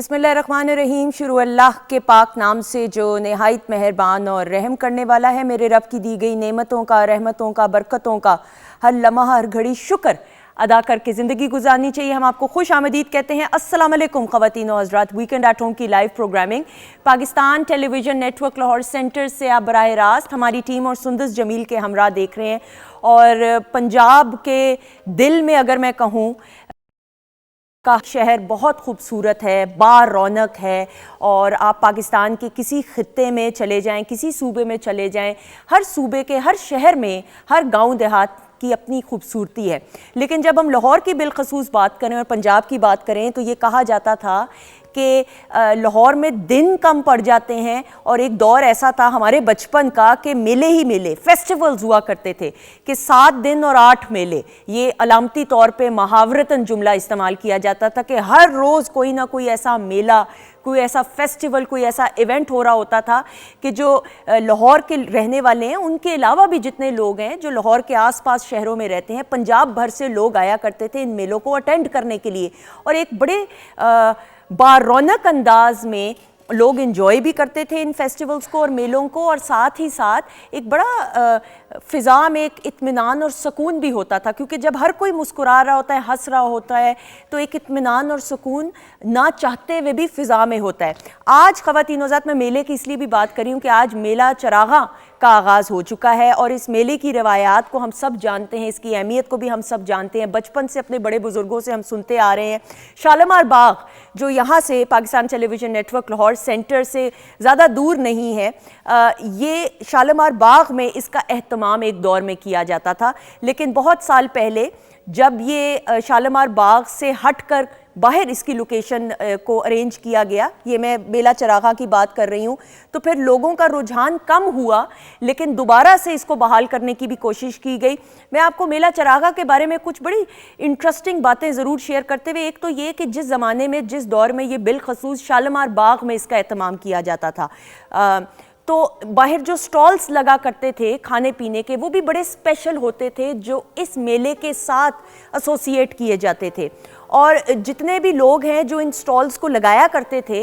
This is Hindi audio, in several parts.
बिस्मिल्लाहिर्रहमानिर्रहीम। शुरू अल्लाह के पाक नाम से जो नहायत मेहरबान और रहम करने वाला है। मेरे रब की दी गई नेमतों का, रहमतों का, बरकतों का हर लम्हा हर घड़ी शुक्र अदा करके ज़िंदगी गुजारनी चाहिए। हम आपको खुश आमदीद कहते हैं। अस्सलाम वालेकुम ख़वातीन व हज़रात। वीकेंड एट होम की live programming Pakistan television network Lahore centre से आप बराह रास्त हमारी टीम और सुंदस जमील के हमरा देख रहे हैं। और पंजाब के दिल में अगर मैं कहूँ का शहर बहुत खूबसूरत है, बार रौनक है। और आप पाकिस्तान के किसी खित्ते में चले जाएं, किसी सूबे में चले जाएं, हर सूबे के हर शहर में, हर गांव देहात की अपनी खूबसूरती है। लेकिन जब हम लाहौर की बिलखसूस बात करें और पंजाब की बात करें तो ये कहा जाता था कि लाहौर में दिन कम पड़ जाते हैं। और एक दौर ऐसा था हमारे बचपन का कि मेले ही मेले, फेस्टिवल्स हुआ करते थे कि 7 दिन और 8 मेले। ये अलामती तौर पे मुहावरतन जुमला इस्तेमाल किया जाता था कि हर रोज़ कोई ना कोई ऐसा मेला, कोई ऐसा फेस्टिवल, कोई ऐसा इवेंट हो रहा होता था कि जो लाहौर के रहने वाले हैं, उनके अलावा भी जितने लोग हैं जो लाहौर के आसपास शहरों में रहते हैं, पंजाब भर से लोग आया करते थे इन मेलों को अटेंड करने के लिए। और एक बड़े बारौनक अंदाज में लोग इन्जॉय भी करते थे इन फेस्टिवल्स को और मेलों को। और साथ ही साथ एक बड़ा फ़िज़ा में एक इत्मीनान और सुकून भी होता था, क्योंकि जब हर कोई मुस्कुरा रहा होता है, हंस रहा होता है, तो एक इत्मीनान और सुकून ना चाहते हुए भी फ़िज़ा में होता है। आज ख़वातीन हज़रात मैं मेले की इसलिए भी बात कर रही हूँ कि आज मेला चरागा का आगाज़ हो चुका है। और इस मेले की रवायात को हम सब जानते हैं, इसकी अहमियत को भी हम सब जानते हैं, बचपन से अपने बड़े बुज़ुर्गों से हम सुनते आ रहे हैं। शालीमार बाग जो यहाँ से Pakistan television network Lahore centre से ज़्यादा दूर नहीं है, ये शालीमार बाग में इसका एहतमाम एक दौर में किया जाता था। लेकिन बहुत साल पहले जब ये शालीमार बाग से हटकर बाहर इसकी लोकेशन को अरेंज किया गया, ये मैं मेला चरागा की बात कर रही हूँ, तो फिर लोगों का रुझान कम हुआ, लेकिन दोबारा से इसको बहाल करने की भी कोशिश की गई। मैं आपको मेला चरागा के बारे में कुछ बड़ी इंटरेस्टिंग बातें ज़रूर शेयर करते हुए, एक तो ये कि जिस ज़माने में, जिस दौर में ये बिलखसूस शालीमार बाग में इसका एहतमाम किया जाता था, तो बाहर जो स्टॉल्स लगा करते थे खाने पीने के, वो भी बड़े स्पेशल होते थे, जो इस मेले के साथ एसोसिएट किए जाते थे। और जितने भी लोग हैं जो इन स्टॉल्स को लगाया करते थे,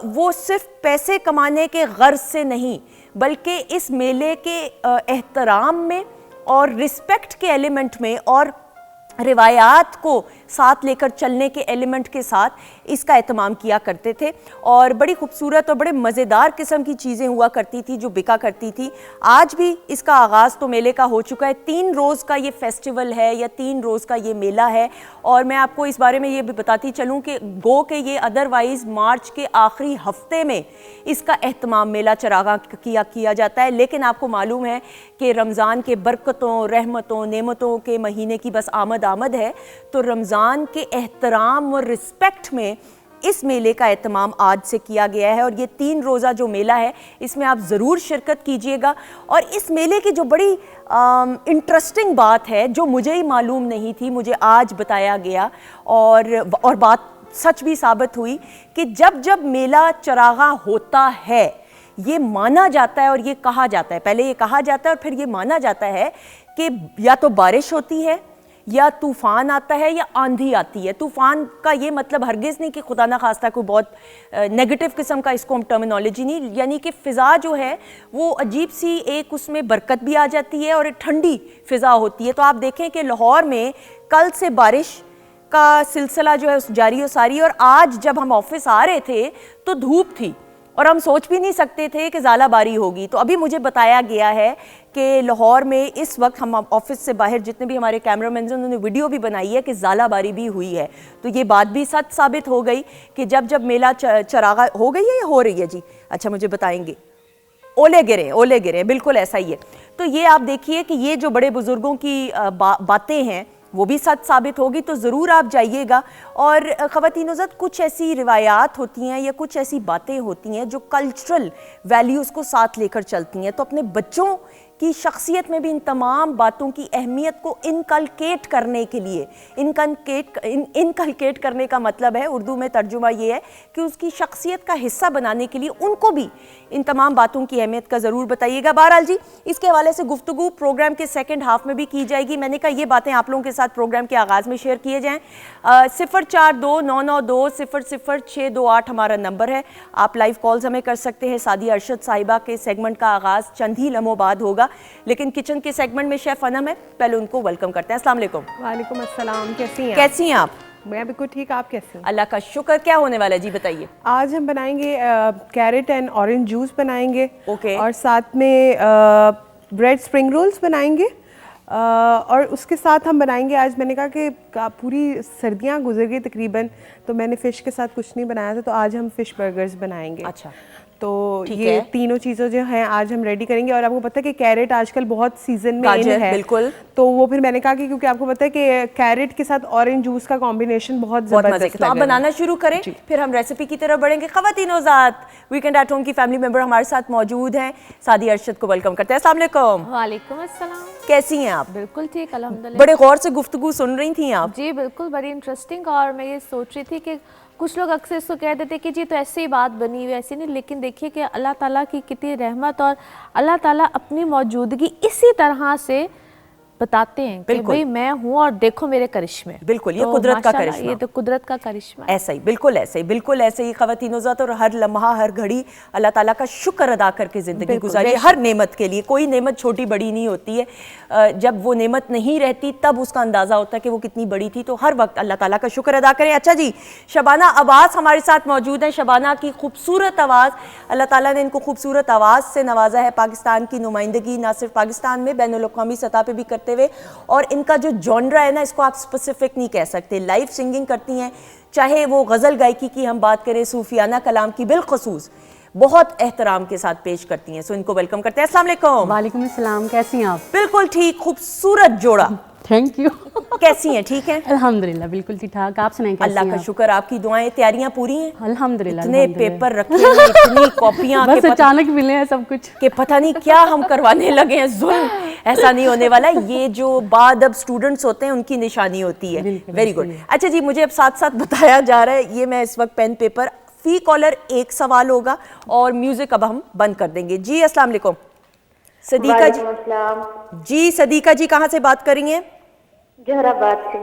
वो सिर्फ पैसे कमाने के गर्ज से नहीं, बल्कि इस मेले के एहतराम में और रिस्पेक्ट के एलिमेंट में और रिवायात को साथ लेकर चलने के एलिमेंट के साथ इसका एहतमाम किया करते थे। और बड़ी खूबसूरत और बड़े मज़ेदार किस्म की चीज़ें हुआ करती थी जो बिका करती थी। आज भी इसका आगाज़ तो मेले का हो चुका है। 3 रोज़ का ये फेस्टिवल है या 3 रोज़ का ये मेला है। और मैं आपको इस बारे में ये भी बताती चलूँ कि गो के ये अदरवाइज़ मार्च के आखिरी हफ्ते में इसका एहतमाम मेला चरागा किया जाता है। लेकिन आपको मालूम है कि रमज़ान के बरकतों, रहमतों, नेमतों के महीने की बस आमद है, तो रमज़ान के एहतराम और रिस्पेक्ट में इस मेले का एहतमाम आज से किया गया है। और ये 3 रोज़ा जो मेला है, इसमें आप ज़रूर शिरकत कीजिएगा। और इस मेले की जो बड़ी इंटरेस्टिंग बात है, जो मुझे ही मालूम नहीं थी, मुझे आज बताया गया और बात सच भी साबित हुई कि जब जब मेला चरागा होता है, ये माना जाता है और ये कहा जाता है, पहले ये कहा जाता है और फिर ये माना जाता है कि या तो बारिश होती है, या तूफ़ान आता है, या आंधी आती है। तूफ़ान का ये मतलब हरगिज़ नहीं कि खुदा ना खास्ता कोई बहुत नेगेटिव किस्म का इसको हम टर्मिनोलॉजी नहीं, यानी कि फ़िज़ा जो है वो अजीब सी एक उसमें बरकत भी आ जाती है और एक ठंडी फ़िज़ा होती है। तो आप देखें कि लाहौर में कल से बारिश का सिलसिला जो है जारी और सारी। और आज जब हम ऑफिस आ रहे थे तो धूप थी और हम सोच भी नहीं सकते थे कि ज़ालाबारी होगी। तो अभी मुझे बताया गया है कि लाहौर में इस वक्त, हम ऑफिस से बाहर जितने भी हमारे कैमरामैन हैं उन्होंने वीडियो भी बनाई है कि ज़ालाबारी भी हुई है। तो ये बात भी सच साबित हो गई कि जब जब मेला चरागा हो गई है या हो रही है जी, अच्छा मुझे बताएंगे, ओले गिरे, बिल्कुल ऐसा ही है। तो ये आप देखिए कि ये जो बड़े बुज़ुर्गों की बातें हैं वो भी सच साबित होगी। तो ज़रूर आप जाइएगा। और ख़वातीन हज़रात, कुछ ऐसी रिवायात होती हैं या कुछ ऐसी बातें होती हैं जो कल्चरल वैल्यूज़ को साथ लेकर चलती हैं। तो अपने बच्चों की शख्सियत में भी इन तमाम बातों की अहमियत को इनकलकेट करने के लिए, इनकलकेट करने का मतलब है, उर्दू में तर्जुमा ये है कि उसकी शख्सियत का हिस्सा बनाने के लिए उनको भी इन तमाम बातों की अहमियत का ज़रूर बताइएगा। बहरहाल जी, इसके हवाले से गुफ्तगू प्रोग्राम के सेकंड हाफ में भी की जाएगी। मैंने कहा ये बातें आप लोगों के साथ प्रोग्राम के आगाज़ में शेयर किए जाएँ। 042992000628 हमारा नंबर है। आप लाइव कॉल्स हमें कर सकते हैं। सादिया अरशद साहिबा के सेगमेंट का आगाज़ चंद ही लम्हों बाद होगा, लेकिन किचन के सेगमेंट में शेफ अनम है, पहले उनको वेलकम करते हैं। अस्सलाम वालेकुम। वालेकुम अस्सलाम, कैसी हैं आप? मैं बिल्कुल ठीक, आप कैसे हैं? अल्लाह का शुक्र। क्या होने वाला है जी, बताइए। आज हम बनाएंगे कैरेट एंड ऑरेंज जूस बनाएंगे। ओके। और साथ में ब्रेड स्प्रिंग रोल्स बनाएंगे। और उसके साथ हम बनाएंगे, आज मैंने कहा कि पूरी सर्दियां गुजर गई तकरीबन, तो मैंने फ़िश के साथ कुछ नहीं बनाया था, तो आज हम फ़िश बर्गर्स बनाएंगे। अच्छा, तो ये तीनों चीज़ें जो हैं आज हम रेडी करेंगे। और आपको पता है कि कैरेट आजकल बहुत सीजन में इन है, बिल्कुल। तो वो फिर मैंने कहा कि क्योंकि आपको पता है कि कैरेट के साथ ऑरेंज जूस का कॉम्बिनेशन बहुत जबरदस्त, तो आप बनाना शुरू करें, फिर हम रेसिपी की तरफ बढ़ेंगे। ख़वातीन-ओ-ज़ात वीकेंड एट होम की फैमिली मेंबर हमारे साथ मौजूद हैं। सादिया अरशद को वेलकम करते हैं। अस्सलाम वालेकुम। वालेकुम अस्सलाम। कैसी हैं आप? बिल्कुल ठीक, अल्हम्दुलिल्लाह। बड़े गौर से गुफ्तगू सुन रही थी आप। जी बिल्कुल, बड़ी इंटरेस्टिंग। और मैं ये सोच रही थी कि कुछ लोग अक्सर इसको कह देते कि जी तो ऐसे ही बात बनी हुई, ऐसी नहीं, लेकिन देखिए कि अल्लाह ताला की कितनी रहमत, और अल्लाह ताला अपनी मौजूदगी इसी तरह से बताते हैं कि भाई मैं हूँ और देखो मेरे करिश्मे। बिल्कुल, ये कुदरत का करिश्मा, ये तो कुदरत का करिश्मा। ऐसा ही, बिल्कुल ऐसे ही, बिल्कुल ऐसे ही ख़वातीन-ओ-ज़ात। और हर लम्हा हर घड़ी अल्लाह ताला का शुक्र अदा करके ज़िंदगी गुजारिए, हर नेमत के लिए। कोई नेमत छोटी बड़ी नहीं होती है, जब वो नेमत नहीं रहती तब उसका अंदाज़ा होता है कि वो कितनी बड़ी थी। तो हर वक्त अल्लाह ताला का शुक्र अदा करें। अच्छा जी, शबाना अब्बास हमारे साथ मौजूद हैं। शबाना की खूबसूरत आवाज़, अल्लाह ताला ने इनको खूबसूरत आवाज़ से नवाजा है, पाकिस्तान की नुमाइंदगी ना सिर्फ पाकिस्तान में बैनुल-अक़वामी सतह पर भी करते हुए। और इनका जो जॉनरा है ना, इसको आप स्पेसिफिक नहीं कह सकते, लाइव सिंगिंग करती हैं, चाहे वो गज़ल गायकी की हम बात करें, सूफियाना कलाम की बिलखसूस बहुत एहतराम के साथ पेश करती हैं। सो इनको वेलकम करते हैं। अस्सलाम वालेकुम। वालेकुम अस्सलाम, कैसी हैं आप? बिल्कुल ठीक, खूबसूरत जोड़ा। Thank you. कैसी हैं? ठीक हैं अल्हम्दुलिल्लाह, बिल्कुल ठीक ठाक। आप सुनाएं, कैसी हैं? अल्लाह का शुक्र, आपकी दुआएं, तैयारियां पूरी हैं? अल्हम्दुलिल्लाह। इतने पेपर रखे हैं, इतनी कॉपियां, बस अचानक मिले हैं सब कुछ कि पता नहीं क्या हम करवाने लगे हैं जुल्म। ऐसा नहीं होने वाला। ये जो बाद अब स्टूडेंट्स होते हैं उनकी निशानी होती है। Very good. अच्छा जी, मुझे अब साथ साथ बताया जा रहा है, ये मैं इस वक्त पेन पेपर, फी कॉलर एक सवाल होगा और म्यूजिक अब हम बंद कर देंगे। जी अस्सलाम वालेकुम। सदीका जी। जी सदीका जी, कहाँ से बात करेंगे? जहराबाद से।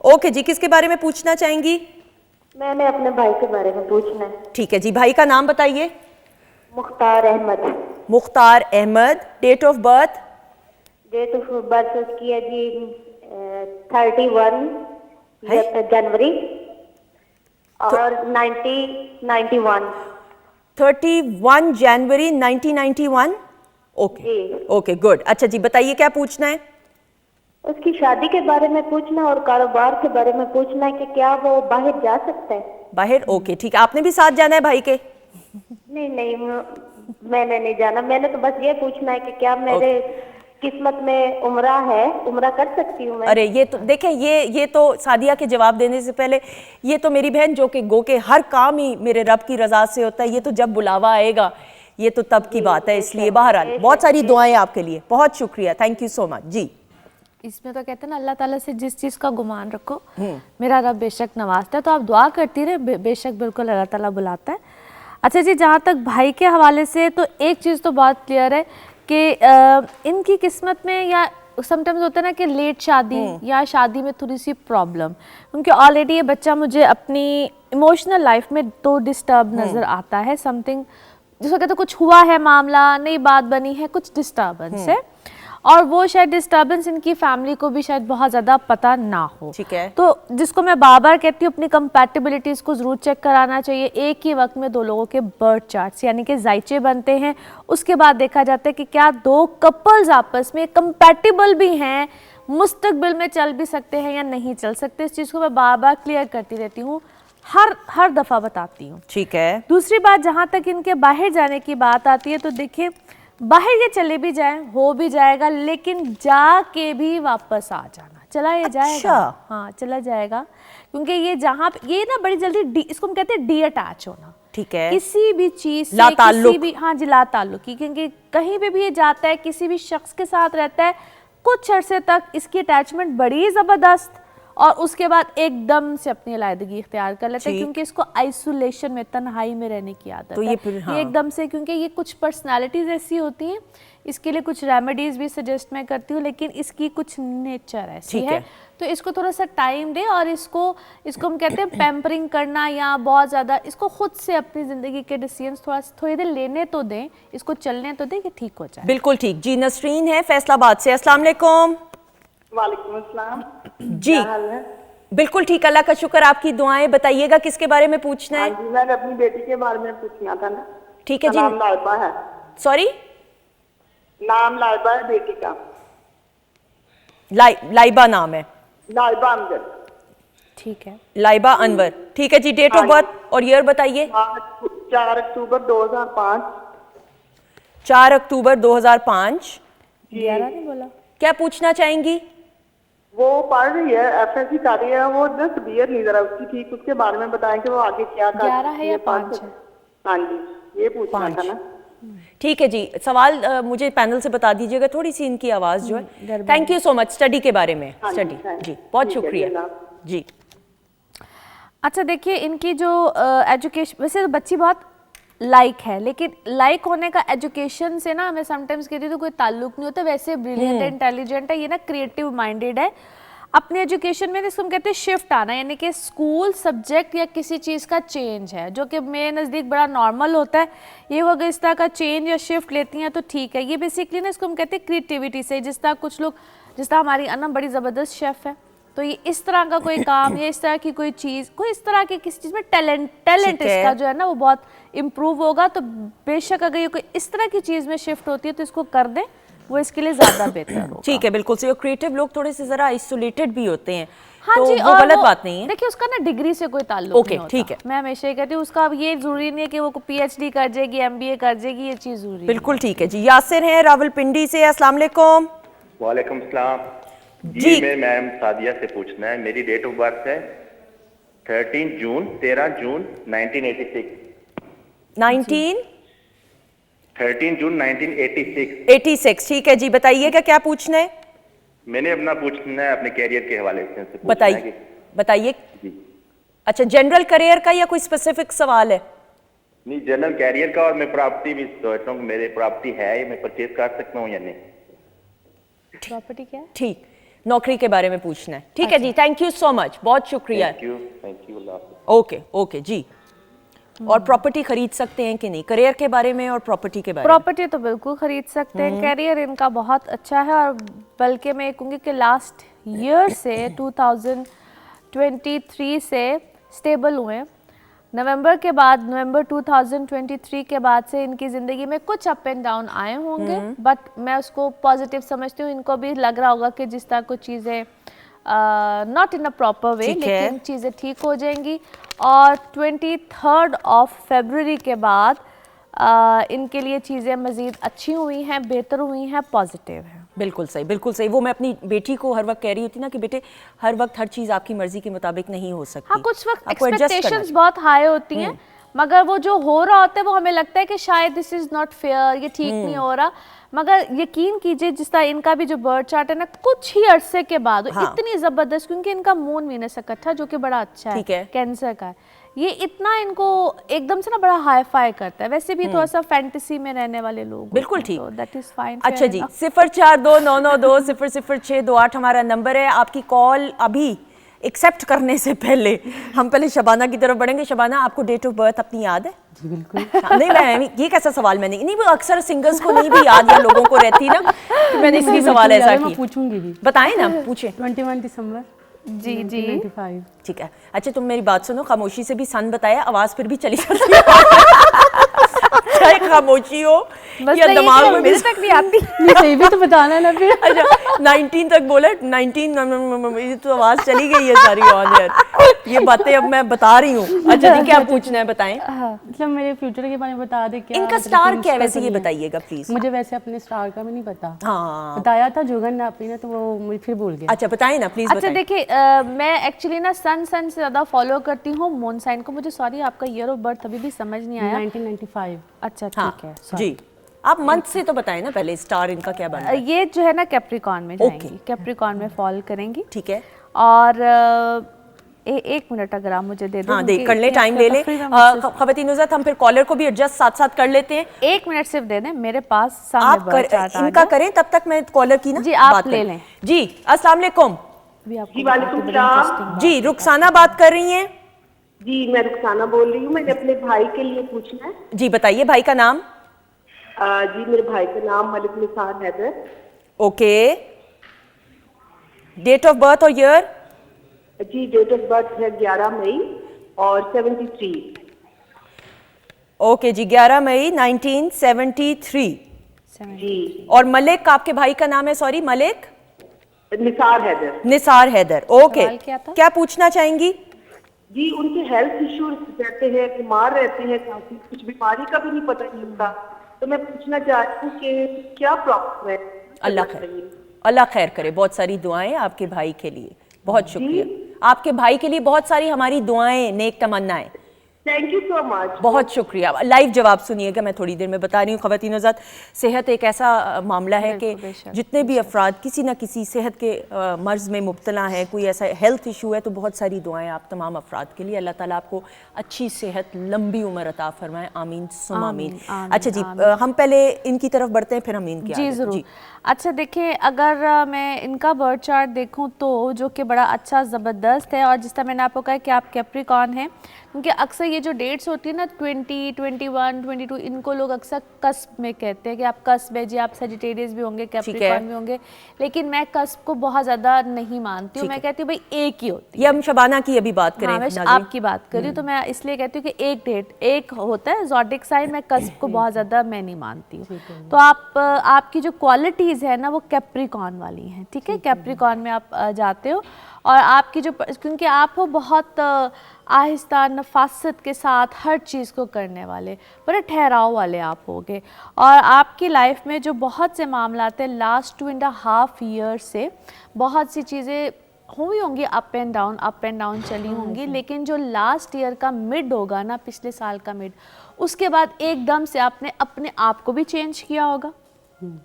ओके जी, किसके बारे में पूछना चाहेंगी? मैंने अपने भाई के बारे में पूछना है। ठीक है जी, भाई का नाम बताइए। Mukhtar Ahmed. Mukhtar Ahmed. Date of birth? Date of birth उसकी है जी 31 जनवरी और 1991। 31 जनवरी 1991। Okay okay good. अच्छा जी, बताइए क्या पूछना है? उसकी शादी के बारे में पूछना और कारोबार के बारे में पूछना है कि क्या वो बाहर जा सकता है। बाहर? ओके ठीक है। आपने भी साथ जाना है भाई के? नहीं नहीं, मैंने नहीं जाना। मैंने तो बस ये पूछना है कि क्या मेरे किस्मत में उम्रा है, उम्रा कर सकती हूँ मैं? अरे ये तो देखें, ये तो सादिया के जवाब देने से पहले, ये तो मेरी बहन जो कि गो के हर काम ही मेरे रब की रजा से होता है, ये तो जब बुलावा आएगा ये तो तब की बात है। इसलिए बहरहाल बहुत सारी दुआएं आपके लिए, बहुत शुक्रिया, थैंक यू सो मच जी। इसमें तो कहते हैं ना, अल्लाह ताला से जिस चीज़ का गुमान रखो मेरा रब बेशक नवाजता है, तो आप दुआ करती रहे, बेशक बिल्कुल अल्लाह ताला बुलाता है। अच्छा जी, जहाँ तक भाई के हवाले से, तो एक चीज़ तो बहुत क्लियर है कि इनकी किस्मत में, या समटाइम्स होता है ना कि लेट शादी या शादी में थोड़ी सी प्रॉब्लम, क्योंकि ऑलरेडी ये बच्चा मुझे अपनी इमोशनल लाइफ में तो डिस्टर्ब नज़र आता है। समथिंग जिसको कहते हैं कुछ हुआ है, मामला नई बात बनी है, कुछ डिस्टर्बेंस है, और वो शायद डिस्टर्बेंस इनकी फैमिली को भी शायद बहुत ज़्यादा पता ना हो। ठीक है। तो जिसको मैं बार बार कहती हूँ, अपनी कंपैटिबिलिटीज़ को ज़रूर चेक कराना चाहिए। एक ही वक्त में दो लोगों के बर्थ चार्ट्स यानी कि जायचे बनते हैं, उसके बाद देखा जाता है कि क्या दो कपल्स आपस में कंपैटिबल भी हैं, मुस्तकबिल में चल भी सकते हैं या नहीं चल सकते। इस चीज़ को मैं बार बार क्लियर करती रहती हूँ, हर दफ़ा बताती हूँ। ठीक है। दूसरी बात, जहाँ तक इनके बाहर जाने की बात आती है, तो देखिए बाहर ये चले भी जाएं, हो भी जाएगा, लेकिन जाके भी वापस आ जाना, चला ये जाएगा। हाँ चला जाएगा, क्योंकि ये जहाँ ये ना बड़ी जल्दी इसको हम कहते हैं डी अटैच होना, ठीक है। किसी भी चीज से, लाताल्लुक। किसी भी, हाँ जी, लाताल्लुकी, क्योंकि कहीं पे भी ये जाता है, किसी भी शख्स के साथ रहता है, कुछ अरसे तक इसकी अटैचमेंट बड़ी जबरदस्त, और उसके बाद एकदम से अपनी अलग इख्तियार कर लेते हैं, ठीक। क्योंकि इसको आइसोलेशन में, तन्हाई में रहने की आदत तो है। ये फिर, हाँ। ये एकदम से, क्योंकि ये कुछ पर्सनालिटीज ऐसी होती हैं, इसके लिए कुछ रेमेडीज भी सजेस्ट मैं करती हूँ, लेकिन इसकी कुछ नेचर ऐसी ठीक है, है। तो इसको थोड़ा सा टाइम दे, और इसको हम कहते हैं पैम्परिंग करना, या बहुत ज़्यादा इसको खुद से अपनी ज़िंदगी के डिसीजंस थोड़ी देर लेने तो दें, इसको चलने तो दें कि ठीक हो जाए। बिल्कुल ठीक जी। नसरीन है फैसलाबाद से, अस्सलाम वालेकुम। वालेकुम अस्सलाम। जी क्या हाल है? बिल्कुल ठीक, अल्लाह का शुक्र, आपकी दुआएं। बताइएगा किसके बारे में पूछना हाँ है? जी, मैंने अपनी बेटी के बारे में पूछना था ना। ठीक है जी। नाम लाइबा है। सॉरी, नाम लाइबा है बेटी का। लाइबा नाम है। लाइबा अमजद। ठीक है। लाइबा अनवर, ठीक है जी। डेट ऑफ हाँ जी। बर्थ और ईयर बताइए। 4 अक्टूबर 2005। 4 अक्टूबर 2005। 11 नहीं बोला? क्या पूछना चाहेंगी? वो पढ़ रही है, एफएससी कर रही है, वो ना तबीयत नहीं जरा उसकी ठीक, उसके बारे में बताएं कि वो आगे क्या कर 11 है या सकती 5 है? हाँ जी, ये पूछना था ना। ठीक है जी। सवाल मुझे पैनल से बता दीजिएगा, थोड़ी सी इनकी आवाज जो है। Thank you so much. Study के बारे में, हाँ जी, स्टडी thank जी, you। बहुत ठीक है, शुक्रिया अल्लाह। जी। अच्छा देखिए, इनकी जो एजुकेशन, वैसे तो बच्ची बहुत लाइक है, लेकिन लाइक होने का एजुकेशन से ना, मैं समटाइम्स कहती हूँ तो कोई ताल्लुक नहीं होता। वैसे ब्रिलियंट है, इंटेलिजेंट है, ये ना क्रिएटिव माइंडेड है। अपने एजुकेशन में इसको हम कहते हैं शिफ्ट आना, यानी कि स्कूल सब्जेक्ट या किसी चीज़ का चेंज है, जो कि मेरे नज़दीक बड़ा नॉर्मल होता है। ये वो अगर इस तरह का चेंज या शिफ्ट लेती हैं तो ठीक है। ये बेसिकली ना इसको हम कहते हैं क्रिएटिविटी से, जिस तरह कुछ लोग, जिस तरह हमारी अनम बड़ी ज़बरदस्त शेफ़ है, तो ये इस तरह का कोई काम या इस तरह की कोई चीज़, कोई इस तरह की किसी चीज़ में टैलेंट ठीक है। इसका जो है ना वो बहुत इम्प्रूव होगा। तो बेशक अगर ये कोई इस तरह की चीज़ में शिफ्ट होती है तो इसको कर दें, वो इसके लिए ज़्यादा बेहतर होगा। ठीक है, बिल्कुल सही। और क्रिएटिव लोग थोड़े से जरा आइसोलेटेड भी होते हैं, हाँ तो जी, वो और गलत बात नहीं है। देखिए, उसका ना डिग्री से कोई ताल्लुक ओके, नहीं होता। ठीक है। मैं हमेशा ये कहती हूँ, उसका अब ये जरूरी नहीं है कि वो पीएचडी कर जाएगी, एमबीए कर जाएगी, ये चीज़ जरूरी बिल्कुल ठीक है जी। यासिर हैं रावलपिंडी से, अस्सलाम वालेकुम। वालेकुम सलाम जी। जी। मैं मैम सादिया से पूछना है। मेरी डेट ऑफ बर्थ है 13 जून 1986। 13 जून 1986। 86, ठीक है जी। बताइएगा क्या पूछना है? मैंने अपना पूछना है अपने कैरियर के हवाले से पूछना है बताइए बताइए। जी। अच्छा, जनरल करियर का या कोई स्पेसिफिक सवाल है? नहीं, जनरल कैरियर का, और मैं प्रॉपर्टी भी सोच रहा हूँ कि मेरे प्रॉपर्टी है, ये मैं परचेज कर सकता हूँ या नहीं। प्रॉपर्टी क्या है? ठीक, नौकरी के बारे में पूछना है। ठीक है जी, थैंक यू सो मच, बहुत शुक्रिया। थैंक यू अल्लाह हाफ़िज़। ओके ओके जी। और प्रॉपर्टी खरीद सकते हैं कि नहीं? करियर के बारे में और प्रॉपर्टी के बारे में। प्रॉपर्टी तो बिल्कुल खरीद सकते हैं। कैरियर इनका बहुत अच्छा है, और बल्कि मैं कहूँगी कि लास्ट ईयर से 2023 से स्टेबल हुए। नवंबर के बाद, नवंबर 2023 के बाद से इनकी ज़िंदगी में कुछ अप एंड डाउन आए होंगे, बट मैं उसको पॉजिटिव समझती हूँ। इनको भी लग रहा होगा कि जिस तरह कुछ चीज़ें not in a proper way, ठीक है। लेकिन चीज़ें ठीक हो जाएंगी। और 23 फरवरी के बाद इनके लिए चीज़ें मज़ीद अच्छी हुई हैं, बेहतर हुई हैं, पॉजिटिव हैं। बिल्कुल सही, बिल्कुल सही। वो मैं अपनी बेटी को हर वक्त कह रही होती ना कि बेटे, हर वक्त हर चीज़ आपकी मर्जी के मुताबिक नहीं हो सकती। हाँ, कुछ वक्त आपको adjust करना एक्सपेक्टेशंस बहुत हाई होती हैं, मगर वो जो हो रहा होता है वो हमें लगता है कि शायद दिस इज नॉट फेयर, ये ठीक नहीं हो रहा। मगर यकीन कीजिए, जिस तरह इनका भी जो बर्थ चार्ट है ना, कुछ ही अरसे के बाद हाँ। इतनी जबरदस्त, क्योंकि इनका मून वीनस इकट्ठा जो कि बड़ा अच्छा ठीक है। कैंसर का है, ये इतना इनको एकदम से ना बड़ा हाई फाई करता है। वैसे भी थोड़ा सा फैंटेसी में रहने वाले लोग बिल्कुल ठीक। That is fine. अच्छा जी, 042992000628 हमारा नंबर है। आपकी कॉल अभी एक्सेप्ट करने से पहले हम पहले शबाना की तरफ बढ़ेंगे। शबाना, आपको डेट ऑफ बर्थ अपनी याद है? जी बिल्कुल। नहीं, मैं ये कैसा सवाल मैंने नहीं, वो अक्सर सिंगर्स को नहीं भी याद या लोगों को रहती ना, तो मैंने इसलिए सवाल ऐसा मैं किया। पूछूंगी भी। बताएं ना, पूछे। 21 दिसंबर जी जी 1995। ठीक है। अच्छा, तुम मेरी बात सुनो, खामोशी से भी सन बताया, आवाज फिर भी चली जाती है। चाहे खामोशी हो बस या तो ये दिमाग कि में मेरे तक नहीं आती। नहीं, सही भी तो बताना ना फिर। अच्छा, 19 तक बोला, 19 ये तो आवाज चली गई है सारी ऑन एयर। ये बातें अब मैं बता रही हूँ। अच्छा जी, क्या पूछना है बताएं। मतलब मेरे फ्यूचर के बारे में बता दे क्या। इनका मतलब स्टार कि क्या है मुझको वैसे तो ये नहीं है। बताइएगा प्लीज। मुझे वैसे अपने स्टार का भी नहीं पता। हाँ बताया था जुगन आपी ने, तो वो मुझे फिर भूल गया। अच्छा बताएं ना प्लीज। अच्छा देखिए, मैं एक्चुअली ना सन से ज़्यादा फॉलो करती हूँ मून साइन को। मुझे सॉरी आपका ईयर ऑफ बर्थ अभी भी समझ नहीं आया। 1995। अच्छा हाँ ठीक है, sorry। जी, आप मंथ से तो बताएं ना पहले, स्टार इनका क्या बन रहा है। ये जो है ना कैप्रिकॉन में Okay। जाएंगी, कैप्रिकॉन में फॉल करेंगी। ठीक है, और एक मिनट अगर आप मुझे दे दें। हाँ दे क्योंकि कर ले, ये टाइम ले ले। तफरीह में मुझसे- खवतीन नुज़रत, हम फिर कॉलर को भी एडजस्ट साथ साथ कर लेते हैं। 1 मिनट सिर्फ दे दें, मेरे पास सामने आप बर्थ चार्ट आ इनका गया। करें तब तक मैं कॉलर की ना जी, आप बात ले कर लें। जी। अस्सलाम वालेकुम। भी आपको जी, बताती वालेकुम हूँ, बड़ी सलाम। interesting बात जी, है। रुखसाना बात कर रही हैं। जी, मैं रुखसाना बोल रही हूँ। मैंने अपने भाई के लिए पूछना है। जी बताइए, भाई का नाम। जी, मेरे भाई का नाम Malik Nisar Haider. Okay, date of birth और ईयर। जी, डेट ऑफ बर्थ है 11 मई और 73। ओके जी, 11 मई 1973। जी, और मलिक आपके भाई का नाम है, सॉरी मलिक निसार हैदर। निसार हैदर। ओके, सवाल क्या था? क्या पूछना चाहेंगी। जी, उनके हेल्थ इश्यूज रहते हैं, बीमार रहते हैं काफी, कुछ बीमारी का भी नहीं पता नहीं होता। तो मैं पूछना चाहती हूँ कि क्या प्रॉब्लम है। अल्लाह खैर, अल्लाह खैर करे। बहुत सारी दुआएं आपके भाई के लिए, बहुत शुक्रिया। आपके भाई के लिए बहुत सारी हमारी दुआएं, नेक तमन्नाएं। Thank you so much. बहुत शुक्रिया। लाइव जवाब सुनिएगा, मैं थोड़ी देर में बता रही हूँ। ख़वातीन हज़रात, सेहत एक ऐसा मामला है कि जितने भी अफराद किसी न किसी सेहत के मर्ज़ में मुब्तला हैं, कोई ऐसा हेल्थ इशू है, तो बहुत सारी दुआएं आप तमाम अफराद के लिए। अल्लाह ताला आपको अच्छी सेहत, लंबी उम्र अता फरमाए। आमीन सुम आमीन। अच्छा जी, हम पहले इनकी तरफ बढ़ते हैं, फिर हम इनकी जी आगे। ज़रूर। अच्छा देखिए, अगर मैं इनका बर्थ चार्ट देखूं तो जो कि बड़ा अच्छा ज़बरदस्त है। और जिस तरह मैंने आपको कहा कि आप कैप्रिकॉन हैं, क्योंकि अक्सर ये जो डेट्स होती है ना 20, 21, 22, इनको लोग अक्सर कस्ब में कहते हैं कि आप कस्ब है जी। आप सजिटेरियस भी होंगे, कैप्रिकॉन भी होंगे, लेकिन मैं कस्ब को बहुत ज़्यादा नहीं मानती हूँ। मैं कहती हूँ भाई एक ही होती है। ये हम शबाना की अभी बात करें। हाँ, मैं नाज़रीन। आपकी बात कर रही हूँ, तो मैं इसलिए कहती हूँ कि एक डेट एक होता है ज़ोडिक साइन। मैं कस्ब को बहुत ज़्यादा मैं नहीं मानती हूँ। तो आपकी जो क्वालिटीज़ है ना वो कैप्रिकॉन वाली हैं, ठीक है। कैप्रिकॉन में आप जाते हो और आपकी जो, क्योंकि आप हो बहुत आहिस्ता नफासत के साथ हर चीज़ को करने वाले, बड़े ठहराव वाले आप होगे। और आपकी लाइफ में जो बहुत से मामलात हैं लास्ट 2.5 ईयर से, बहुत सी चीज़ें हुई होंगी, अप एंड डाउन चली होंगी, लेकिन जो लास्ट ईयर का मिड होगा ना, पिछले साल का मिड, उसके बाद एकदम से आपने अपने आप को भी चेंज किया होगा,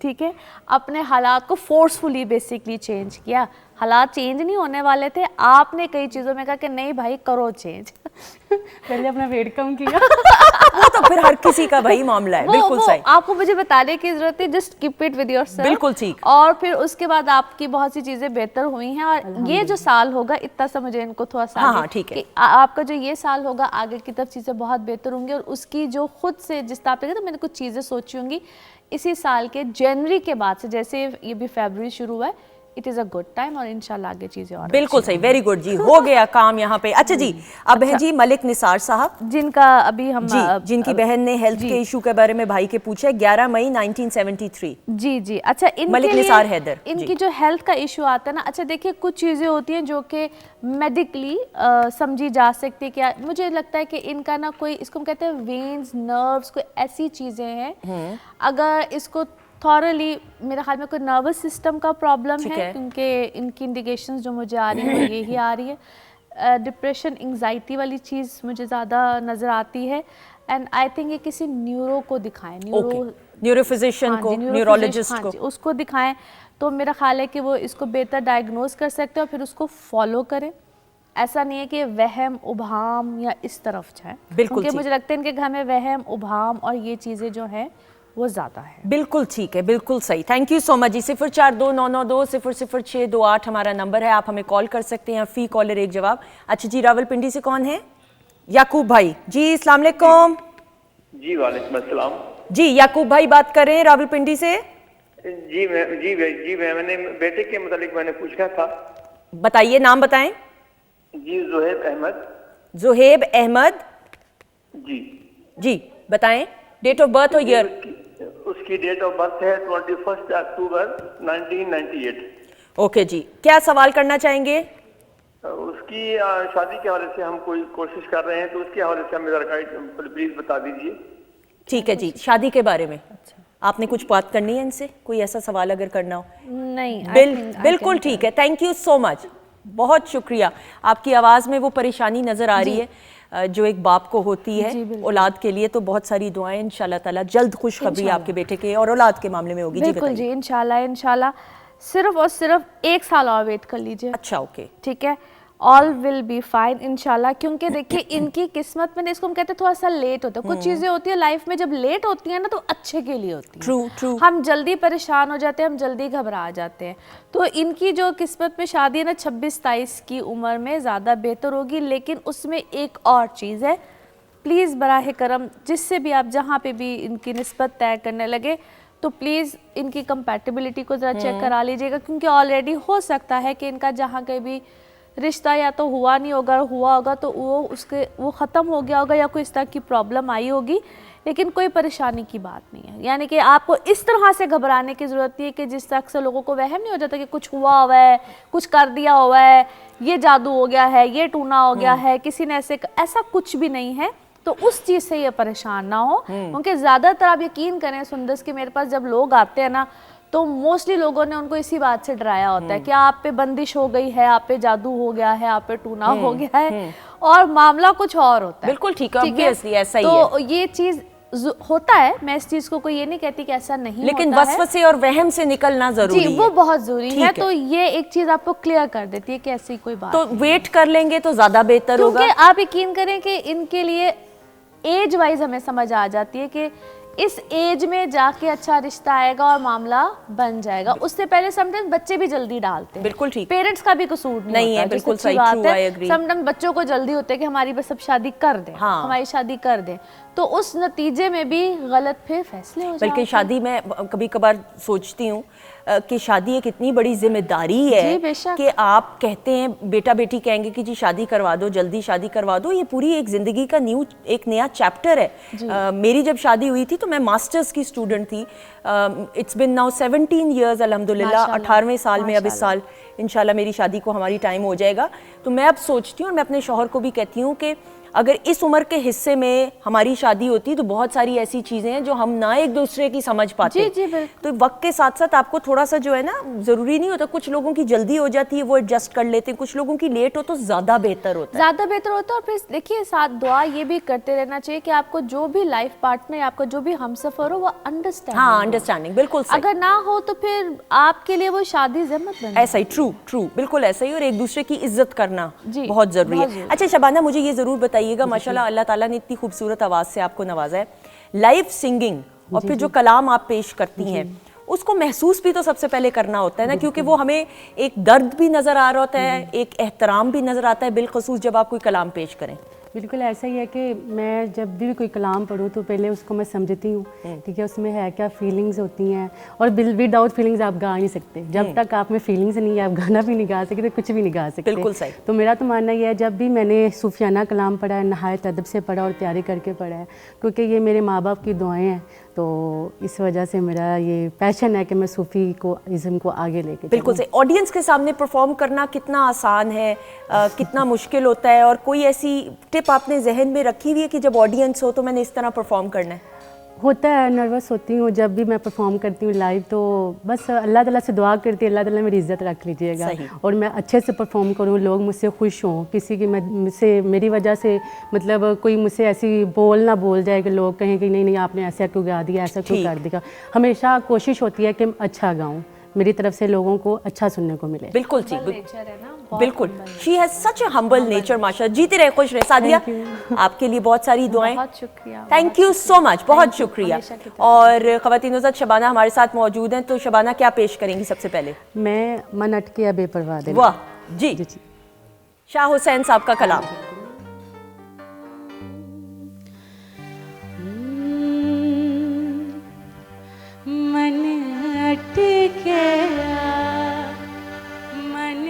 ठीक है। अपने हालात को फोर्सफुली बेसिकली चेंज किया। हालात चेंज नहीं होने वाले थे, आपने कई चीज़ों में कहा कि नहीं भाई करो चेंज। पहले अपना वेट कम किया। वो तो फिर हर किसी का वही मामला है। बिल्कुल वो सही, आपको मुझे बताने की जरूरत है, just keep it with yourself. बिल्कुल ठीक। और फिर उसके बाद आपकी बहुत सी चीजें बेहतर हुई हैं। और ये जो साल होगा, इतना सा मुझे इनको थोड़ा सा हाँ, आगे हाँ, ठीक है। कि आपका जो ये साल होगा, आगे की तरफ चीजें बहुत बेहतर होंगी। और उसकी जो खुद से जिस तरह आपने कहा, तो मैंने कुछ चीजें सोची होंगी इसी साल के जनवरी के बाद से, जैसे ये भी फरवरी शुरू हुआ है, it is a good time और इंशाल्लाह आगे चीज़ें और बिल्कुल सही, वेरी गुड जी, हो गया काम यहाँ पे। अच्छा जी, अब हैं जी मलिक निसार साहब जिनका अभी हम जी, जिनकी बहन ने हेल्थ के इशू के बारे में भाई के पूछा है। 11 मई 1973। जी। अच्छा, इनके मलिक लिए निसार हैदर, इनकी जी। जो हेल्थ का इशू आता है ना, अच्छा देखिए, कुछ चीज़ें होती हैं जो कि मेडिकली समझी जा सकती है। क्या मुझे लगता है कि इनका ना कोई, इसको हम कहते हैं वेन्स, नर्व्स, कोई ऐसी चीज़ें हैं, अगर इसको थॉरली, मेरे ख्याल में कोई नर्वस सिस्टम का प्रॉब्लम है, क्योंकि इनकी इंडिकेशंस जो मुझे आ रही है वो यही आ रही है। डिप्रेशन, एंग्जाइटी वाली चीज़ मुझे ज़्यादा नज़र आती है। एंड आई थिंक ये किसी न्यूरो को दिखाएं, न्यूरोफिजिशियन को, न्यूरोलॉजिस्ट को, उसको दिखाएं, तो मेरा ख्याल है कि वो इसको बेहतर डायग्नोज कर सकते हैं और फिर उसको फॉलो करें। ऐसा नहीं है कि वहम उभाम या इस तरफ जाए, बिल्कुल, क्योंकि मुझे लगता है इनके घर में वहम उभाम और ये चीज़ें जो हैं वो ज़्यादा है। बिल्कुल ठीक है, बिल्कुल सही। थैंक यू सो मच जी। 042992000628 हमारा नंबर है, आप हमें कॉल कर सकते हैं। फी कॉलर एक जवाब। अच्छा जी, रावलपिंडी से कौन है? याकूब भाई जी, अस्सलाम वालेकुम। जी वालेकुम अस्सलाम। जी याकूब भाई बात कर रहे हैं रावलपिंडी से। जी मैंने बेटे के मुतालिक मैंने पूछा था। बताइए, नाम बताएं। जी, ज़ुहैब अहमद। ज़ुहैब अहमद जी जी, बताएं डेट ऑफ बर्थ और ईयर। उसकी उसकी डेट ऑफ बर्थ है 21 अक्टूबर 1998। ओके जी, क्या सवाल करना चाहेंगे? उसकी शादी के हवाले से हम कोई कोशिश कर रहे हैं, तो उसके हवाले से हमें जरा प्लीज बता दीजिए। ठीक है जी, शादी के बारे में आपने कुछ बात करनी है इनसे? कोई ऐसा सवाल अगर करना हो? नहीं, बिल्कुल ठीक है। थैंक यू सो मच, बहुत शुक्रिया। आपकी आवाज़ में वो परेशानी नज़र आ रही है जो एक बाप को होती है औलाद के लिए। तो बहुत सारी दुआएं, इंशाल्लाह ताला जल्द खुशखबरी आपके बेटे के और औलाद के मामले में होगी। बिल्कुल जी, इंशाल्लाह सिर्फ और सिर्फ 1 साल और वेट कर लीजिए। अच्छा, ओके, ठीक है, ऑल विल बी फाइन इंशाल्लाह। क्योंकि देखिए इनकी किस्मत में, इसको हम कहते हैं थोड़ा सा लेट होता है। कुछ चीज़ें होती है लाइफ में, जब लेट होती है ना तो अच्छे के लिए होती है। ट्रू। हम जल्दी परेशान हो जाते हैं, हम जल्दी घबरा जाते हैं। तो इनकी जो किस्मत में शादी है ना 26-27 की उम्र में ज़्यादा बेहतर होगी। लेकिन उसमें एक और चीज़ है, प्लीज़ बराह करम जिससे भी आप जहाँ पे भी इनकी निस्बत तय करने लगे तो प्लीज़ इनकी कंपैटिबिलिटी को ज़रा चेक करा लीजिएगा। क्योंकि ऑलरेडी हो सकता है कि इनका जहाँ कहीं भी रिश्ता या तो हुआ नहीं होगा, हुआ होगा तो वो ख़त्म हो गया होगा या कोई इस तरह की प्रॉब्लम आई होगी। लेकिन कोई परेशानी की बात नहीं है। यानी कि आपको इस तरह से घबराने की ज़रूरत नहीं है कि जिस तरह से लोगों को वहम नहीं हो जाता कि कुछ हुआ हुआ है, कुछ कर दिया हुआ है, ये जादू हो गया है, ये टूना हो गया है, किसी ने ऐसा कुछ भी नहीं है। तो उस चीज़ से ये परेशान ना हो। क्योंकि ज़्यादातर आप यकीन करें सुंदस के मेरे पास जब लोग आते हैं ना तो मोस्टली लोगों ने उनको इसी बात से डराया होता है कि आप पे बंदिश हो गई है, आप पे जादू हो गया है, आप पे टूना हो गया है, और मामला कुछ और होता है। बिल्कुल ठीक है, ऑब्वियसली ऐसा ही तो है। ये चीज़ होता है, मैं इस चीज़ को कोई ये नहीं कहती कि ऐसा नहीं लेकिन होता है। वसवसे और वहम से निकलना जरूरी जी, है। वो बहुत जरूरी है। है। तो ये एक चीज़ आपको क्लियर कर देती है कि ऐसी कोई बात तो वेट कर लेंगे तो ज्यादा बेहतर होगा। क्योंकि आप यकीन करें कि इनके लिए एज वाइज हमें समझ आ जाती है कि इस एज में जाके अच्छा रिश्ता आएगा और मामला बन जाएगा। उससे पहले समटाइम्स बच्चे भी जल्दी डालते हैं। बिल्कुल ठीक, पेरेंट्स का भी कसूर नहीं है। बिल्कुल सही, ट्रू, आई एग्री। समटाइम्स बच्चों को जल्दी होता है कि हमारी बस अब शादी कर दें, हमारी शादी कर दें, तो उस नतीजे में भी गलत फिर फैसले हो जाते हैं। बल्कि शादी में कभी कभार सोचती हूँ कि शादी एक इतनी बड़ी जिम्मेदारी है कि आप कहते हैं, बेटा बेटी कहेंगे कि जी शादी करवा दो, जल्दी शादी करवा दो। ये पूरी एक जिंदगी का एक नया चैप्टर है। मेरी जब शादी हुई थी तो मैं मास्टर्स की स्टूडेंट थी। इट्स बिन नाउ 17 ईयर्स अल्हम्दुलिल्लाह। 18वें साल में अब इस साल इंशाल्लाह मेरी शादी को हमारी टाइम हो जाएगा। तो मैं अब सोचती हूँ और मैं अपने शौहर को भी कहती हूँ कि अगर इस उम्र के हिस्से में हमारी शादी होती तो बहुत सारी ऐसी चीज़ें हैं जो हम ना एक दूसरे की समझ पाते। जी, तो वक्त के साथ साथ आपको थोड़ा सा जो है ना, ज़रूरी नहीं होता, कुछ लोगों की जल्दी हो जाती है वो एडजस्ट कर लेते हैं, कुछ लोगों की लेट हो तो ज़्यादा बेहतर होता है। ज़्यादा बेहतर होता है। और फिर देखिए साथ दुआ ये भी करते रहना चाहिए कि आपको जो भी लाइफ पार्टनर, आपका जो भी हमसफर हो वो अंडरस्टैंडिंग। हाँ, अंडरस्टैंडिंग, बिल्कुल सही। अगर ना हो तो फिर आपके लिए वो शादी ज़हमत बने। ऐसा ही, ट्रू, बिल्कुल ऐसा ही। और एक दूसरे की इज्जत करना बहुत ज़रूरी है। अच्छा शबाना, मुझे ये ज़रूर बताइएगा, माशाल्लाह अल्लाह ताला ने इतनी खूबसूरत आवाज़ से आपको नवाजा है, लाइव सिंगिंग और फिर जो कलाम आप पेश करती हैं उसको महसूस भी तो सबसे पहले करना होता है ना, क्योंकि वो हमें एक दर्द भी नज़र आ रहा होता है, एक एहतराम भी नज़र आता है, बिलखसूस जब आप कोई कलाम पेश करें। बिल्कुल ऐसा ही है कि मैं जब भी कोई कलाम पढ़ूँ तो पहले उसको मैं समझती हूँ, ठीक है, उसमें है क्या फीलिंग्स होती हैं। और विदाउट फीलिंग्स आप गा नहीं सकते। जब तक आप में फीलिंग्स नहीं है आप गाना भी नहीं गा सकते, कुछ भी नहीं गा सकते। बिल्कुल सही। तो मेरा तो मानना ये है, जब भी मैंने सूफियाना कलाम पढ़ा है, नहायत अदब से पढ़ा और तैयारी करके पढ़ा है, क्योंकि ये मेरे माँ बाप की दुआएँ हैं, तो इस वजह से मेरा ये पैशन है कि मैं सूफ़ी को, इज़्म को आगे लेके। बिल्कुल सही। ऑडियंस के सामने परफॉर्म करना कितना आसान है, कितना मुश्किल होता है, और कोई ऐसी टिप आपने जहन में रखी हुई है कि जब ऑडियंस हो तो मैंने इस तरह परफॉर्म करना है? होता है, नर्वस होती हूँ जब भी मैं परफॉर्म करती हूँ लाइव, तो बस अल्लाह ताला से दुआ करती है, अल्लाह ताला मेरी इज़्ज़त रख लीजिएगा और मैं अच्छे से परफॉर्म करूँ, लोग मुझसे खुश हों, किसी की मुझसे मेरी वजह से मतलब कोई मुझसे ऐसी बोल ना बोल जाए कि लोग कहें कि नहीं नहीं आपने ऐसा क्यों गा दिया, ऐसा क्यों कर दिया। हमेशा कोशिश होती है कि मैं अच्छा गाऊँ, मेरी तरफ से लोगों को अच्छा सुनने को मिले। बिल्कुल जी, बिल्कुल। She has such a humble nature, माशाल्लाह। जीते रहे, खुश रहे। सादिया, आपके लिए बहुत सारी दुआएं। बहुत शुक्रिया, थैंक यू सो मच, बहुत शुक्रिया। और ख़वातीन उज़्ज़त, शबाना हमारे साथ मौजूद हैं, तो शबाना क्या पेश करेंगी सबसे पहले? मैं मन अटके बेपरवाह दे। वाह जी, शाह हुसैन साहब का कलाम। मन अट गया, मन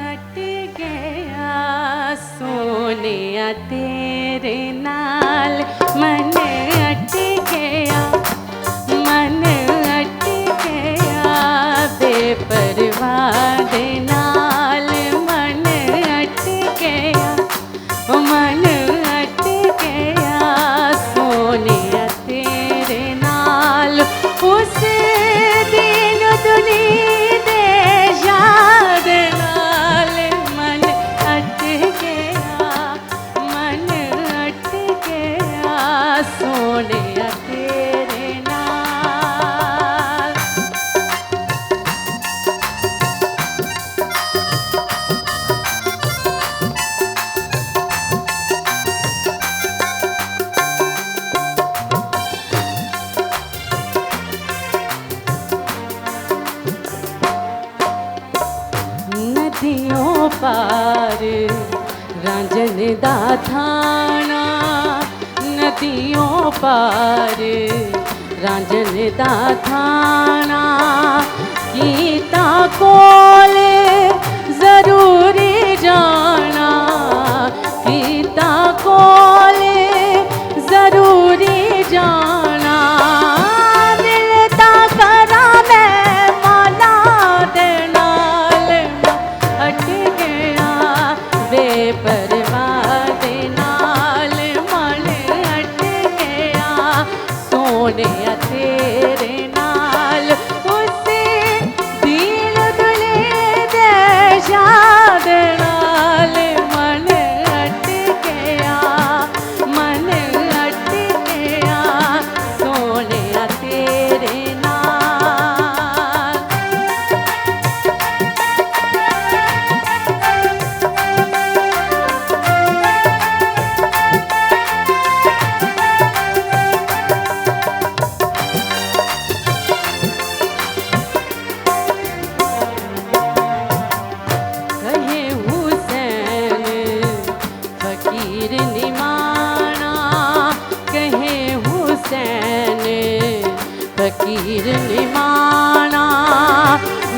अट गया सोनिया तेरे नाल, मन अट गया, मन नाल उस दिन दुनी दे याद नाल मन अट गया, मन अट गया सोने तेरे नाल। नदियों पार रांझन दा थाना, नदियों पार रांझन दा थाना, गीता कोल जरूरी जाना, गीता कोल जरूरी जाना, मिलता करा मैं माला दे नाल अट गया, बेपरवाह दे नाल मन अट गया सोने तेरे नाल उस दिन दुले दे याद नाल मन अट गया, मन अट गया सोने तेरे नाल। कहे हुसैन फकीर निमाना, कहे हुसैन फकीर निमाना,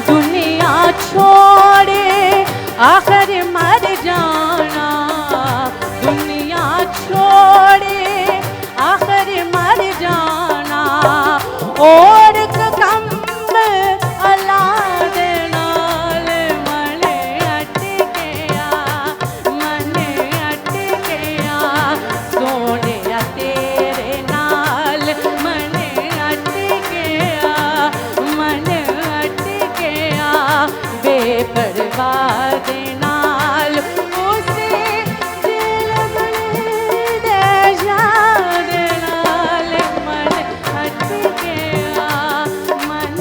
दुनिया छोड़े आखिर मर जाना, दुनिया छोड़े आखिर मर जाना, और कम अल्लाह दे नाल मन अट गया, मन अट गया सोने तेरे नाल, मन अट गया, मन अट गया बेपरवाह दे नाल उस दिल दे याद नाल मन अट गया, मन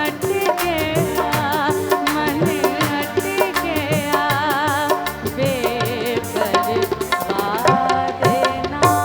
अट गया, मन अट गया बेपरवाह दे नाल।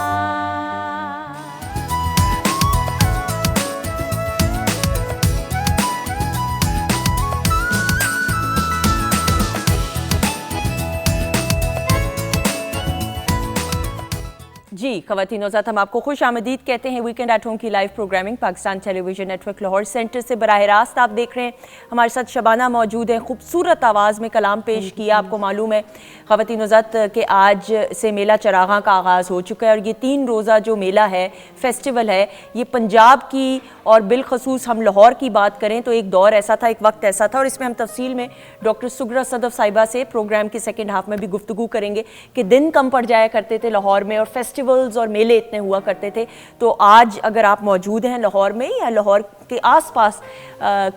जी ख़वातीन हज़रात, हम आपको खुश आमदीद कहते हैं वीकेंड एट होम की live programming Pakistan television network Lahore centre से बराह रास्त आप देख रहे हैं। हमारे साथ शबाना मौजूद है, खूबसूरत आवाज़ में कलाम पेश किया। आपको मालूम है ख़वातीन हज़रात कि आज से मेला चरागां का आगाज़ हो चुका है और ये 3 रोज़ा जो मेला है, फेस्टिवल है, ये पंजाब की और बिलखसूस हम लाहौर की बात करें तो एक दौर ऐसा था, एक वक्त ऐसा था, और इसमें हम तफसील में डॉक्टर सुगरा सदफ साहिबा से प्रोग्राम के सेकेंड हाफ में भी गुफ्तगू करेंगे कि दिन कम पड़ जाया करते थे लाहौर में और फेस्टिवल्स और मेले इतने हुआ करते थे। तो आज अगर आप मौजूद हैं लाहौर में या लाहौर के आसपास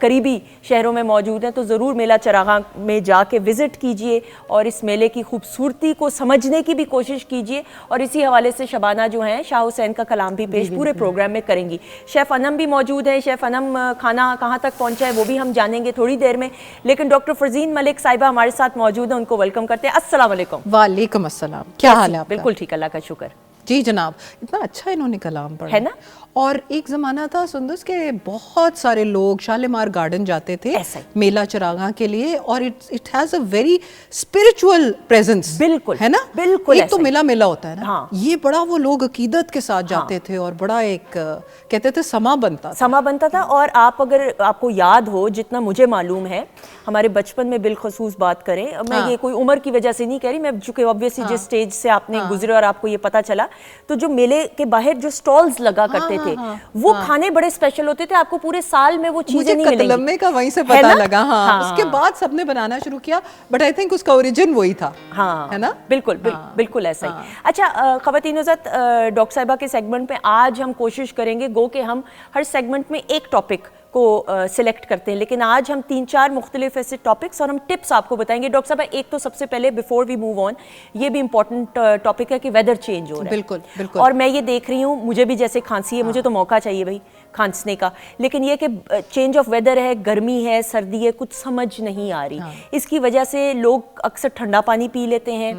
करीबी शहरों में मौजूद हैं तो ज़रूर मेला चरागां में जाके विज़िट कीजिए और इस मेले की खूबसूरती को समझने की भी कोशिश कीजिए। और इसी हवाले से शबाना जो हैं शाह हुसैन का कलाम भी पेश पूरे प्रोग्राम में करेंगी। शेफ़ अनम भी मौजूद है। शेफ़ अनम खाना कहाँ तक पहुँचा है वो भी हम जानेंगे थोड़ी देर में, लेकिन डॉक्टर फरजीन मलिक साहिबा हमारे साथ मौजूद हैं, उनको वेलकम करते हैं। अस्सलाम वालेकुम। वालेकुम अस्सलाम, क्या हाल है आपका? बिल्कुल ठीक, अल्लाह का शुक्र। जी जनाब, इतना अच्छा इन्होंने कलाम पढ़ा है ना। और एक ज़माना था सुंदस के बहुत सारे लोग शालीमार गार्डन जाते थे मेला चरागां के लिए, और it has a very spiritual presence. बिल्कुल है ना, बिल्कुल। एक तो मेला मेला होता है ना, हाँ। ये बड़ा वो लोग अकीदत के साथ जाते थे और बड़ा एक कहते थे समा बनता था। और आप अगर आपको याद हो, जितना मुझे मालूम है हमारे बचपन में बिलखसूस बात करें, मैं ये कोई उम्र की वजह से नहीं कह रही, मैं चूंकि ऑब्वियसली जिस स्टेज से आपने गुजरे और आपको ये पता चला तो जो मेले के बाहर जो स्टॉल्स लगा करते थे वो खाने बड़े स्पेशल होते थे, आपको पूरे साल में वो चीजें नहीं मिलेंगी। कतलम्मे का वहीं से है पता ना? लगा। हाँ, हाँ। उसके बाद सबने बनाना शुरू किया, बट आई थिंक उसका ओरिजिन वही था। हाँ, है ना? बिल्कुल बिल्कुल ऐसा ही। अच्छा ख़वातीन हज़रात, डॉक्टर साहिबा के सेगमेंट में आज हम कोशिश करेंगे गो कि हम हर सेगमेंट में एक टॉपिक को सिलेक्ट करते हैं, लेकिन आज हम 3-4 मुख्तलिफ ऐसे टॉपिक्स और हम टिप्स आपको बताएंगे। डॉक्टर साहब, एक तो सबसे पहले बिफोर वी मूव ऑन, ये भी इंपॉर्टेंट टॉपिक है कि वेदर चेंज हो रहा है। बिल्कुल बिल्कुल। और मैं ये देख रही हूँ, मुझे भी जैसे खांसी है, मुझे तो मौका चाहिए भाई खांसने का, लेकिन ये कि चेंज ऑफ वेदर है, गर्मी है, सर्दी है, कुछ समझ नहीं आ रही। इसकी वजह से लोग अक्सर ठंडा पानी पी लेते हैं।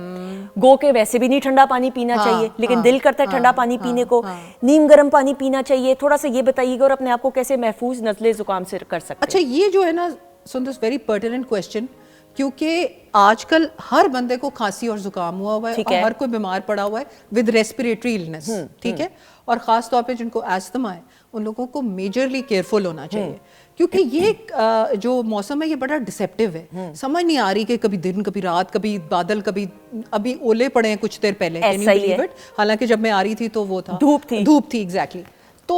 गो के वैसे भी नहीं ठंडा पानी पीना चाहिए, लेकिन दिल करता है ठंडा पानी पीने को। नीम गर्म पानी पीना चाहिए। थोड़ा सा ये बताइएगा, और अपने आप को कैसे महफूज नज़ले जुकाम से कर सकते हैं। अच्छा, ये जो है ना सुंदर, वेरी पर्टिनेंट क्वेश्चन, क्योंकि आजकल हर बंदे को खांसी और जुकाम हुआ है, और हर कोई बीमार पड़ा हुआ है विद रेस्पिरेटरी इलनेस, ठीक है। और ख़ास तौर पे जिनको एस्थमा है उन लोगों को मेजरली केयरफुल होना चाहिए, क्योंकि ये जो मौसम है ये बड़ा डिसेप्टिव है। समझ नहीं आ रही कि कभी दिन, कभी रात, कभी बादल, कभी अभी ओले पड़े हैं कुछ देर पहले, कैन यू बिलीव इट? हालांकि जब मैं आ रही थी तो वो था, धूप थी एग्जैक्टली। तो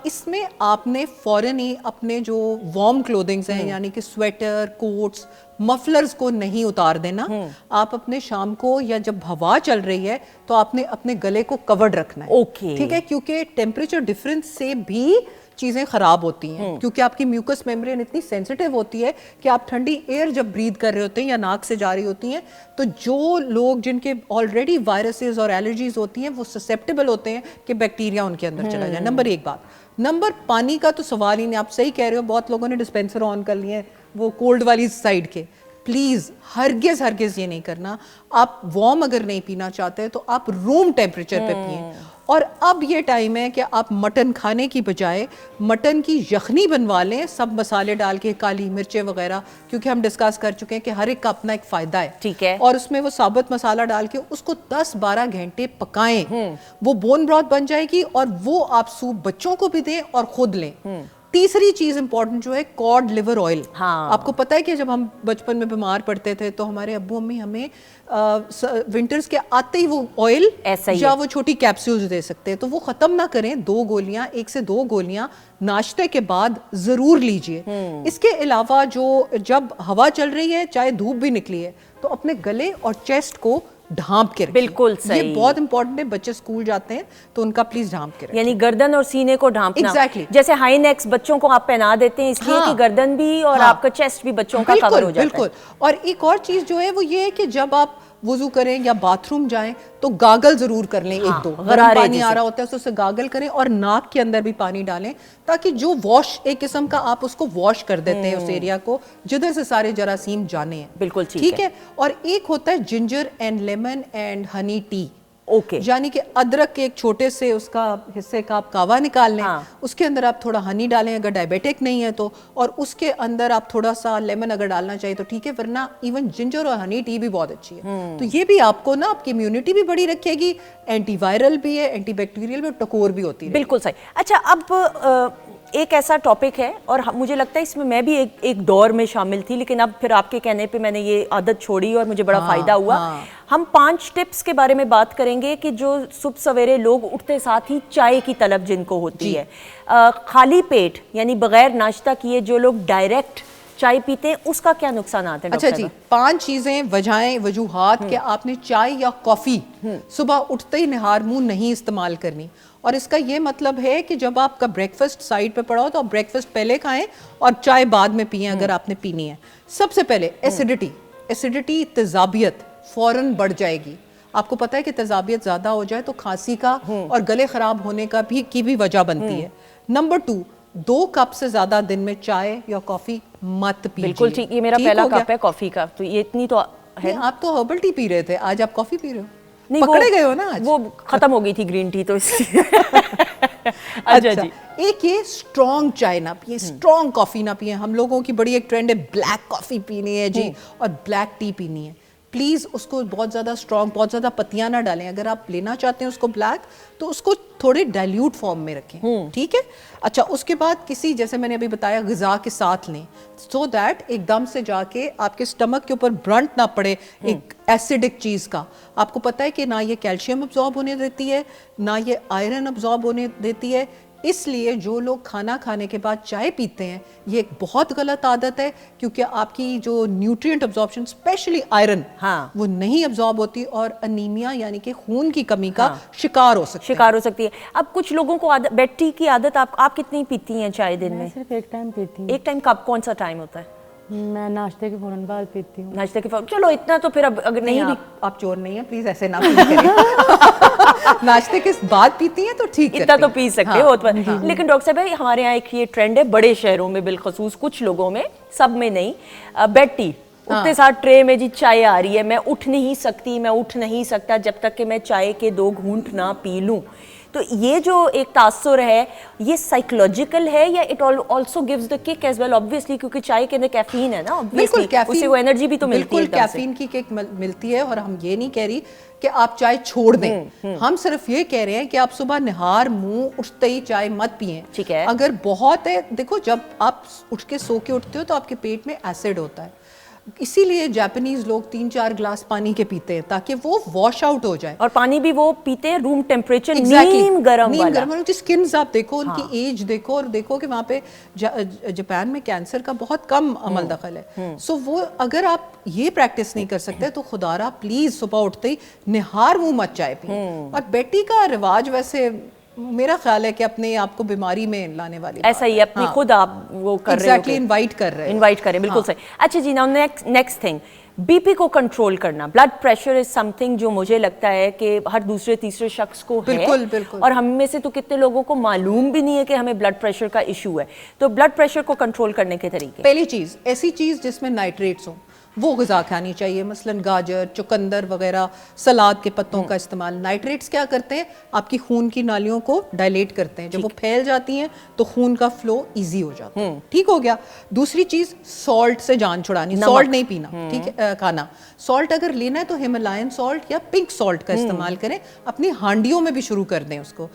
इसमें आपने फौरन ही अपने जो वार्म क्लोथिंग्स हैं, यानी कि स्वेटर, कोट्स, मफलर्स को नहीं उतार देना। आप अपने शाम को या जब हवा चल रही है तो आपने अपने गले को कवर्ड रखना है, ठीक है, क्योंकि टेम्परेचर डिफरेंस से भी चीज़ें ख़राब होती हैं, क्योंकि आपकी म्यूकस मेम्ब्रेन इतनी सेंसिटिव होती है कि आप ठंडी एयर जब ब्रीथ कर रहे होते हैं या नाक से जा रही होती हैं, तो जो लोग जिनके ऑलरेडी वायरसेस और एलर्जीज होती हैं वो ससेप्टेबल होते हैं कि बैक्टीरिया उनके अंदर चला जाए। नंबर एक बात। नंबर, पानी का तो सवाल ही नहीं। आप सही कह रहे हो, बहुत लोगों ने डिस्पेंसर ऑन कर लिए हैं वो कोल्ड वाली साइड के। प्लीज़ हरगिज़ ये नहीं करना। आप वार्म अगर नहीं पीना चाहते तो आप रूम टेम्परेचर पे पिए। और अब ये टाइम है कि आप मटन खाने की बजाय मटन की यखनी बनवा लें, सब मसाले डाल के, काली मिर्चें वगैरह, क्योंकि हम डिस्कस कर चुके हैं कि हर एक का अपना एक फ़ायदा है, ठीक है। और उसमें वो साबुत मसाला डाल के उसको 10-12 घंटे पकाएं, वो बोन ब्रॉथ बन जाएगी, और वो आप सूप बच्चों को भी दें और खुद लें। तीसरी चीज इंपॉर्टेंट जो है, कॉड लिवर ऑयल। आपको पता है कि जब हम बचपन में बीमार पड़ते थे तो हमारे अब्बू अम्मी हमें विंटर्स के आते ही वो ऑयल या वो छोटी कैप्सूल्स दे सकते हैं, तो वो खत्म ना करें। 2 गोलियां, 1 से 2 गोलियां नाश्ते के बाद जरूर लीजिए। इसके अलावा जो जब हवा चल रही है, चाहे धूप भी निकली है, तो अपने गले और चेस्ट को ढांप के रखिए। बिल्कुल सही, ये बहुत इंपॉर्टेंट है। बच्चे स्कूल जाते हैं तो उनका प्लीज ढांप के रखिए, यानी गर्दन और सीने को ढांपना। Exactly. जैसे हाई नेक्स बच्चों को आप पहना देते हैं इसलिए कि गर्दन भी और आपका चेस्ट भी बच्चों का कवर हो जाता है। बिल्कुल। और एक और चीज जो है वो ये है कि जब आप वुजू करें या बाथरूम जाएं तो गागल जरूर कर लें। 1-2 गर्म पानी आ रहा होता है तो उससे गागल करें, और नाक के अंदर भी पानी डालें, ताकि जो वॉश, एक किस्म का आप उसको वॉश कर देते हैं उस एरिया को जिधर से सारे जरासीम जाने हैं। बिल्कुल ठीक है। और एक होता है ginger and lemon and honey T, okay, यानी कि अदरक के एक छोटे से उसका हिस्से का आप कावा निकाल लें, उसके अंदर आप थोड़ा हनी डालें अगर डायबिटिक नहीं है तो, और उसके अंदर आप थोड़ा सा लेमन अगर डालना चाहिए तो ठीक है, वरना इवन जिंजर और हनी टी भी बहुत अच्छी है। तो ये भी आपको ना आपकी इम्यूनिटी भी बड़ी रखेगी, एंटीवायरल भी है, एंटीबैक्टीरियल भी, टकोर भी होती है। बिल्कुल सही। अच्छा, अब एक ऐसा टॉपिक है, और मुझे लगता है इसमें मैं भी एक दौर में शामिल थी, लेकिन अब फिर आपके कहने पे मैंने ये आदत छोड़ी और मुझे बड़ा फ़ायदा हुआ। हम 5 टिप्स के बारे में बात करेंगे कि जो सुबह सवेरे लोग उठते साथ ही चाय की तलब जिनको होती है, खाली पेट यानी बगैर नाश्ता किए जो लोग डायरेक्ट चाय पीते हैं, उसका क्या नुकसान आते हैं? अच्छा जी, 5 चीजें, वजहें, वजूहात कि आपने चाय या कॉफी सुबह उठते ही निहार मुंह नहीं इस्तेमाल करनी। और इसका ये मतलब है कि जब आपका ब्रेकफास्ट साइड पे पड़ा हो तो आप ब्रेकफास्ट पहले खाएं और चाय बाद में पिएं अगर आपने पीनी है। सबसे पहले एसिडिटी, तेजाबियत फौरन बढ़ जाएगी। आपको पता है कि तेजाबियत ज्यादा हो जाए तो खांसी का और गले खराब होने का भी वजह बनती है। नंबर 2, 2 कप से ज्यादा दिन में चाय या कॉफी मत पीजिए। बिल्कुल ठीक, ये मेरा पहला कप है कॉफी का, तो ये इतनी तो है। आप तो हर्बल टी पी रहे थे, आज आप कॉफी पी रहे हो? नहीं, पकड़े गए हो ना आज? वो खत्म हो गई थी ग्रीन टी तो इसलिए। अच्छा जी, एक ये स्ट्रॉन्ग चाय ना पिए, स्ट्रॉन्ग कॉफी ना पिए। हम लोगों की बड़ी एक ट्रेंड है ब्लैक कॉफी पीनी है जी और ब्लैक टी पीनी है। प्लीज़ उसको बहुत ज़्यादा स्ट्रॉन्ग, बहुत ज़्यादा पत्तियाँ ना डालें। अगर आप लेना चाहते हैं उसको ब्लैक, तो उसको थोड़े डाइल्यूट फॉर्म में रखें, ठीक है। अच्छा, उसके बाद किसी, जैसे मैंने अभी बताया, ग़िज़ा के साथ लें, सो दैट एकदम से जाके आपके स्टमक के ऊपर ब्रंट ना पड़े एक एसिडिक चीज़ का। आपको पता है कि ना ये कैल्शियम अब्जॉर्ब होने देती है, ना ये आयरन अब्जॉर्ब होने देती है। इसलिए जो लोग खाना खाने के बाद चाय पीते हैं, ये एक बहुत गलत आदत है, क्योंकि आपकी जो न्यूट्रिएंट अब्जॉर्प्शन, स्पेशली आयरन, वो नहीं अब्जॉर्ब होती और अनीमिया यानी कि खून की कमी का शिकार हो सकती है। अब कुछ लोगों को बेड टी की आदत, आप कितनी पीती हैं चाय दिन में? सिर्फ एक टाइम पीती हूँ। एक टाइम कब, कौन सा टाइम होता है? मैं नाश्ते के फौरन बाद पीती हूँ। नाश्ते के फौरन, चलो इतना तो फिर अब अगर नहीं आप चोर नहीं है, प्लीज ऐसे ना करिए। नाश्ते के बाद पीती हैं तो ठीक है, इतना तो पी सकते हो। लेकिन डॉक्टर साहब भाई, हमारे यहाँ एक ये ट्रेंड है बड़े शहरों में बिलखसूस, कुछ लोगों में, सब में नहीं, बेड टी। उतने साथ ट्रे में जी चाय आ रही है, मैं उठ नहीं सकती, मैं उठ नहीं सकता जब तक कि मैं चाय के 2 घूंट ना पी लूं। तो ये जो एक तासुर है, ये साइकोलॉजिकल है या it also gives the kick as well? Obviously क्योंकि चाय के अंदर कैफीन है ना, बिल्कुल उससे वो एनर्जी भी तो मिलती है। बिल्कुल कैफीन की किक मिलती है। और हम ये नहीं कह रही कि आप चाय छोड़ दें, हम सिर्फ ये कह रहे हैं कि आप सुबह निहार मुंह उठते ही चाय मत पिएं। ठीक है। अगर बहुत है, देखो जब आप उठ के सो के उठते हो तो आपके पेट में एसिड होता है, इसीलिए जापानीज लोग 3-4 ग्लास पानी के पीते हैं ताकि वो वॉश आउट हो जाए। और पानी भी वो पीते हैं रूम टेम्परेचर, नीम गर्म वाला। उनकी स्किन्स आप देखो, उनकी एज देखो, और देखो कि वहाँ पे जापान में कैंसर का बहुत कम अमल दखल है। सो वो, अगर आप ये प्रैक्टिस नहीं कर सकते तो खुदारा प्लीज सुबह उठते ही निहार मुंह मत चाय पिए। और बेटी का रिवाज वैसे मेरा ख्याल है कि अपने आप को बीमारी में लाने वाली ऐसा ही अपनी खुद आप वो कर रहे हो, इनवाइट करें, बिल्कुल सही। अच्छा जी, नाउ नेक्स्ट थिंग, बीपी को कंट्रोल करना। ब्लड प्रेशर इज समथिंग जो मुझे लगता है कि हर दूसरे तीसरे शख्स को है। बिल्कुल। और हम में से तो कितने लोगों को मालूम भी नहीं है कि हमें ब्लड प्रेशर का इशू है। तो ब्लड प्रेशर को कंट्रोल करने के तरीके, पहली चीज, ऐसी चीज जिसमें नाइट्रेट्स हो वो ग़िज़ा खानी चाहिए, मसलन गाजर, चुकंदर वगैरह, सलाद के पत्तों का इस्तेमाल। नाइट्रेट्स क्या करते हैं? आपकी खून की नालियों को डायलेट करते हैं, जब वो फैल जाती हैं तो खून का फ्लो इजी हो जाता है। ठीक हो गया। दूसरी चीज़, सॉल्ट से जान छुड़ानी, सॉल्ट नहीं पीना, ठीक है, खाना। सॉल्ट अगर लेना है तो हिमालयन सॉल्ट या पिंक सॉल्ट का इस्तेमाल करें, अपनी हांडियों में भी शुरू कर दें उसको।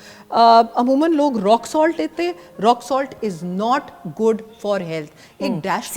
अमूमन लोग रॉक सॉल्ट लेते हैं, rock salt is not good for health. एक डैश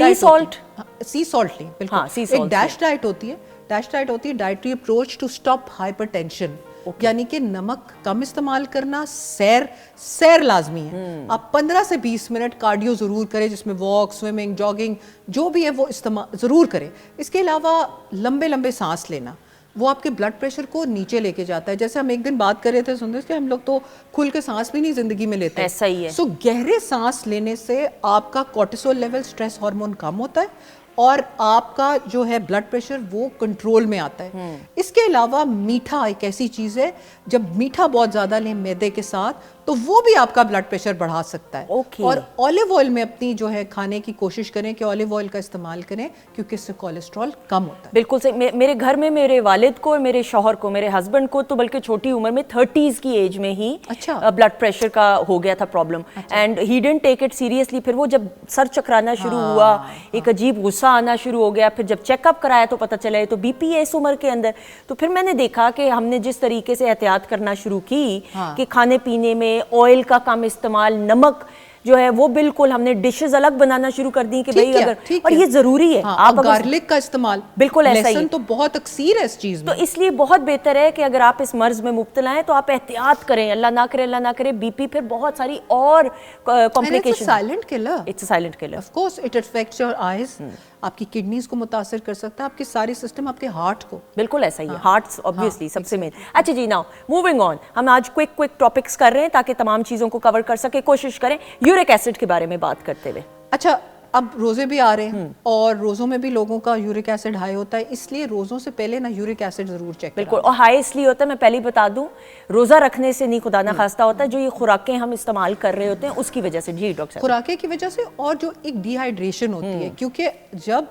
सी सॉल्ट लें, बिल्कुल। एक डैश डाइट होती है, dietary approach to stop hypertension, यानी कि नमक कम इस्तेमाल करना, सैर लाजमी है। आप 15 से 20 मिनट कार्डियो जरूर करें, जिसमें वॉक, स्विमिंग, जॉगिंग जो भी है वो इस्तेमाल जरूर करें। इसके अलावा लंबे सांस लेना, वो आपके ब्लड प्रेशर को नीचे लेके जाता है। जैसे हम एक दिन बात कर रहे थे सुंदर कि हम लोग तो खुल के सांस भी नहीं जिंदगी में लेते, ऐसा ही है। सो गहरे सांस लेने से आपका कोर्टिसोल लेवल, स्ट्रेस हार्मोन कम होता है और आपका जो है ब्लड प्रेशर वो कंट्रोल में आता है। इसके अलावा मीठा एक ऐसी चीज़ है, जब मीठा बहुत ज़्यादा लें मैदे के साथ तो वो भी आपका ब्लड प्रेशर बढ़ा सकता है। और ऑलिव ऑयल में अपनी जो है खाने की कोशिश करें कि ऑलिव ऑयल का इस्तेमाल करें, क्योंकि इससे कोलेस्ट्रॉल कम होता है। बिल्कुल सही। मेरे घर में मेरे वालिद को और मेरे शौहर को, मेरे हस्बैंड को तो बल्कि छोटी उम्र में 30s की एज में ही ब्लड प्रेशर का हो गया था problem, and he didn't take it seriously. फिर वो जब सर चकराना शुरू हुआ, एक अजीब गुस्सा आना शुरू हो गया, फिर जब चेकअप कराया तो पता चला तो बीपी है इस उम्र के अंदर। तो फिर मैंने देखा कि हमने जिस तरीके से एहतियात करना शुरू की कि खाने पीने में ऑयल का कम इस्तेमाल, नमक जो है वो बिल्कुल हमने डिशेस अलग बनाना शुरू कर दी कि भाई अगर, और ये जरूरी है। आप गार्लिक का इस्तेमाल, बिल्कुल ऐसा ही, लहसुन तो बहुत अक्सीर है इस चीज में। तो इसलिए बहुत बेहतर है कि अगर आप इस मर्ज में मुब्तला हैं तो आप एहतियात करें, अल्लाह ना करे बीपी, फिर बहुत सारी और complication. Silent killer, it's a silent killer. Of course it affects your eyes, आपकी किडनीज को मुतासर कर सकता है, आपके सारे सिस्टम, आपके हार्ट को। बिल्कुल ऐसा ही है, हार्ट ऑब्वियसली सबसे मेन। अच्छा जी, नाउ मूविंग ऑन, हम आज क्विक टॉपिक्स कर रहे हैं ताकि तमाम चीज़ों को कवर कर सके। कोशिश करें यूरिक एसिड के बारे में बात करते हुए। अच्छा, अब रोजे भी आ रहे हैं और रोजों में भी लोगों का यूरिक एसिड हाई होता है, इसलिए रोजों से पहले ना यूरिक एसिड जरूर चेक। बिल्कुल, और हाई इसलिए होता है, मैं पहले ही बता दूं, रोजा रखने से नहीं, खुदा ना खास्ता होता है, जो ये खुराकें हम इस्तेमाल कर रहे होते हैं उसकी वजह से। जी डॉक्टर, खुराकें की वजह से, और जो एक डिहाइड्रेशन होती है, क्योंकि जब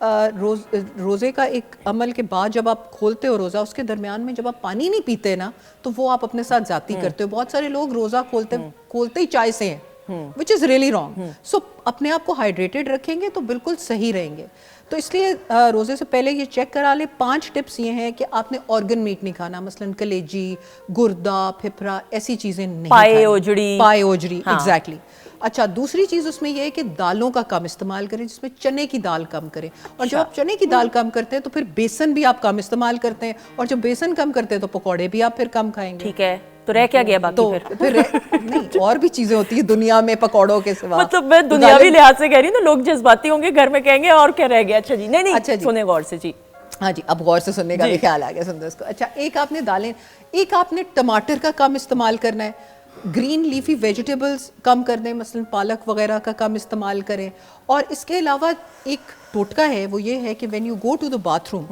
रोज़े का एक अमल के बाद जब आप खोलते हो रोज़ा, उसके दरमियान में जब आप पानी नहीं पीते ना, तो वो आप अपने साथ जाती करते हो। बहुत सारे लोग रोज़ा खोलते ही चाय से हैं, विच इज रियली रॉन्ग। सो अपने आप को हाइड्रेटेड रखेंगे तो बिल्कुल सही रहेंगे। तो इसलिए रोजे से पहले ये चेक करा ले। 5 टिप्स ये हैं कि आपने ऑर्गन मीट नहीं खाना, मसलन कलेजी, गुर्दा, फेफड़ा, ऐसी चीजें नहीं पाए ओजड़ी। पाए ओजड़ी, हाँ। एग्जैक्टली। अच्छा, दूसरी चीज उसमें यह है कि दालों का कम इस्तेमाल करें, जिसमें चने की दाल कम करें। और जब आप चने की दाल कम करते हैं तो फिर बेसन भी आप कम इस्तेमाल करते हैं, और जब बेसन कम करते हैं तो पकौड़े भी आप फिर कम खाएंगे। ठीक है, तो रह क्या गया बाकी? तो फिर नहीं, और भी चीजें होती है दुनिया में पकौड़ों के सिवा। मतलब मैं दुनियावी लिहाज से कह रही हूँ ना, लोग जज्बाती होंगे, घर में कहेंगे और क्या रह गया। अच्छा जी, नहीं नहीं, अच्छा जी, सुने गौर से जी। हाँ जी, अब गौर से सुनने का भी ख्याल आ गया सुंदर को। अच्छा, एक आपने दालें, एक आपने टमाटर का कम इस्तेमाल करना है, ग्रीन लीफी वेजिटेबल्स कम कर दें, मसलन पालक वगैरह का कम इस्तेमाल करें। और इसके अलावा एक टोटका है, वो ये है कि when you go to the bathroom,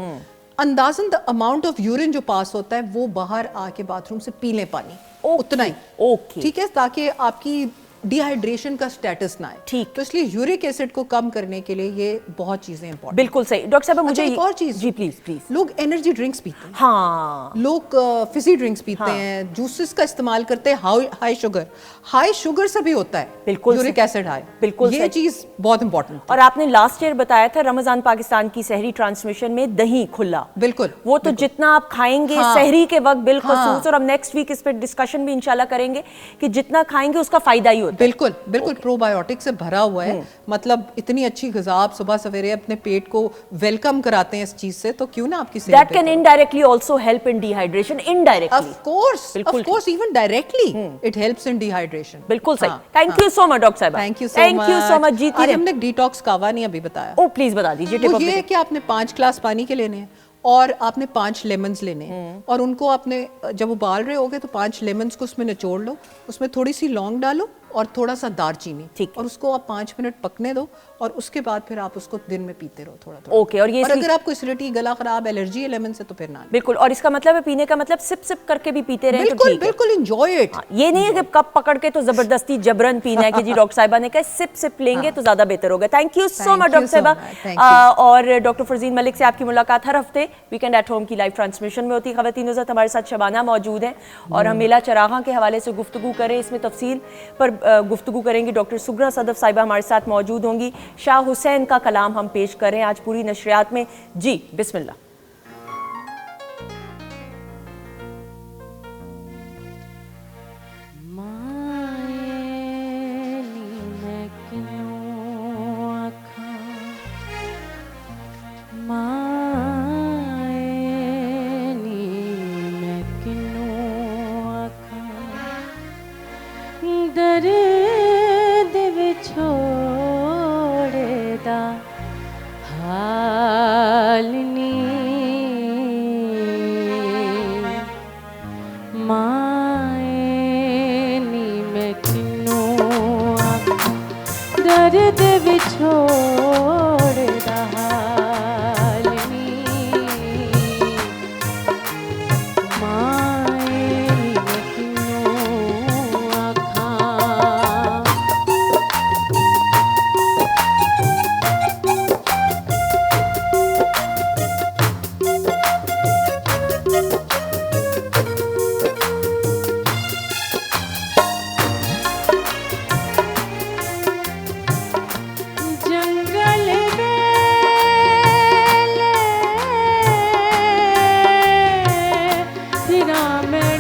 अंदाजन द अमाउंट ऑफ यूरिन जो पास होता है वो बाहर आके बाथरूम से पी लें पानी, उतना ही। ओके, ठीक है, ताकि आपकी डिहाइड्रेशन का स्टेटस ना आए। ठीक। तो इसलिए यूरिक एसिड को कम करने के लिए ये बहुत चीजें इंपॉर्टेंट। बिल्कुल सही डॉक्टर साहब। मुझे एक और चीज जी, प्लीज प्लीज। लोग एनर्जी ड्रिंक्स पीते हैं, हाँ, लोग फिजी ड्रिंक्स पीते हैं, जूसेस का इस्तेमाल करते हैं हाई शुगर। हाई शुगर से भी होता है बिल्कुल यूरिक एसिड हाई। बिल्कुल ये सही। चीज बहुत इंपॉर्टेंट। और आपने लास्ट ईयर बताया था रमजान पाकिस्तान की सहरी ट्रांसमिशन में दही खुला, बिल्कुल वो तो जितना आप खाएंगे हाँ, सहरी के वक्त बिलखसूस। हाँ, और हम नेक्स्ट वीक इस पे डिस्कशन भी इंशाल्लाह करेंगे कि जितना खाएंगे उसका फायदा ही होता है। बिल्कुल बिल्कुल प्रोबायोटिक से भरा हुआ है। मतलब इतनी अच्छी ग़िज़ा आप सुबह सवेरे अपने पेट को वेलकम कराते हैं इस चीज से, तो क्यों ना आपकी सेहत that can indirectly also help in dehydration. Indirectly of course even directly it helps in dehydration. बिल्कुल सही। Thank you so much doctor साहब। थैंक यू सो मच जी। आज हमने डिटॉक्स कावा नहीं अभी बताया। ओ प्लीज बता दीजिए। वो ये है कि आपने 5 ग्लास पानी के लेने हैं और आपने 5 लेमन्स लेने हैं, और उनको आपने जब उबाल रहे होगे तो 5 लेमन्स को उसमें निचोड़ लो, उसमें थोड़ी सी लौंग डालो और थोड़ा सा दालचीनी, ठीक, और उसको आप 5 मिनट पकने दो, और उसके बाद फिर आप उसको दिन में पीते रहो थोड़ा थोड़ा। ओके। और ये अगर आपको एसिडिटी, गला खराब, एलर्जी है लेमन से, तो फिर ना। बिल्कुल। और इसका मतलब है पीने का मतलब सिप सिप करके भी पीते रहे। बिल्कुल बिल्कुल, एंजॉय इट। ये नहीं है कि कप पकड़ के तो जबरदस्ती जबरन पीना है कि जी डॉक्टर साहिबा ने कहा सिप सिप लेंगे तो ज्यादा बेहतर होगा। Thank you so much doctor साहिबा। और डॉक्टर फरजीन मलिक से आपकी मुलाकात हर हफ्ते वीकेंड एट होम की लाइव ट्रांसमिशन में होती है। ख़वातीन हज़रत हमारे साथ शबाना मौजूद हैं और हम मेला चरागा के हवाले से गुफ्तगू करें, इसमें तफसील पर गुफ्तगू करेंगे। डॉक्टर सुगरा सदफ साहिबा हमारे साथ मौजूद होंगी। शाह हुसैन का कलाम हम पेश करें आज पूरी नशरियात में। जी बिस्मिल्लाह। दर्द विछोड़दा हाल नी माए नी मैं किनू आखां दर्द विछोड़दा हाल नी माए नी मैं किनू जंगल फिरा मैं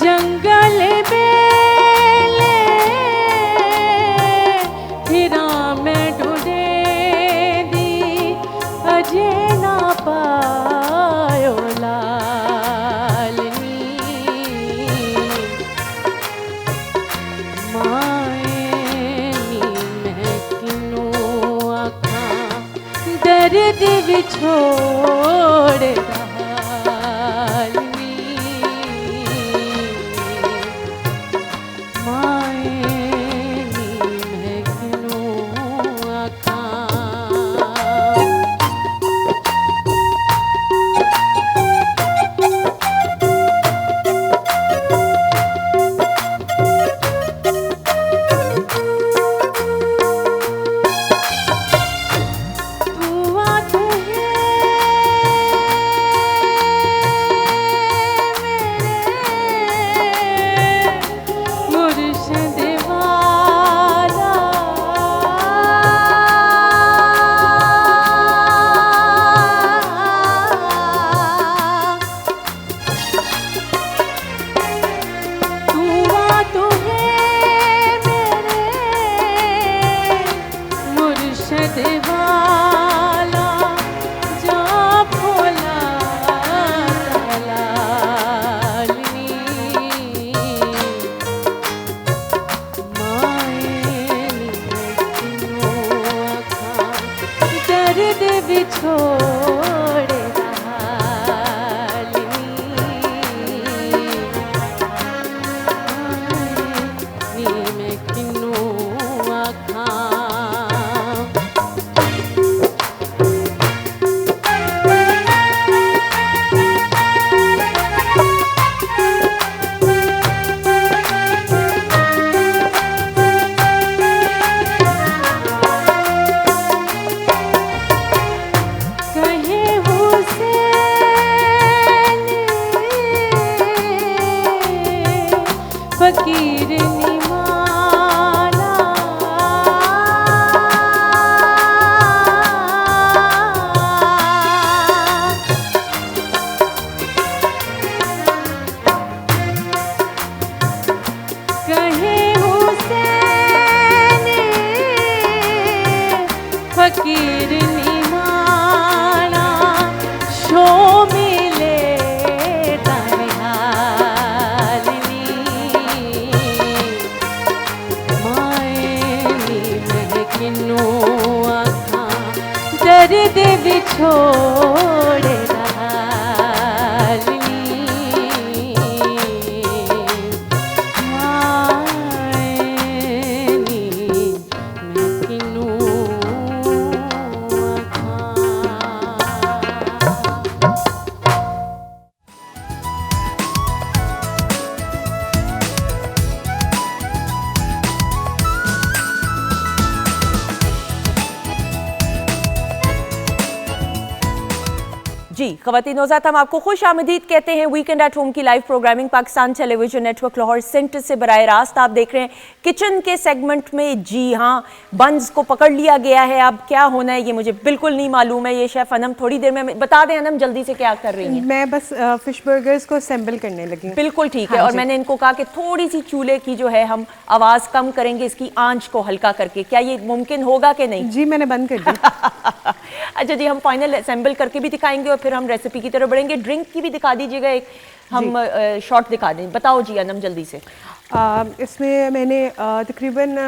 जंगल बेले फिरा मैं ढूंढे दी अजे ना पायो लालनी माए नी मैं किनू आखां दर्द विछोड़ विछोड़े नी मैं किनू आखां कहे हुसैन फकीर निमाना कहे हुसैन फकीर निमाना शो मिले तनिहालिनी मायनी मैं किनू आखां दर्द विछोड़े जी ख़वातीन नौज़ात, हम आपको खुश आमदीद कहते हैं वीकेंड एट होम की live programming Pakistan television network Lahore centre से बराह रास्त आप देख रहे हैं किचन के सेगमेंट में। जी हाँ, बंस को पकड़ लिया गया है, अब क्या होना है ये मुझे बिल्कुल नहीं मालूम है। ये शेफ़ अनम थोड़ी देर में बता दें। अनम जल्दी से क्या कर रही हैं? मैं बस फिश बर्गर्स को असेंबल करने लगी हूँ। बिल्कुल ठीक है। और मैंने इनको कहा कि थोड़ी सी चूल्हे की जो है हम आवाज़ कम करेंगे, इसकी आंच को हल्का करके। क्या ये मुमकिन होगा कि नहीं? जी मैंने बंद कर दिया। अच्छा जी, हम फाइनल असेंबल करके भी दिखाएंगे और फिर हम रेसिपी की तरफ बढ़ेंगे। ड्रिंक की भी दिखा दीजिएगा, एक हम शॉट दिखा दें। बताओ जी अनम जल्दी से। इसमें मैंने तकरीबन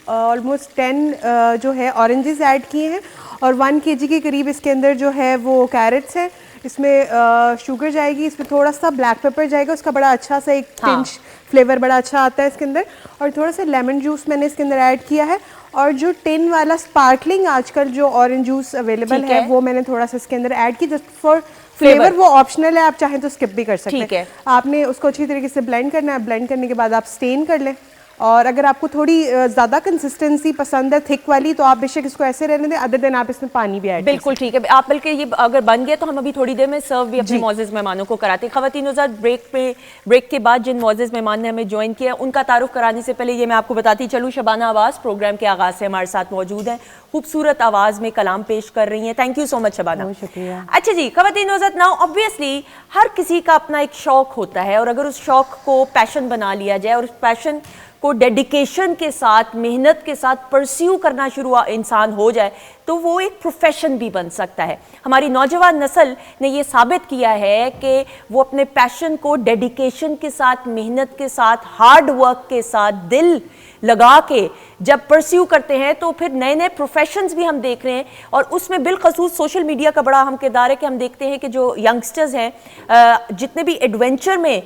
ऑलमोस्ट 10 जो है ऑरेंजेस ऐड किए हैं और 1 kg के करीब इसके अंदर जो है वो कैरेट्स हैं। इसमें शुगर जाएगी, इसमें थोड़ा सा ब्लैक पेपर जाएगा, उसका बड़ा अच्छा सा एक पिंच फ्लेवर बड़ा अच्छा आता है इसके अंदर। और थोड़ा सा लेमन जूस मैंने इसके अंदर ऐड किया है। और जो टिन वाला स्पार्कलिंग आजकल जो ऑरेंज जूस अवेलेबल है वो मैंने थोड़ा सा इसके अंदर ऐड की जस्ट फॉर फ्लेवर। वो ऑप्शनल है, आप चाहें तो स्किप भी कर सकते हैं। आपने उसको अच्छी तरीके से ब्लेंड करना है। ब्लेंड करने के बाद आप स्टेन कर लें। और अगर आपको थोड़ी ज़्यादा कंसिस्टेंसी पसंद है थिक वाली तो आप बेशक इसको ऐसे रहने दें, अदर देन आप इसमें पानी भी ऐड। बिल्कुल ठीक है। आप बल्कि ये अगर बन गया तो हम अभी थोड़ी देर में सर्व भी अपने मौजूद मेहमानों को कराते हैं। ख़वातीन ब्रेक के बाद जिन मौजूद मेहमान ने हमें ज्वाइन किया उनका तारुफ कराने से पहले ये मैं आपको बताती चलूँ, शबाना अब्बास प्रोग्राम के आगाज़ से हमारे साथ मौजूद हैं। खूबसूरत आवाज़ में कलाम पेश कर रही हैं। Thank you so much Shabana. शुक्रिया। अच्छा जी, ख़वातीन नाउ ऑब्वियसली हर किसी का अपना एक शौक होता है और अगर उस शौक को पैशन बना लिया जाए और उस पैशन को डेडिकेशन के साथ, मेहनत के साथ परस्यू करना शुरू इंसान हो जाए तो वो एक प्रोफेशन भी बन सकता है। हमारी नौजवान नस्ल ने ये साबित किया है कि वो अपने पैशन को डेडिकेशन के साथ, मेहनत के साथ, हार्ड वर्क के साथ, दिल लगा के जब परस्यू करते हैं तो फिर नए नए प्रोफेशंस भी हम देख रहे हैं। और उसमें बिलखसूस सोशल मीडिया का बड़ा अहम किरदार है कि हम देखते हैं कि जो यंगस्टर्स हैं जितने भी एडवेंचर में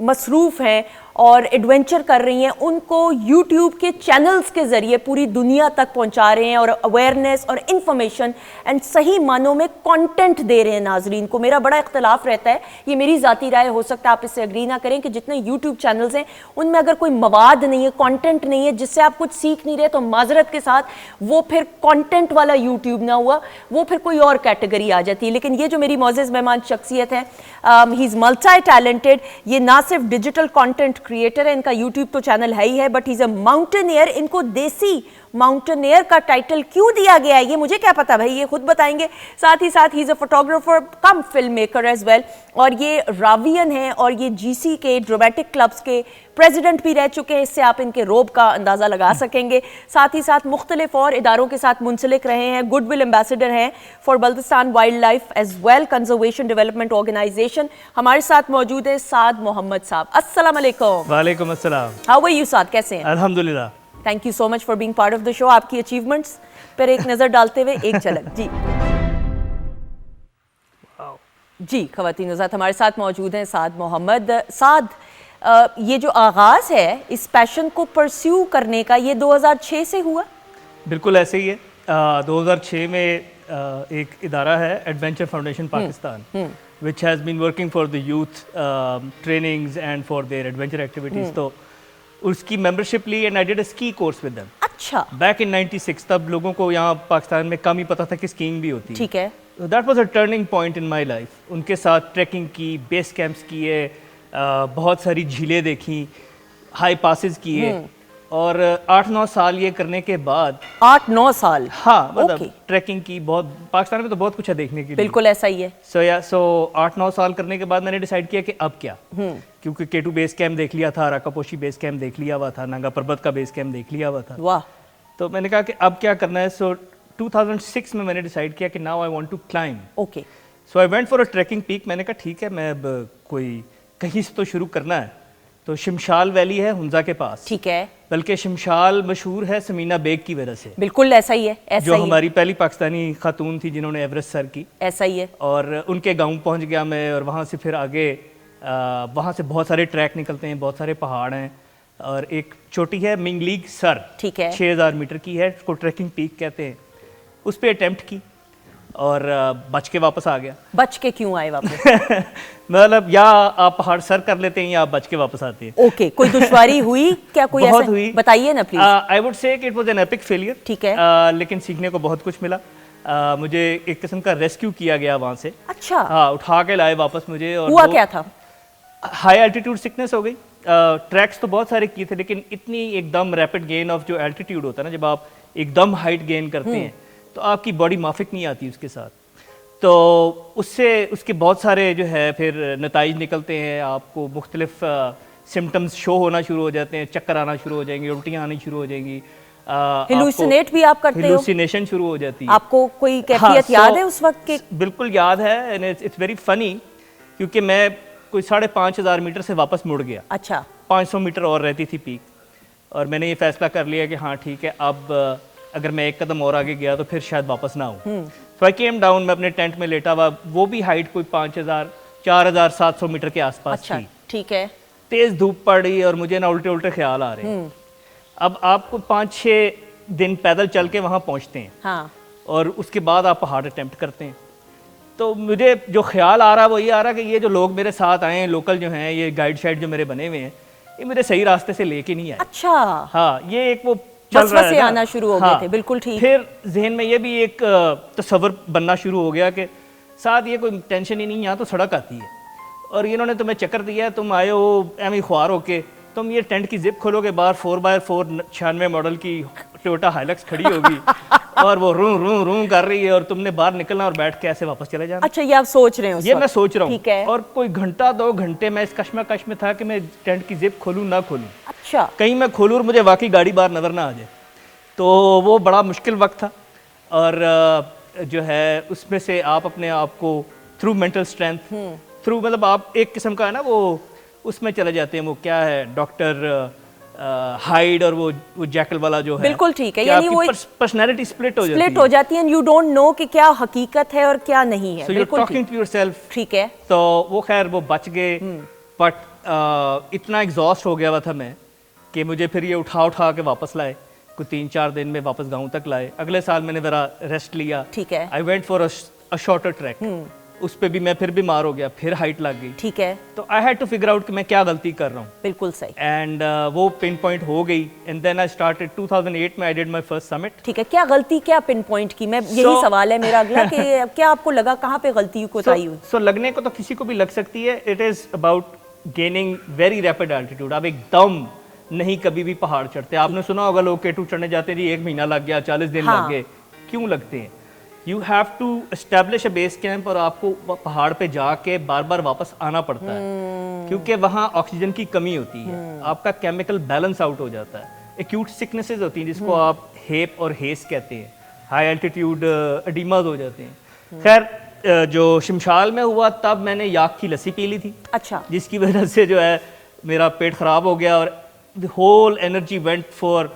मसरूफ़ हैं और एडवेंचर कर रही हैं उनको यूट्यूब के चैनल्स के ज़रिए पूरी दुनिया तक पहुंचा रहे हैं और अवेयरनेस और इन्फॉर्मेशन एंड सही मानों में कंटेंट दे रहे हैं नाजरीन को। मेरा बड़ा इख्तलाफ रहता है, ये मेरी ज़ाती राय हो सकता है आप इससे अग्री ना करें, कि जितने यूट्यूब चैनल्स हैं उनमें अगर कोई मवाद नहीं है, कंटेंट नहीं है जिससे आप कुछ सीख नहीं रहे तो माजरत के साथ वो फिर कंटेंट वाला यूट्यूब ना हुआ, वो फिर कोई और कैटेगरी आ जाती है। लेकिन ये जो मेरी मौजूद मेहमान शख्सियत है, ही इज़ मल्टी टैलेंटेड। ये ना सिर्फ डिजिटल कंटेंट क्रिएटर है, इनका यूट्यूब तो चैनल है ही है, but he is a mountaineer. इनको देसी माउंटेनियर का टाइटल क्यों दिया गया है ये मुझे क्या पता भाई, ये खुद बताएंगे। साथ ही साथ ही is a photographer cum film maker as well, और ये रावियन हैं और ये जीसी के ड्रामेटिक क्लब्स के प्रेसिडेंट भी रह चुके हैं, इससे आप इनके रोब का अंदाज़ा लगा सकेंगे। साथ ही साथ मुख्तलिफ और इदारों के साथ मुंसलिक रहे हैं, गुडविल एम्बेसडर हैं for Baltistan wild life as well conservation development organisation. हमारे साथ मौजूद है साद मोहम्मद साहब। अस्सलाम वालेकुम। वालेकुम अस्सलाम। हाउ आर यू साद, कैसे हैं? अल्हम्दुलिल्लाह। Thank you so much for being part of the show. आपकी अचीवमेंट्स पर एक नजर डालते हुए एक झलक। जी जी, खवातीन हज़रात हमारे साथ मौजूद हैं साद मोहम्मद। साद, ये जो आगाज़ है इस पैशन को परस्यू करने का, ये 2006 से हुआ? बिल्कुल ऐसे ही है। 2006 में एक इदारा है adventure foundation Pakistan, which has been working for the youth trainings and for their adventure activities. तो उसकी मेंबरशिप ली and I did a ski course with them. अच्छा। बैक इन 96, तब लोगों को यहाँ पाकिस्तान में कम ही पता था कि स्कीइंग भी होती है। ठीक है। That was a turning point in my life. उनके साथ ट्रैकिंग की, बेस कैंप्स किए, बहुत सारी झीलें देखी, हाई पासेस किए, और 8-9 साल ये करने के बाद 8-9 साल? हाँ, मतलब ट्रैकिंग की बहुत, पाकिस्तान में तो बहुत कुछ है देखने के लिए। बिल्कुल ऐसा ही है। सो 8-9 साल करने के बाद मैंने डिसाइड किया कि अब क्या, क्योंकि K2 बेस कैंप देख लिया था, राकापोशी बेस कैंप देख लिया हुआ था, नंगा पर्वत का बेस कैंप देख लिया हुआ था। वाह। तो मैंने कहा कि अब क्या करना है। सो 2006 में मैंने डिसाइड किया कि now I want to climb. Okay. So I went for a trekking peak. मैंने कहा ठीक है, मैं अब कोई कहीं से तो शुरू करना है। तो शमशाल वैली है हुंजा के पास। ठीक है। बल्कि शमशाल मशहूर है समीना बेग की वजह से। बिल्कुल ऐसा ही है, ऐसा जो ही हमारी पहली पाकिस्तानी खातून थी जिन्होंने एवरेस्ट सर की। ऐसा ही है। और उनके गांव पहुंच गया मैं, और वहां से फिर आगे वहां से बहुत सारे ट्रैक निकलते हैं, बहुत सारे पहाड़ हैं, और एक चोटी है मिंगलीग सर। ठीक है। 6000 मीटर की है, उसको ट्रैकिंग पीक कहते हैं। उस पर अटेम्प्ट की और बच के वापस आ गया। बच के क्यों आए वापस? मतलब या आप पहाड़ सर कर लेते हैं या आप बच के वापस आते हैं। ओके। कोई दुश्वारी हुई क्या? कोई बहुत ऐसा हुई, बताइए ना please. I would say it was an epic failure. ठीक है। लेकिन सीखने को बहुत कुछ मिला। मुझे एक किस्म का रेस्क्यू किया गया वहां से। अच्छा। हाँ, उठा के लाए वापस मुझे। और हुआ क्या था? हाई एल्टीट्यूड सिकनेस हो गई। ट्रैक्स तो बहुत सारे किए थे, लेकिन इतनी एकदम रैपिड गेन ऑफ जो एल्टीट्यूड होता है ना, जब आप एकदम हाइट गेन करते हैं तो आपकी बॉडी माफिक नहीं आती उसके साथ। तो उससे उसके बहुत सारे जो है फिर नताइज निकलते हैं। आपको मुख्तलिफ सिम्टम्स शो होना शुरू हो जाते हैं, चक्कर आना शुरू हो जाएंगे, उल्टियाँ आनी शुरू हो जाएंगी, हेलुसिनेट भी आप करते हो? हेलुसिनेशन शुरू हो जाती है। आपको कोई कैफियत याद है उस वक्त के? बिल्कुल याद है, एंड इट्स वेरी फनी, क्योंकि मैं कोई 5500 मीटर से वापस मुड़ गया। अच्छा। 500 मीटर और रहती थी पीक, और मैंने ये फैसला कर लिया कि हाँ ठीक है, अब अगर मैं एक कदम और आगे गया तो फिर शायद वापस ना आऊँ। सो आई केम डाउन। मैं अपने टेंट में लेटा हुआ, वो भी हाइट कोई 4700 मीटर के आसपास अच्छा, थी। ठीक है। तेज धूप पड़ रही और मुझे ना उल्टे उल्टे ख्याल आ रहे हैं। अब आपको 5-6 दिन पैदल चल के वहाँ पहुँचते हैं। हाँ। और उसके बाद आप पहाड़ अटेम्प्ट करते हैं। तो मुझे जो ख्याल आ रहा है वो ये आ रहा है कि ये जो लोग मेरे साथ आए हैं, लोकल जो हैं, ये गाइड शाइड जो मेरे बने हुए हैं, ये मेरे सही रास्ते से लेके नहीं आए। अच्छा। हाँ, ये एक वो चल रहा है, आना शुरू हो गए थे। बिल्कुल ठीक। फिर जहन में ये भी एक तस्वर बनना शुरू हो गया कि साथ ये कोई टेंशन ही नहीं, यहाँ तो सड़क आती है और इन्होंने तुम्हें चक्कर दिया है, तुम आए हो एम ख्वार होके, तुम ये टेंट की जिप खोलोगे, बाहर 4x4 96 मॉडल की टोयोटा हाइलक्स खड़ी होगी और वो रू रू रू कर रही है, और तुमने बाहर निकलना और बैठ के ऐसे वापस चले जाना। अच्छा, ये आप सोच रहे हो? ये मैं सोच रहा हूँ। और कोई घंटा 2 घंटे मैं इस कश्मकश में था कि मैं टेंट की जिप खोलूँ ना खोलूँ। अच्छा। कहीं मैं खोलूँ और मुझे वाकई गाड़ी बाहर नजर ना आ जाए। तो वो बड़ा मुश्किल वक्त था, और जो है उसमें से आप अपने आप को थ्रू मेंटल स्ट्रेंथ, थ्रू मतलब आप एक किस्म का है ना वो उसमें चले जाते हैं, वो क्या है डॉक्टर हाइड और वो जैकल वाला जो है। बिल्कुल ठीक है, यानी वो पर्सनालिटी स्प्लिट हो जाती है एंड यू डोंट नो कि क्या हकीकत है और क्या नहीं है। So you're talking to yourself। ठीक है। तो वो खैर वो बच गए, बट इतना एग्जॉस्ट हो गया हुआ था मैं कि मुझे फिर ये उठा के वापस लाए, कोई 3-4 दिन में वापस गांव तक लाए। अगले साल मैंने जरा रेस्ट लिया। ठीक है। आई went for a shorter track. उस पे भी मैं फिर बीमार हो गया, फिर हाइट लग गई। ठीक है। तो I had to figure out कि मैं क्या गलती कर रहा हूँ। बिल्कुल सही। एंड वो पिन पॉइंट हो गई, एंड देन आई स्टार्टेड 2008 में I did my first summit. ठीक है, क्या गलती, क्या पिन पॉइंट की? मैं यही सवाल है मेरा अगला कि क्या आपको लगा, कहाँ पे गलती कोताही हुई? सो लगने को तो किसी को भी लग सकती है। It is about gaining very rapid altitude. आप एकदम नहीं कभी भी पहाड़ चढ़ते। आपने सुना होगा लोग K2 चढ़ने जाते हैं जी 1 महीना लग गया, 40 दिन लग गए। क्यों लगते हैं? You have to establish a base camp, और आपको पहाड़ पे जाके बार बार वापस आना पड़ता है, क्योंकि वहाँ ऑक्सीजन की कमी होती है, आपका केमिकल बैलेंस आउट हो जाता है। एक्यूट सिकनेसेस होती हैं जिसको आप हेप और हेस कहते हैं, हाई एल्टीट्यूड एडिमाज हो जाते हैं। खैर जो शमशाल में हुआ तब मैंने याक की लस्सी पी ली थी। अच्छा। जिसकी वजह से जो है मेरा पेट खराब हो गया और the whole energy went for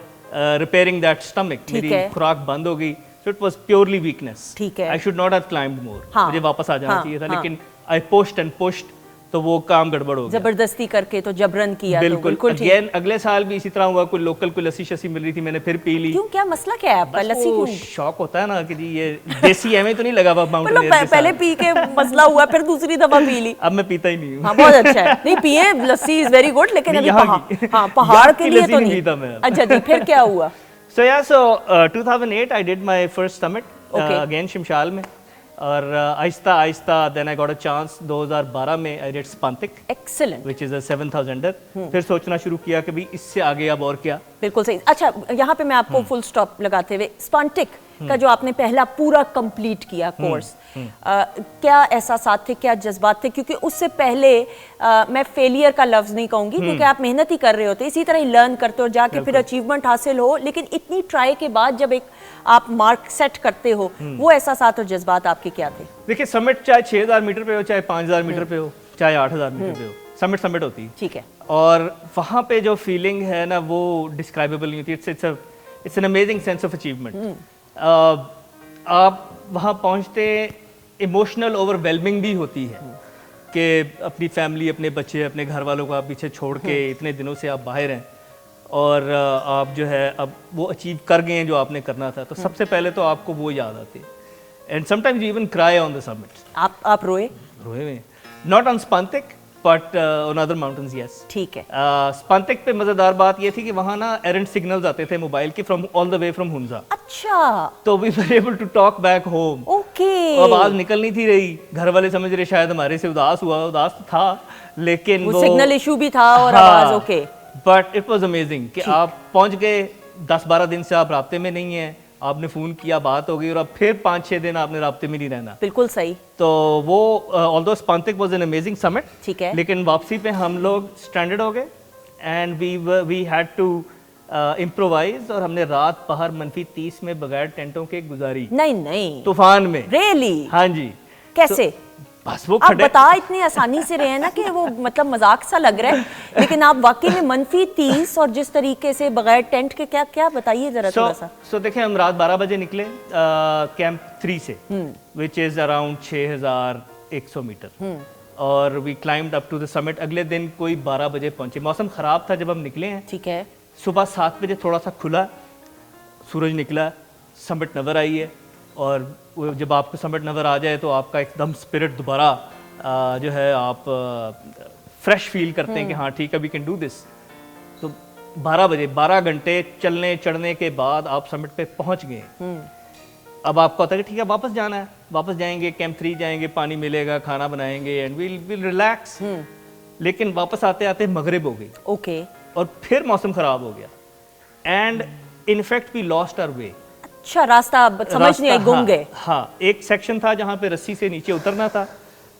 repairing that stomach. मेरी खुराक बंद हो गई, so it was purely weakness. ठीक है। I should not have climbed more, हाँ, मुझे वापस आ जाना हाँ, चाहिए था, हाँ, लेकिन आई पुश्ड एंड पुश्ड, तो वो काम गड़बड़ हो गया। जबरदस्ती करके तो जबरन किया, तो बिल्कुल बिल्कुल ठीक। अगेन अगले साल भी इसी तरह हुआ, कोई लोकल कोई लस्सी शस्सी मिल रही थी, मैंने फिर पी ली। क्यों, क्या मसला क्या है आपका? बस लस्सी वो क्यों? शौक होता है ना कि जी ये देसी एम तो नहीं लगा हुआ माउंटेन मतलब पहले पी के मसला हुआ, फिर दूसरी दफा पी ली। अब मैं पीता ही नहीं हूँ। हाँ, बहुत अच्छा है। नहीं पिए, लस्सी इज वेरी गुड, लेकिन अभी यहाँ की। हाँ, पहाड़ यहाँ के की लिए लस्सी तो नहीं नहीं। पीता मैं अब। अच्छा जी, फिर क्या हुआ? So 2008 I did my first summit Okay. again शिमशाल में, और Aahista Aahista then I got a chance 2012 में I did Spantik excellent, which is a 7000er। फिर सोचना शुरू किया कि भाई इससे आगे अब और क्या। बिल्कुल सही। अच्छा, यहाँ पे मैं आपको फुल स्टॉप लगाते हुए, स्पॉन्टिक का जो आपने पहला पूरा कंप्लीट किया कोर्स, क्या एहसासात थे, क्या जज्बात थे? क्योंकि उससे पहले मैं फेलियर का लफ्ज नहीं कहूंगी, क्योंकि आप मेहनत ही कर रहे होते, इसी तरह ही लर्न करते हो, जाके फिर अचीवमेंट हासिल हो, लेकिन इतनी ट्राई के बाद जब एक आप मार्क सेट करते हो, वो एहसासात और जज्बात आपके क्या थे? देखिए समिट चाहे 6000 मीटर पे हो, चाहे 5000 मीटर पे हो, चाहे 8000 मीटर पे हो, समिट समिट होती है। ठीक है। और वहाँ पे जो फीलिंग है ना, वो डिस्क्राइबेबल नहीं होती। It's an amazing sense of achievement. आप वहाँ पहुँचते इमोशनल ओवरवेलमिंग भी होती है कि अपनी फैमिली, अपने बच्चे, अपने घर वालों को आप पीछे छोड़ के इतने दिनों से आप बाहर हैं, और आप जो है अब वो अचीव कर गए हैं जो आपने करना था, तो सबसे पहले तो आपको वो याद आती है। And sometimes you even cry on the summit. आप रोए? रोए में, not on Spantik but on other mountains, yes. ठीक है। स्पंतिक पे मजेदार बात ये थी कि वहाँ ना एरेंट सिग्नल्स आते थे मोबाइल के from all the way from Hunza. अच्छा, तो we were able to talk back home. Okay. आवाज निकल नहीं थी रही, घर वाले समझ रहे शायद हमारे से उदास हुआ, उदास तो था, लेकिन वो सिग्नल इशू भी था और हाँ, आवाज okay. But it was amazing कि आप पहुंच गए, 10-12 दिन से आप राब्ते में नहीं हैं, आपने फोन किया, बात हो गई, और अब फिर 5-6 दिन आपने राब्ते में नहीं रहना। बिल्कुल सही। तो वो although Spantik was an amazing summit, ठीक है, लेकिन वापसी पे हम लोग स्ट्रैंडेड हो गए and we had to improvise, और हमने रात बाहर -30 में बगैर टेंटों के गुजारी। नहीं तूफान में। रियली? हाँ जी। कैसे? बस वो आप बता इतनी आसानी से रहे हैं ना कि वो मतलब मजाक सा लग रहा है, लेकिन आप वाकई में -30 और जिस तरीके से बगैर टेंट के, क्या क्या बताइए जरा थोड़ा सा। सो देखिए, हम रात 12 बजे निकले कैंप 3 से, विच इज अराउंड 6100 मीटर, और we climbed up to the summit. अगले दिन कोई 12 बजे पहुंचे। मौसम खराब था जब हम निकले हैं। ठीक है। सुबह 7 बजे थोड़ा सा खुला, सूरज निकला, समिट नज़र आई है, और जब आपको समिट नज़र आ जाए तो आपका एकदम स्पिरिट दोबारा जो है आप फ्रेश फील करते हैं कि हाँ ठीक है, वी कैन डू दिस। तो 12 बजे 12 घंटे चलने चढ़ने के बाद आप समिट पे पहुंच गए। अब आपको पता है कि ठीक है वापस जाना है, वापस जाएंगे, कैंप 3 जाएंगे, पानी मिलेगा, खाना बनाएंगे, एंड विल रिलैक्स। लेकिन वापस आते आते मगरिब हो गई। ओके। और फिर मौसम खराब हो गया, and in fact we lost our way. अच्छा, रास्ता समझ नहीं आई, गुम गए। हाँ, एक सेक्शन था जहाँ पे रस्सी से नीचे उतरना था,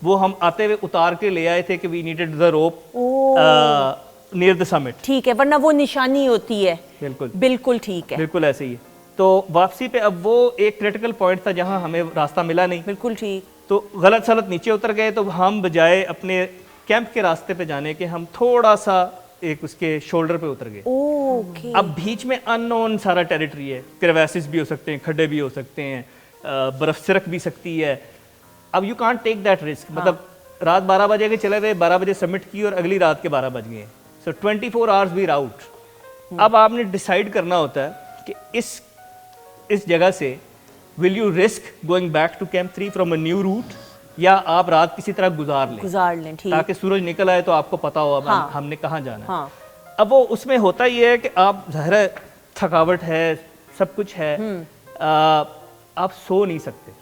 वो हम आते हुए उतार के ले आए थे कि we needed the rope near the summit. ठीक है, वरना वो निशानी होती है। बिल्कुल बिल्कुल ठीक है, बिल्कुल ऐसे ही है। तो वापसी पे अब वो एक क्रिटिकल पॉइंट था जहाँ हमें रास्ता मिला नहीं। बिल्कुल ठीक। तो गलत सलत नीचे उतर गए, तो हम बजाय अपने कैंप के रास्ते पे जाने के हम थोड़ा सा एक उसके शोल्डर पे उतर गए। ओके। अब बीच में अननोन सारा टेरिटरी है, क्रेवैसेस भी हो सकते हैं, खड्डे भी हो सकते हैं, बर्फ सिरक भी सकती है। अब you can't take that risk. मतलब रात 12 बजे के चले गए, 12 बजे सबमिट की और अगली रात के 12 बज गए। सो 24 आवर्स वी आउट। अब आपने डिसाइड करना होता है कि इस जगह से will you risk going back to camp 3 from a new route, या आप रात किसी तरह गुजार लें ठीक, ताकि सूरज निकल आए तो आपको पता हो अब हाँ, हमने कहाँ जाना है। हाँ। अब वो उसमें होता ही है कि आप ज़ाहिर है थकावट है, सब कुछ है, आप सो नहीं सकते,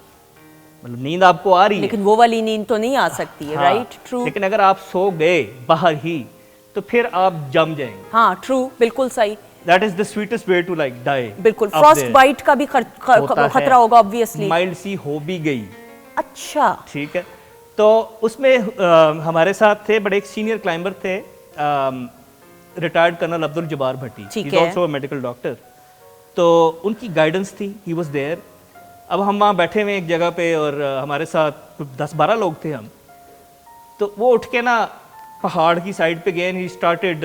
मतलब नींद आपको आ रही है, लेकिन वो वाली नींद तो नहीं आ सकती है। हाँ, राइट, ट्रू। लेकिन अगर आप सो गए बाहर ही तो फिर आप जम जाएंगे। हाँ, ट्रू, बिल्कुल सही। That is the sweetest way to like die. बिल्कुल। फ्रॉस्ट बाइट का भी खतरा होगा ऑब्वियसली। माइल्ड सी हो भी गई। अच्छा, ठीक है। तो उसमें हमारे साथ थे बड़े एक सीनियर क्लाइंबर थे, retired colonel Abdul Jabbar Bhatti, he is also a medical doctor. तो उनकी गाइडेंस थी, ही वाज देयर। अब हम वहाँ बैठे हुए एक जगह पे, और हमारे साथ 10-12 लोग थे हम। तो वो उठ के ना पहाड़ की साइड पे गए, he started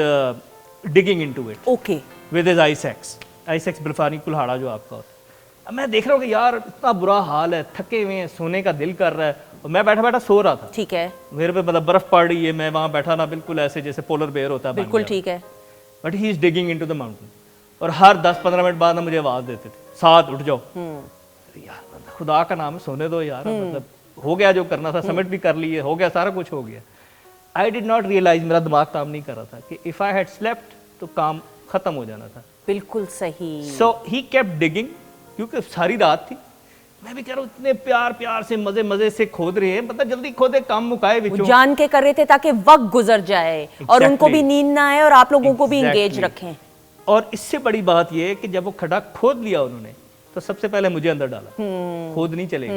digging into it. Okay. With his ice axe बिल्फानी कुल्हाड़ा जो आपका होता है। अब मैं देख रहा हूँ कि यार इतना बुरा हाल है, थके हुए हैं, सोने का दिल कर रहा है, और मैं बैठा बैठा सो रहा था। ठीक है, मेरे पे मतलब बर्फ पड़ रही है, मैं वहाँ बैठा ना बिल्कुल ऐसे जैसे पोलर बेयर होता है, बिल्कुल ठीक है। But he is digging into the mountain, और हर 10-15 मिनट बाद ना मुझे आवाज देते थे, साथ उठ जाओ। यार मतलब खुदा का नाम है, सोने दो यार, मतलब हो गया जो करना था, सबमिट भी कर लिए, हो गया, सारा कुछ हो गया। आई डिड नॉट रियलाइज, मेरा दिमाग काम नहीं कर रहा था कि इफ आई हैड स्लेप्ट तो काम खत्म हो जाना था। बिल्कुल सही। सो ही केप्ट डिगिंग, क्योंकि सारी रात थी, मैं भी कह रहा हूँ इतने प्यार प्यार से मजे मजे से खोद रहे हैं, मतलब जल्दी खोदे, काम मुकाए वो बिचो। जान के कर रहे थे ताकि वक्त गुजर जाए और उनको भी नींद ना आए और आप लोगों को भी Exactly. इंगेज रखें। और इससे बड़ी बात यह है कि जब वो खड्डा खोद लिया उन्होंने, तो सबसे पहले मुझे अंदर डाला, खोद नहीं चलेगी।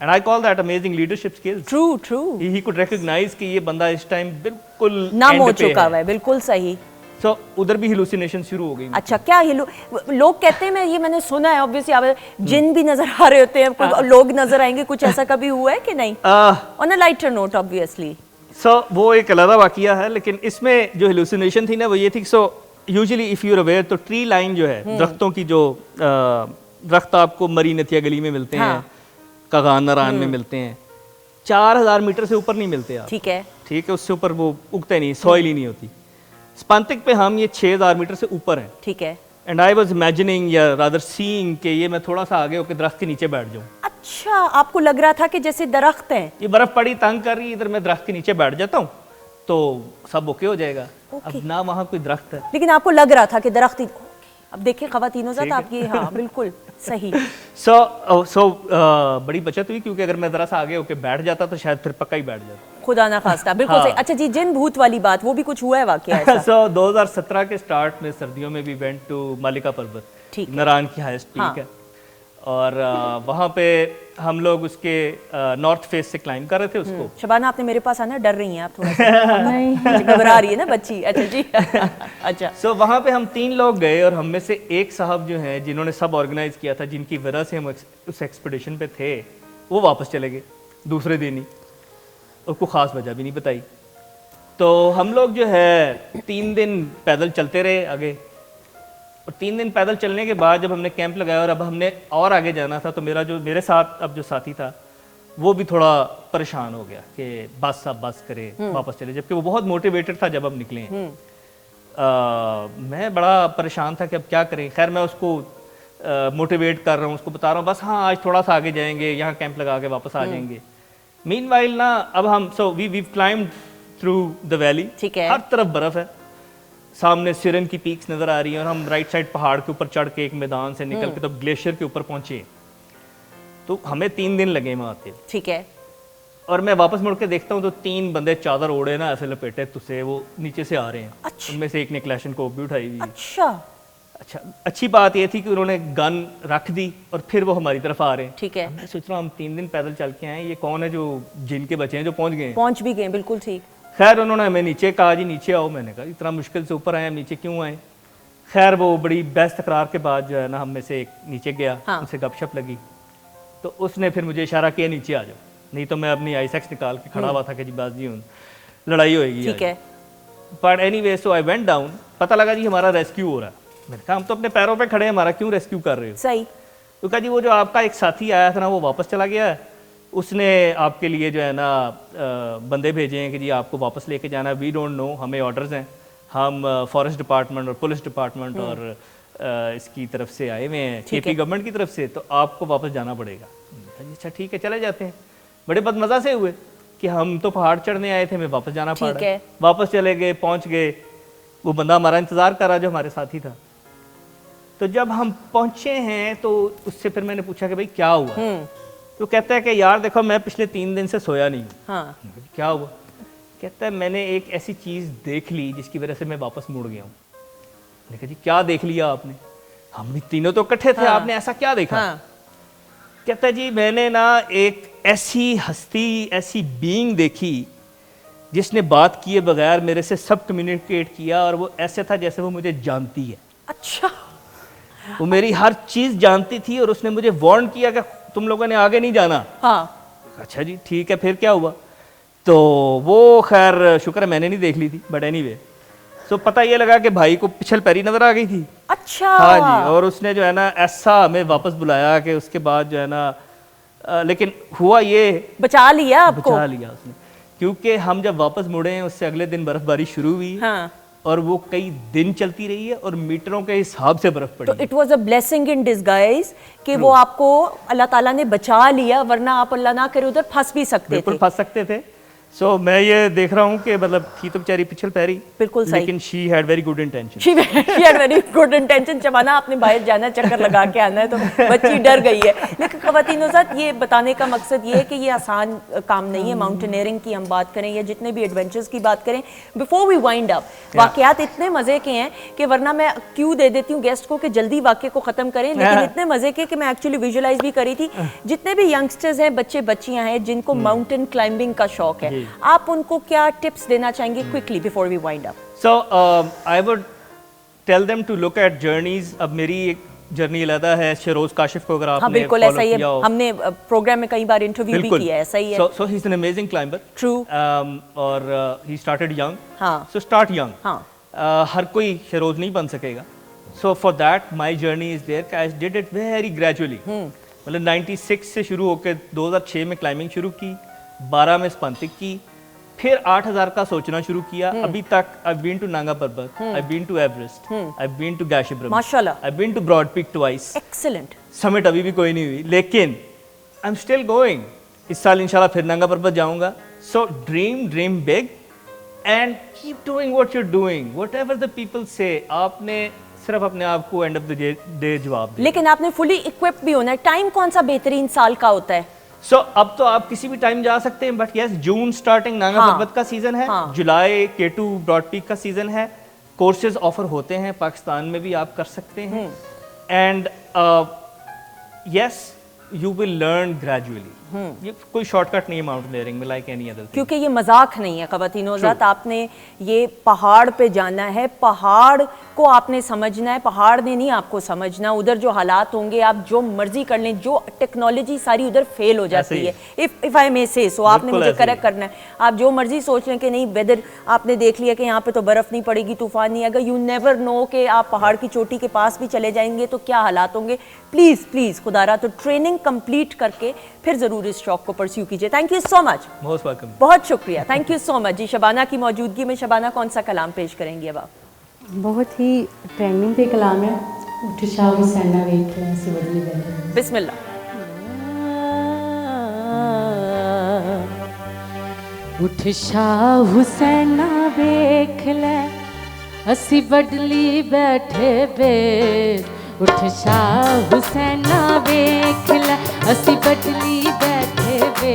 And I call that amazing leadership skills. True true. He could recognise कि ये बंदा इस टाइम बिल्कुल नम हो end पे चुका है। हुआ है, बिल्कुल सही। सो उधर भी हिलुसिनेशन शुरू हो गई। अच्छा, क्या ये लोग कहते हैं, मैंने सुना है, ऑब्वियसली जिन भी नजर आ रहे होते हैं, कोई लोग नजर आएंगे, कुछ ऐसा कभी हुआ है कि नहीं? On a lighter note obviously. So वो एक अलग वाकया है, लेकिन इसमें जो हिलुसिनेशन थी ना वो ये थी, so usually if you are aware, तो ट्री लाइन जो है, दरख्तों की जो दरख्त आपको मरी नथिया गली में मिलते हैं, कागान नारायण में मिलते हैं, 4000 मीटर से ऊपर नहीं मिलते आप। ठीक है, ठीक है, उससे ऊपर वो उगते नहीं, सॉइल ही नहीं होती। स्पांतिक पे हम ये 6000 मीटर से ऊपर हैं। ठीक है। एंड आई वाज इमेजिनिंग या रादर सीइंग कि ये मैं थोड़ा सा आगे होकर दरख्त के नीचे बैठ जाऊं। अच्छा, आपको लग रहा था कि जैसे दरख्त हैं, ये बर्फ पड़ी तंग कर रही है, इधर मैं दरख्त के नीचे बैठ जाता हूँ तो सब ओके हो जाएगा। अब ना वहाँ कोई दरख्त है, लेकिन आपको लग रहा था कि दरख्त ही। अब देखिए खवातीनों ज़ात आपकी, हाँ बिल्कुल सही। सो बड़ी बचत हुई, क्योंकि अगर मैं जरा सा आगे होके बैठ जाता तो शायद फिर पक्का ही बैठ जाता। खुदा ना खास्ता, बिल्कुल सही। अच्छा जी, जिन भूत वाली बात, वो भी कुछ हुआ है वाकया ऐसा? सो 2017 के स्टार्ट में सर्दियों में भी वेंट टू मालिका पर्वत, ठीक है, नारायण की हाईएस्ट पीक है, और वहाँ पे हम लोग उसके नॉर्थ फेस से क्लाइंब कर रहे थे उसको। शबाना, आपने मेरे पास आना, डर रही हैं आप थोड़ा सा? नहीं, घबरा रही है ना बच्ची। अच्छा जी। अच्छा, सो वहाँ पे हम 3 लोग गए, और हम में से एक साहब जो हैं जिन्होंने सब ऑर्गेनाइज किया था, जिनकी वजह से हम उस एक्सपीडिशन पे थे, वो वापस चले गए दूसरे दिन ही, और कोई ख़ास वजह भी नहीं बताई। तो हम लोग जो है 3 दिन पैदल चलते रहे आगे, और 3 दिन पैदल चलने के बाद जब हमने कैंप लगाया और अब हमने और आगे जाना था, तो मेरे साथ अब जो साथी था वो भी थोड़ा परेशान हो गया कि बस अब बस करे, वापस चले, जबकि वो बहुत मोटिवेटेड था जब हम निकले हैं। मैं बड़ा परेशान था कि अब क्या करें। खैर मैं उसको मोटिवेट कर रहा हूँ, उसको बता रहा हूँ बस हाँ आज थोड़ा सा आगे जाएंगे, यहाँ कैंप लगा के वापस आ जाएंगे। मीनवाइल ना अब हम we climbed through the valley, ठीक है, हर तरफ बर्फ है, सामने सिरन की पीक्स नजर आ रही है, और हम राइट साइड पहाड़ के ऊपर चढ़ के एक मैदान से निकल के तब ग्लेशियर के ऊपर पहुंचे। तो हमें 3 दिन लगे वहां आते। ठीक है। और मैं वापस मुड़ के देखता हूँ तो 3 बंदे चादर ओढ़े ना ऐसे लपेटे तुझसे वो नीचे से आ रहे हैं। अच्छा। उनमें से एक ने क्लैशनकोफ भी उठाई हुई। अच्छा, अच्छी बात ये थी कि उन्होंने गन रख दी और फिर वो हमारी तरफ आ रहे हैं। ठीक है। मैं सोच रहा हूँ हम 3 दिन पैदल चल के आए, ये कौन है जो जिनके बचे हैं जो पहुंच गए? पहुंच भी गए, बिल्कुल ठीक। खैर उन्होंने हमें नीचे कहा, जी नीचे आओ। मैंने कहा इतना मुश्किल से ऊपर आए, हम नीचे क्यों आए? खैर वो बड़ी बहस तकरार के बाद जो है ना हम में से एक नीचे गया, हाँ। उनसे गपशप लगी, तो उसने फिर मुझे इशारा किया नीचे आ जाओ, नहीं तो मैं अपनी आईसेक्स निकाल के खड़ा हुआ था कि जी बात जी लड़ाई होएगी। ठीक है। But anyway so I went down, पता लगा जी हमारा रेस्क्यू हो रहा है। मैंने कहा हम तो अपने पैरों पे खड़े हैं, हमारा क्यों रेस्क्यू कर रहे हो? सही। तो कहा जी वो जो आपका एक साथी आया था ना वो वापस चला गया है, उसने आपके लिए जो है ना बंदे भेजे हैं कि जी आपको वापस लेके जाना है। वी डोंट नो, हमें ऑर्डर्स हैं, हम फॉरेस्ट डिपार्टमेंट और पुलिस डिपार्टमेंट और इसकी तरफ से आए हुए हैं, केपी गवर्नमेंट की तरफ से, तो आपको वापस जाना पड़ेगा। अच्छा ठीक है चले जाते हैं। बड़े बदमज़ा से हुए कि हम तो पहाड़ चढ़ने आए थे, हमें वापस जाना पड़ा। वापस चले गए, पहुंच गए, वो बंदा हमारा इंतजार कर रहा जो हमारे साथी था। तो जब हम पहुंचे हैं तो उससे फिर मैंने पूछा कि भाई क्या हुआ? तो कहता है कि यार देखो मैं पिछले 3 दिन से सोया नहीं हूँ। हाँ। क्या हुआ? कहता है मैंने एक ऐसी चीज़ देख ली जिसकी वजह से मैं वापस मुड़ गया हूँ। मैंने कहा जी क्या देख लिया आपने? हम भी तीनों तो इकट्ठे थे। हाँ। आपने ऐसा क्या देखा? हाँ। कहता है जी मैंने ना एक ऐसी हस्ती, ऐसी बीइंग देखी जिसने बात किए बगैर मेरे से सब कम्युनिकेट किया, और वो ऐसे था जैसे वो मुझे जानती है। अच्छा। वो मेरी हर चीज जानती थी और उसने मुझे वार्न किया कि तुम लोगों ने आगे नहीं जाना। हाँ। अच्छा जी ठीक है, फिर क्या हुआ? तो वो खैर शुक्र है मैंने नहीं देख ली थी, बट एनीवे सो पता ये लगा कि भाई को पिछल पैरी नजर आ गई थी अच्छा। हाँ जी, और उसने जो है ना ऐसा हमें वापस बुलाया कि उसके बाद जो है ना लेकिन हुआ ये, बचा लिया आपको। बचा लिया उसने, क्योंकि हम जब वापस मुड़े हैं उससे अगले दिन बर्फबारी शुरू हुई। हाँ। और वो कई दिन चलती रही है और मीटरों के हिसाब से बर्फ पड़ी। तो it was a blessing in disguise कि वो आपको अल्लाह ताला ने बचा लिया, वरना आप अल्लाह ना करे उधर फंस भी सकते थे। बिल्कुल फंस सकते थे। सो मैं ये देख रहा हूँ कि मतलब थी तो बेचारी पिछल पैरी, बिल्कुल सही, लेकिन she had very good intention. She had very good intention. Shabana आपने बाहर जाना, चक्कर लगा के आना है, तो बच्ची डर गई है। लेकिन ख़वातीनो साथ ये बताने का मकसद ये है कि ये आसान काम नहीं है। माउंटेनियरिंग की हम बात करें या जितने भी एडवेंचर्स की बात करें, बिफोर वी वाइंड अप, वाकयात इतने मज़े के हैं कि वरना मैं क्यों दे देती हूँ गेस्ट को कि जल्दी वाक्य को ख़त्म करें, लेकिन इतने मज़े के कि मैं एक्चुअली विजुअलाइज भी करी थी। जितने भी यंगस्टर्स हैं, बच्चे बच्चियाँ हैं जिनको माउंटेन क्लाइंबिंग का शौक है, आप उनको क्या टिप्स देना चाहेंगे quickly before we wind up? So I would tell them to look at journeys. अब मेरी एक जर्नी अलग है, शरोज काशिफ को अगर आपने हाँ बिल्कुल ऐसा ही है, हमने प्रोग्राम में कई बार इंटरव्यू भी किया है, ऐसा ही है। So he is an amazing climber. True. और ही स्टार्टेड यंग। हाँ। So start young. हाँ। हर कोई शरोज नहीं बन सकेगा। So for that my journey is there, I did it very gradually. मतलब 96 से शुरू होकर 2006 में क्लाइंबिंग शुरू की, 12 में स्पंतिक की, फिर 8000 का सोचना शुरू किया। अभी तक I've been to नांगा पर्वत, I've been to Everest, I've been to गैशिब्रम, माशाल्लाह, I've been to Broad Peak twice. Excellent. Summit अभी भी कोई नहीं हुई, लेकिन I'm still going. इस साल इंशाल्लाह फिर नांगा पर्वत जाऊंगा। So dream big and keep doing what you're doing. Whatever the people say, आपने सिर्फ अपने आप को एंड ऑफ द डे जवाब देना। लेकिन आपने फुली इक्विप्ड भी होना है। टाइम कौन सा बेहतरीन साल का होता है? सो अब तो आप किसी भी टाइम जा सकते हैं, but yes June starting Nanga पर्वत का सीजन है, जुलाई K2 ब्रॉड पीक का सीजन है। कोर्सेज ऑफर होते हैं, पाकिस्तान में भी आप कर सकते हैं। And yes you will learn gradually. ये कोई शॉर्टकट नहीं है माउंटेनियरिंग में, लाइक एनी अदर, क्योंकि ये मजाक नहीं है ख़वातीनो ज़ात। आपने ये पहाड़ पे जाना है, पहाड़ को आपने समझना है, पहाड़ ने नहीं आपको समझना। उधर जो हालात होंगे, आप जो मर्जी कर लें, जो टेक्नोलॉजी सारी उधर फेल हो जाती है। इफ आई मे से सो, आपने मुझे करेक्ट करना है। आप जो मर्जी सोच लें कि नहीं वेदर, आपने देख लिया कि यहाँ पे तो बर्फ़ नहीं पड़ेगी, तूफान नहीं आएगा, यू नेवर नो कि आप पहाड़ की चोटी के पास भी चले जाएंगे तो क्या हालात होंगे। प्लीज़ खुदारा, तो ट्रेनिंग कंप्लीट करके फिर ज़रूर इस शौक को परस्यू कीजिए। Thank you so much, most welcome, बहुत शुक्रिया, थैंक यू सो मच जी। शबाना की मौजूदगी में शबाना कौन सा कलाम पेश करेंगी अब आप? बहुत ही ट्रेंडिंग पे कलाम है, उठ शाह हुसैना वेख ले सी बदली बैठे। बिस्मिल्लाह। उठ शाह हुसैना वेख ले असी बदली बैठे बे। उठ शाह हुसैना वेख ले असी बदली बैठे बे।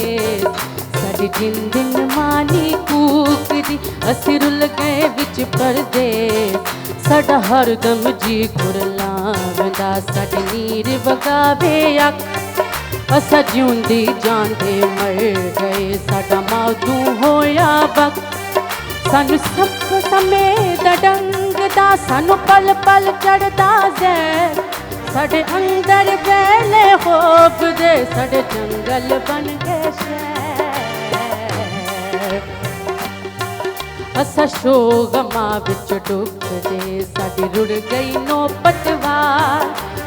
साडी जिंद मानी कूकदी असी रुल गए विच परदेस। साडा हरदम जी कुरलावदा साडी नीर वगावे अख। असा जिउंदी जांदे मर गए साडा मौजू होया वक्त। सानू सब समेत डंगदा सानू पल पल चढ़दा जैर। साडे अंदर बैले होब दे साडे जंगल बन गए शहर। असा शो गमा बिच डुबदे साडी रुड़ गई नो पतवार।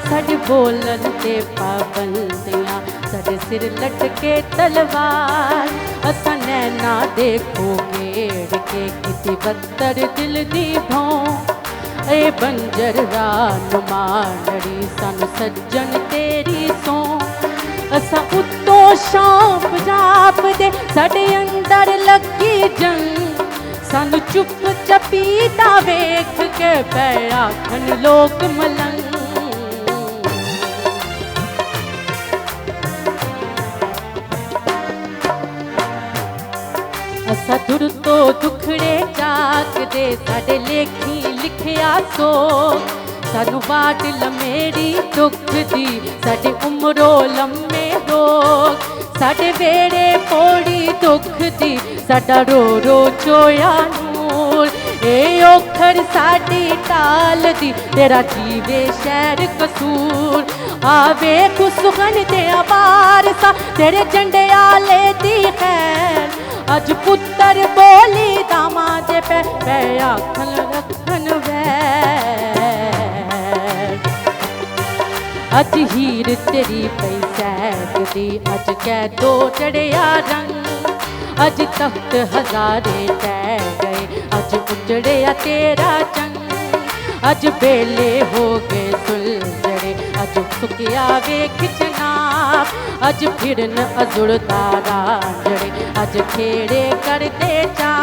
साडे बोलन ते पाबंदियां साडे सिर लटके तलवार। असा नैना देखो गेड़ के किसी बदतर दिल दी भौं। ए बंजर रान मानड़ी सानू सज्जन तेरी सौ। असा उत्तों शाम जाप दे साडे अंदर लगी जंग। सानू चुप चपीता वेख के पै आखन लोक मलंग। असा दुर तो दुखड़े जाग दे साडे लेखी लिखिया सो। सानू बाट लमेरी दुख दी साडे उमरो लम्मे रोग। साडे वेड़े पौड़ी दुख दी साडा रो रो चोया नूर। ए ओखर साडी टाल दी तेरा जीवे शहर कसूर। आवे खुसगन दे अबार सा तेरे झंडे आले दी खैर। अज पुत्र बोली दामाद पे आखन रखन वैर। अज हीर तेरी पई सैकदी अज कै दो चढ़िया रंग अज तख्त हजारे टह गए अज उजड़िया तेरा चंग अज बेले हो गए सुलझड़े अज सुकिया वेख जनाब अज फिरन अजुड़दा रांझड़े अज खेड़े करदे चा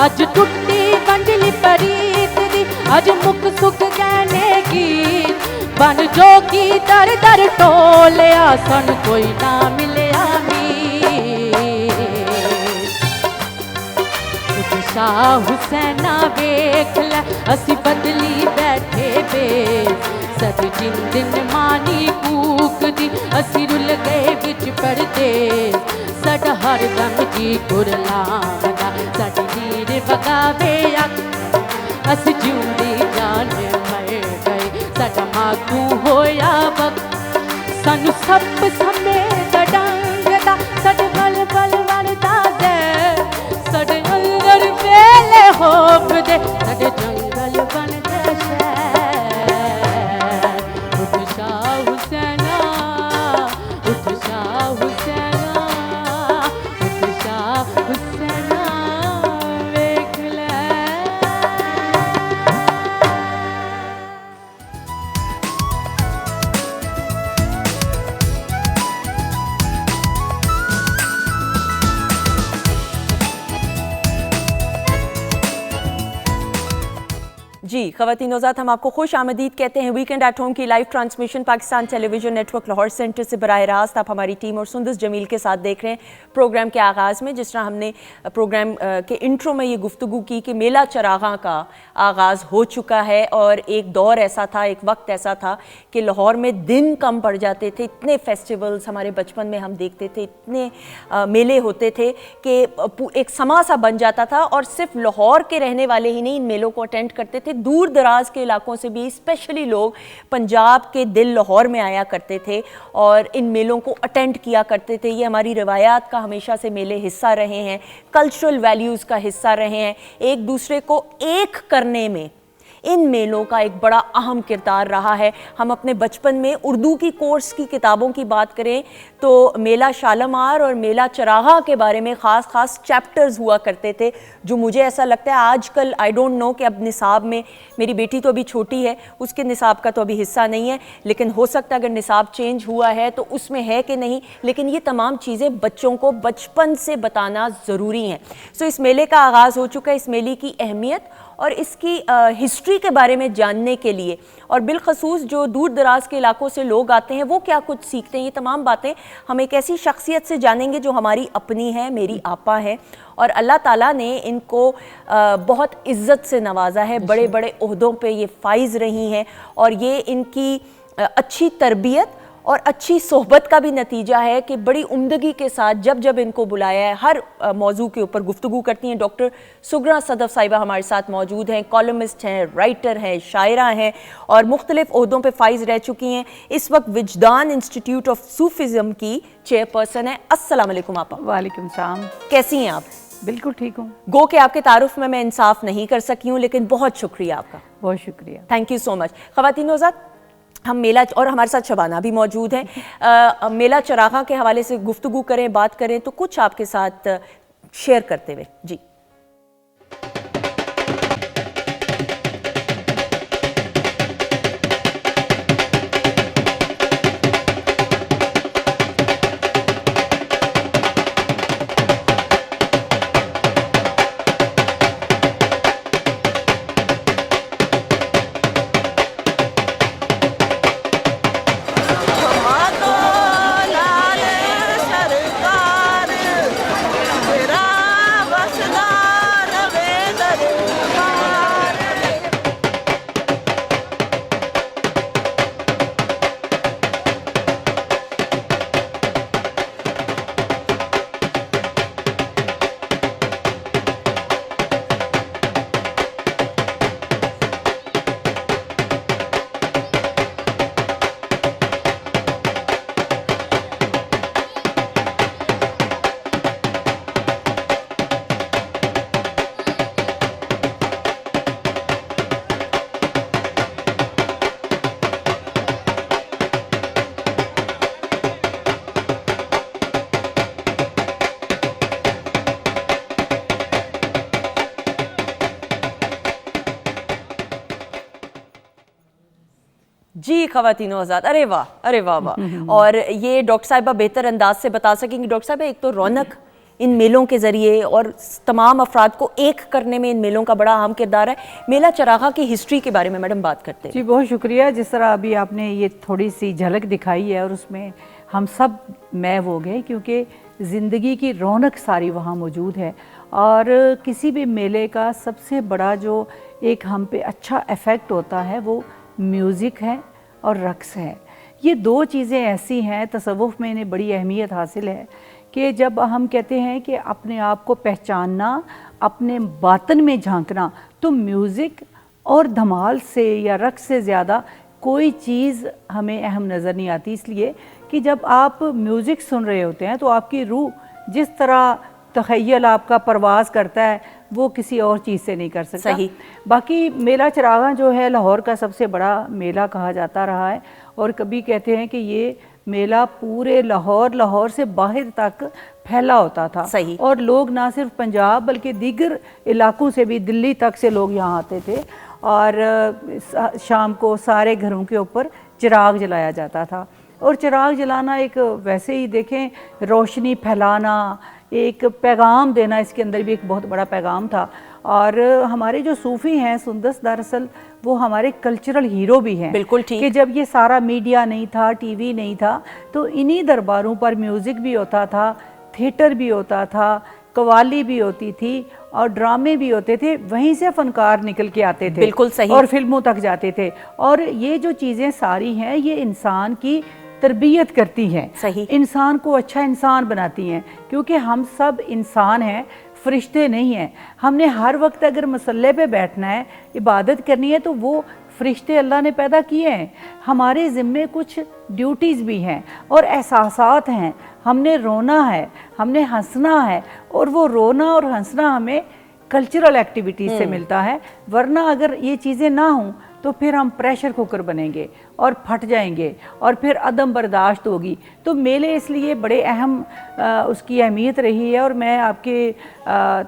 अज टुट्टी बंजली परीत दी अज मुक सुक गहने गीत बन जोगी दर दर टोलिया सन कोई ना मिलिया शाह हुसैना वेख लै असी बदली बैठे बेस सद जिन दिन मानी कूक दी असी रुल गए बिच परदेस साडा हर दम जी कुरलावदा साडी नीर वगावे अख असी जिउंदी जान मर गए साडा मातू होया वक्त सानू सप समेत डंगदा साडे बल बल वरदा दे साडे अंदर वेले होप दे साडे जंगल बन दे शहर उठ शाह हुसैना उठ शाह हुसैना उठ शाह हुसैना वेख ले जी ख़वातीन नौज़ात, हम आपको खुश आमदीद कहते हैं वीकेंड एट होम की live transmission Pakistan television network Lahore centre से बराह रास्त आप हमारी टीम और सुंदस जमील के साथ देख रहे हैं। प्रोग्राम के आगाज़ में जिस तरह हमने प्रोग्राम के इंट्रो में ये गुफ्तगू की कि मेला चरागां का आगाज़ हो चुका है और एक दौर ऐसा था, एक वक्त ऐसा था कि लाहौर में दिन कम पड़ जाते थे, इतने फेस्टिवल्स हमारे बचपन में हम देखते थे, इतने मेले होते थे कि एक समा सा बन जाता था और सिर्फ लाहौर के रहने वाले ही नहीं इन मेलों को अटेंड करते थे, दूर दराज के इलाकों से भी स्पेशली लोग पंजाब के दिल लाहौर में आया करते थे और इन मेलों को अटेंड किया करते थे। ये हमारी रवायात का हमेशा से मेले हिस्सा रहे हैं, कल्चरल वैल्यूज़ का हिस्सा रहे हैं। एक दूसरे को एक करने में इन मेलों का एक बड़ा अहम किरदार रहा है। हम अपने बचपन में उर्दू की कोर्स की किताबों की बात करें तो मेला शालामार और मेला चरागां के बारे में ख़ास चैप्टर्स हुआ करते थे, जो मुझे ऐसा लगता है आजकल आई डोंट नो कि अब निसाब में, मेरी बेटी तो अभी छोटी है, उसके निसाब का तो अभी हिस्सा नहीं है, लेकिन हो सकता है अगर निसाब चेंज हुआ है तो उसमें है कि नहीं, लेकिन ये तमाम चीज़ें बच्चों को बचपन से बताना ज़रूरी हैं। सो इस मेले का आगाज़ हो चुका है। इस मेले की अहमियत और इसकी हिस्ट्री के बारे में जानने के लिए और बिलखसूस जो दूर दराज के इलाकों से लोग आते हैं वो क्या कुछ सीखते हैं, ये तमाम बातें हम एक ऐसी शख्सियत से जानेंगे जो हमारी अपनी है, मेरी आपा है और अल्लाह ताला ने इनको बहुत इज़्ज़त से नवाजा है, बड़े बड़े ओहदों पे ये फाइज़ रही हैं और ये इनकी अच्छी तरबियत और अच्छी सोहबत का भी नतीजा है कि बड़ी उम्दगी के साथ जब जब इनको बुलाया है हर मौजू के ऊपर गुफ्तगू करती हैं। डॉक्टर सुगरा सदफ साहिबा हमारे साथ मौजूद हैं, कॉलमिस्ट हैं, राइटर हैं, शायरा हैं और मुख्तलिफ ओहदों पे फाइज रह चुकी हैं। इस वक्त विजदान इंस्टीट्यूट ऑफ सूफिज़म की चेयरपर्सन है। अस्सलाम वालेकुम आपा। वालेकुम सलाम। कैसी हैं आप? बिल्कुल ठीक हूँ। गो के आपके तारुफ में मैं इंसाफ नहीं कर सकी हूँ, लेकिन बहुत शुक्रिया आपका, बहुत शुक्रिया, थैंक यू सो मच। ख़वातीन नौज़ात, हम मेला और हमारे साथ शबाना भी मौजूद हैं। मेला चरागां के हवाले से गुफ्तगू करें, बात करें तो कुछ आपके साथ शेयर करते हुए जी। सरकार तेरा बसदा जी ख़वातीनो आज़ाद, अरे वाह, अरे वाह वाह। और ये डॉक्टर साहिबा बेहतर अंदाज से बता सकेंगी। डॉक्टर साहिबा, एक तो रौनक इन मेलों के ज़रिए और तमाम अफराद को एक करने में इन मेलों का बड़ा अहम किरदार है। मेला चरागा की हिस्ट्री के बारे में मैडम बात करते हैं। जी बहुत शुक्रिया। जिस तरह अभी आपने ये थोड़ी सी झलक दिखाई है और उसमें हम सब मैव हो गए, क्योंकि ज़िंदगी की रौनक सारी वहाँ मौजूद है। और किसी भी मेले का सबसे बड़ा जो एक हम पे अच्छा इफ़ेक्ट होता है वो म्यूज़िक है और रक़्स है। ये दो चीज़ें ऐसी हैं, तसव्वुफ़ में इन्हें बड़ी अहमियत हासिल है कि जब हम कहते हैं कि अपने आप को पहचानना, अपने बातन में झांकना, तो म्यूज़िक और धमाल से या रक़्स से ज़्यादा कोई चीज़ हमें अहम नज़र नहीं आती। इसलिए कि जब आप म्यूज़िक सुन रहे होते हैं तो आपकी रूह जिस तरह तख़य्युल आपका परवाज़ करता है वो किसी और चीज़ से नहीं कर सकता। सही। बाकी मेला चरागा जो है लाहौर का सबसे बड़ा मेला कहा जाता रहा है, और कभी कहते हैं कि ये मेला पूरे लाहौर से बाहर तक फैला होता था। सही। और लोग ना सिर्फ पंजाब बल्कि दीगर इलाकों से भी, दिल्ली तक से लोग यहाँ आते थे, और शाम को सारे घरों के ऊपर चिराग जलाया जाता था। और चिराग जलाना एक वैसे ही देखें रोशनी फैलाना, एक पैगाम देना, इसके अंदर भी एक बहुत बड़ा पैगाम था। और हमारे जो सूफ़ी हैं सुंदस, दरअसल वो हमारे कल्चरल हीरो भी हैं। बिल्कुल ठीक। कि जब ये सारा मीडिया नहीं था, टीवी नहीं था, तो इन्हीं दरबारों पर म्यूज़िक भी होता था, थिएटर भी होता था, कवाली भी होती थी और ड्रामे भी होते थे। वहीं से फ़नकार निकल के आते थे। बिल्कुल सही। और फिल्मों तक जाते थे। और ये जो चीज़ें सारी हैं ये इंसान की तरबियत करती हैं। सही। इंसान को अच्छा इंसान बनाती हैं, क्योंकि हम सब इंसान हैं, फरिश्ते नहीं हैं। हमने हर वक्त अगर मसल्ले पे बैठना है, इबादत करनी है, तो वो फरिश्ते अल्लाह ने पैदा किए हैं। हमारे ज़िम्मे कुछ ड्यूटीज़ भी हैं और एहसासात हैं। हमने रोना है, हमने हंसना है, और वो रोना और हंसना हमें कल्चरल एक्टिविटीज़ से मिलता है। वरना अगर ये चीज़ें ना हों तो फिर हम प्रेशर कुकर बनेंगे और फट जाएंगे और फिर अदम बर्दाश्त होगी। तो मेले इसलिए बड़े अहम उसकी अहमियत रही है। और मैं आपके